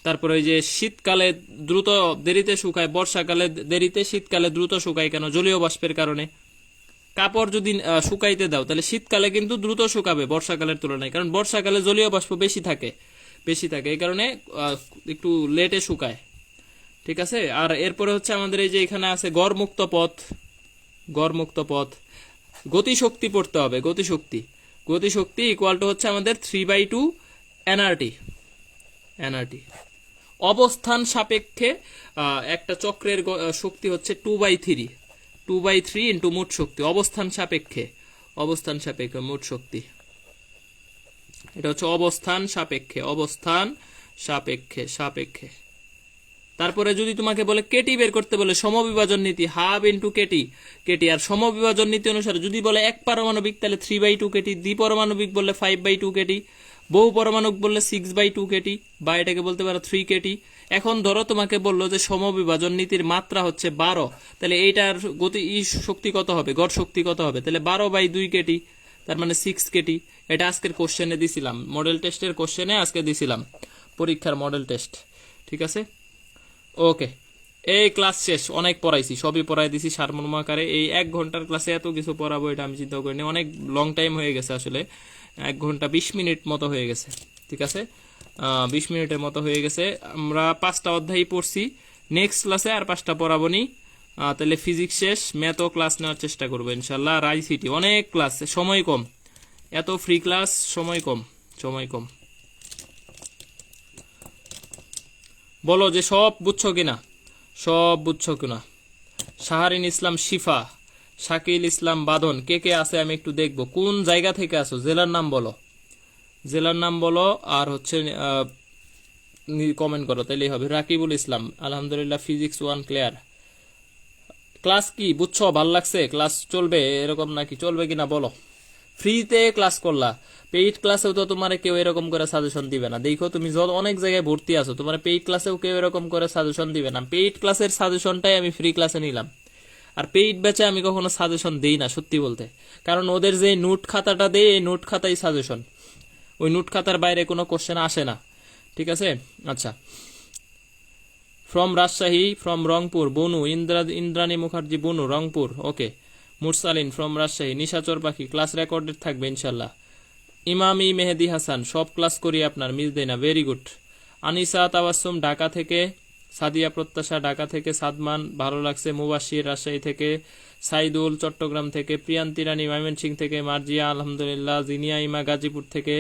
তারপরে ওই যে শীতকালে দ্রুত দেরিতে শুকায়, বর্ষাকালে দেরিতে, শীতকালে দ্রুত শুকায় কেন? জলীয় বাষ্পের কারণে। কাপড় যদি শুকাইতে দাও তাহলে শীতকালে কিন্তু দ্রুত শুকাবে বর্ষাকালের তুলনায়, কারণ বর্ষাকালে জলীয় বাষ্প বেশি থাকে, এই কারণে একটু লেটে শুকায়, ঠিক আছে? আর এরপরে হচ্ছে আমাদের এই যে এখানে আছে গড়মুক্ত পথ, গতিশক্তি পড়তে হবে। গতিশক্তি ইকুয়াল টু হচ্ছে আমাদের 3/2 এনআরটি। অবস্থান সাপেক্ষে একটা চক্রের শক্তি হচ্ছে 2/3 ইন্টু মোট শক্তি, অবস্থান সাপেক্ষে মোট শক্তি। এটা হচ্ছে অবস্থান সাপেক্ষে। তারপরে যদি তোমাকে বলে কেটি বের করতে বলে, সমবিভাজন নীতি, হাফ ইন্টু কেটি। আর সমবিভাজন নীতি অনুসারে যদি বলে এক পারমাণবিক তাহলে 3/2 কেটি, দ্বিপারমাণবিক বললে 5/2 কেটি, বহু পারমাণবিক বললে 6/2 কেটি, বা এটাকে বলতে পারো 3 কেটি। এখন ধরো তোমাকে বললো যে সমবিভাজন নীতির মাত্রা হচ্ছে 12, তাহলে এইটার গতি শক্তি কত হবে, গড় শক্তি কত হবে? তাহলে 12/2 কেটি, তার মানে 6 কেটি। এটা আজকের কোশ্চেনে দিছিলাম, মডেল টেস্টের কোশ্চেনে আজকে দিছিলাম, পরীক্ষার মডেল টেস্ট, ঠিক আছে? ওকে, এই ক্লাস শেষ, অনেক পড়াইছি, সবই পড়াই দিছি সারমর্ম আকারে। এই 1 ঘন্টার ক্লাসে এত কিছু পড়াবো এটা আমি চিন্তা করিনি, অনেক লং টাইম হয়ে গেছে, আসলে 1 ঘন্টা 20 মিনিট মতো হয়ে গেছে, ঠিক আছে? 20 মিনিটের মতো হয়ে গেছে। আমরা 5টা অধ্যায় পড়ছি, নেক্সট ক্লাসে আর 5টা পড়াবো নি। তাহলে ফিজিক্স শেষ, ম্যাথও ক্লাস নেওয়ার চেষ্টা করবো ইনশাল্লাহ। আর আইসিটি অনেক ক্লাস, সময় কম, এত ফ্রি ক্লাস, সময় কম। বলো যে সব বুঝছো কিনা? শাহরিন ইসলাম শিফা, শাকিল ইসলাম বাঁধন, কে আছে আমি একটু দেখবো। কোন জায়গা থেকে আসো? জেলার নাম বলো আর হচ্ছে কমেন্ট করো, তাইলেই হবে। রাকিবুল ইসলাম, আলহামদুলিল্লাহ, ফিজিক্স 1 ক্লিয়ার। ক্লাস কি বুঝছো? ভাল লাগছে? ক্লাস চলবে এরকম নাকি? চলবে কিনা বলো। ফ্রিতে ক্লাস করলা, পেইড ক্লাসেও তো তোমার কেউ এরকম করে সাজেশন দিবে না। দেখো তুমি অনেক জায়গায় ভর্তি আছো, তোমার পেইড ক্লাসেও কেউ এরকম করে সাজেশন দিবে না। পেইড ক্লাসের সাজেশনটাই আমি ফ্রি ক্লাসে নিলাম, আর পেইড ব্যাচে আমি কখনো সাজেশন দেই না, সত্যি বলতে, কারণ ওদের যে নোট খাতাটা দেয়, এই নোট খাতাই সাজেশন, ওই নোট খাতার বাইরে কোনো কোশ্চেন আসে না, ঠিক আছে? আচ্ছা, ফ্রম রাজশাহী, ফ্রম রংপুর, বনু ইন্দ্রাণী মুখার্জি, বনু রংপুর, ওকে। মুরসালিন ফ্রম রাজশাহী, নিশাচর পাখি, ক্লাস রেকর্ডেড থাকবে ইনশাল্লাহ। ইমামি মেহেদি হাসান, সব ক্লাস করি আপনার, মিস দেয় না, ভেরি গুড। আনিসা তাবাসসুম ঢাকা থেকে, সাদিয়া প্রত্যাশা ঢাকা থেকে, সাদমান ভালো লাগছে, মুবাশির রাজশাহী থেকে, সাইদুল চট্টগ্রাম থেকে, প্রিয়ান্তি রানী ময়মনসিং থেকে, মার্জিয়া আলহামদুলিল্লাহ, জিনিয়া ইমা গাজীপুর থেকে,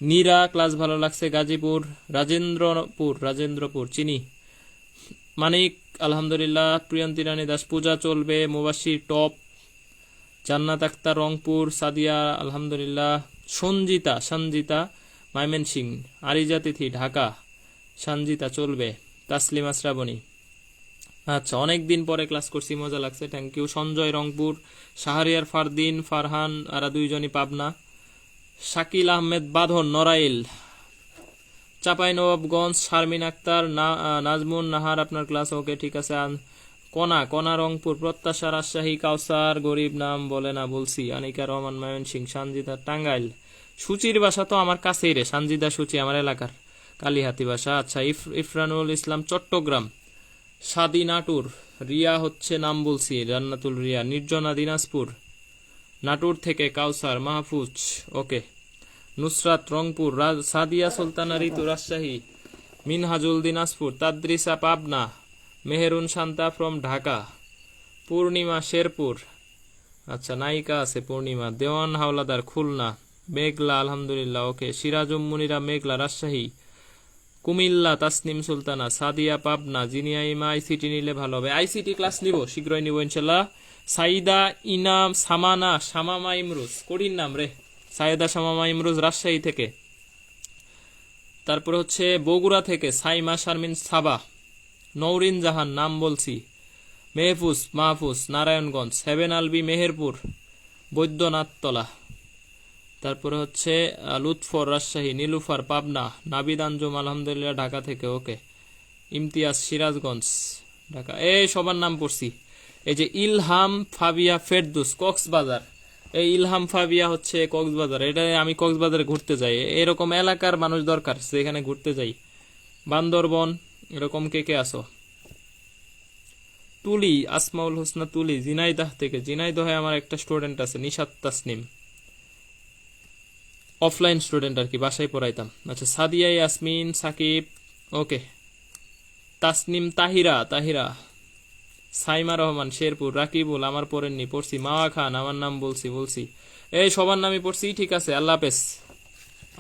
নীরা ক্লাস ভালো লাগছে গাজীপুর, রাজেন্দ্রপুর চিনি, মানিক আলহামদুলিল্লাহ, প্রিয়ান্তি রানী দাস, পূজা চলবে, মুবাশির টপ, জান্নাত আক্তার রংপুর, সাদিয়া আলহামদুলিল্লাহ, সঞ্জিতা ময়মনসিং, আরিজা তিথি ঢাকা, সঞ্জিতা চলবে, তাসলিমা শ্রাবণী, আচ্ছা, অনেক দিন পরে ক্লাস করছি, মজা লাগছে, থ্যাংক ইউ। সঞ্জয় রংপুর, শাহরিয়ার ফারদিন, ফারহান আরা দুইজনই পাবনা, শাকিল আহমেদ বাঁধন নড়াইল, চাঁপাইনবাবগঞ্জ, শারমিন আক্তার, নাজমুন নাহার আপনার ক্লাস ওকে ঠিক আছে। কণা কণা রংপুর, প্রত্যাশা রাজশাহী, কাউসার গরিব নাম বলে না বলছি, আনিকা রহমান ময়মনসিং, সানজিদা টাঙ্গাইল। সুচির বাসা তো আমার কাছেই রে, সানজিদা সুচি আমার এলাকার কালীহাতি বাসা। আচ্ছা, ইফরানুল ইসলাম চট্টগ্রাম, সাদি নাটুর, রিয়া হচ্ছে নাম বলছি, জান্নাতুল রিয়া, নির্জনা দিনাজপুর, নাটুর থেকে কাউসার মাহফুজ ওকে, নুসরাত রংপুর, সাদিয়া সুলতানা ঋতু রাজশাহী, মিনহাজুল দিনাজপুর, তাদ্রিসা পাবনা, মেহেরুন শান্তা ফ্রম ঢাকা, পূর্ণিমা শেরপুর। আচ্ছা, নায়িকা আছে পূর্ণিমা, দেওয়ান হাওলাদার খুলনা, মেঘলা আলহামদুলিল্লাহ ওকে, সিরাজুম মুনিরা মেঘলা রাজশাহী, কুমিল্লা তাসনিম সুলতানা, সাদিয়া পাবনা, জিনিয়া ইমা আইসিটি নিলে ভালো হবে। আইসিটি ক্লাস নিব, শীঘ্রই নিব ইনশাল্লাহ। সাইদা ইনাম সামানা শামামা ইমরুজ, কঠিন নাম রে, সাইদা শামামা ইমরুজ রাজশাহী থেকে। তারপরে হচ্ছে বগুড়া থেকে সাইমা শারমিন সাবা, নৌরিন জাহান নাম বলছি, মাহফুজ নারায়ণগঞ্জ, হেভেন আলবি মেহেরপুর, বৈদ্যনাথতলা। তারপরে হচ্ছে লুৎফর রাজশাহী, নীলুফার পাবনা, নাবিদ আঞ্জুম আলহামদুলিল্লাহ ঢাকা থেকে ওকে, ইমতিয়াজ সিরাজগঞ্জ ঢাকা। এই সবার নাম পড়ছি। এই যে ইলহাম ফাবিয়া ফেরদুস কক্সবাজার, এই ইলহাম ফাবিয়া হচ্ছে কক্সবাজার, এটা আমি কক্সবাজারে ঘুরতে যাই, এরকম এলাকার মানুষ দরকার সেখানে ঘুরতে যাই। বান্দরবন, এরকম কে কে আসো। তুলি আসমাউল হোসনা তুলি জিনাইদাহ থেকে, জিনাইদহে আমার একটা স্টুডেন্ট আছে নিশাত তাসনিম, অফলাইন স্টুডেন্ট আর কি, বাসায় পড়াইতাম। আচ্ছা, সাদিয়া ইয়াসমিন সাকিব ওকে, তাসনিম তাহিরা, সাইমা রহমান শেরপুর, রাকিবুল আমার পড়েননি পড়ছি, মাওয়া খান আমার নাম বলছি। এই সবার নামই পড়ছি, ঠিক আছে, আল্লাহ হাফেজ,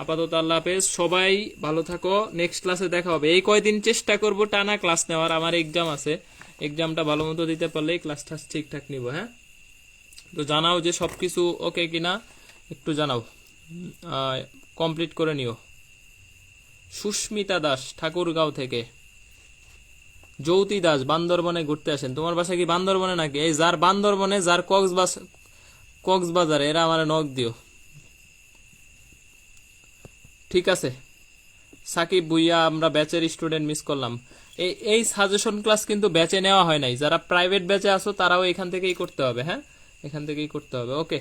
আপাতত আল্লাহ হাফেজ, সবাই ভালো থাকো, নেক্সট ক্লাসে দেখা হবে। এই কয়দিন চেষ্টা করব টানা ক্লাস নেওয়ার, আমার এক্সাম আছে, এক্সামটা ভালো মতো দিতে পারলে ক্লাসটা ঠিকঠাক নিব। হ্যাঁ, তো জানাও যে সবকিছু ওকে কিনা, একটু জানাও, কমপ্লিট করে নিও। সুস্মিতা দাস ঠাকুরগাঁও থেকে, জ্যোতি দাস বান্দরবনে ঘুরতে আসেন, তোমার বাসা কি বান্দরবনে নাকি? এই যার বান্দরবনে, যার কক্সবাজার, এরা আমার নক দিও, ঠিক আছে। সাকিব ভুইয়া, আমরা ব্যাচের স্টুডেন্ট মিস করলাম। এই সাজেশন ক্লাস কিন্তু ব্যাচে নেওয়া হয় নাই, যারা প্রাইভেট ব্যাচে আসো তারাও এখান থেকেই করতে হবে। হ্যাঁ, এখান থেকেই করতে হবে। ওকে।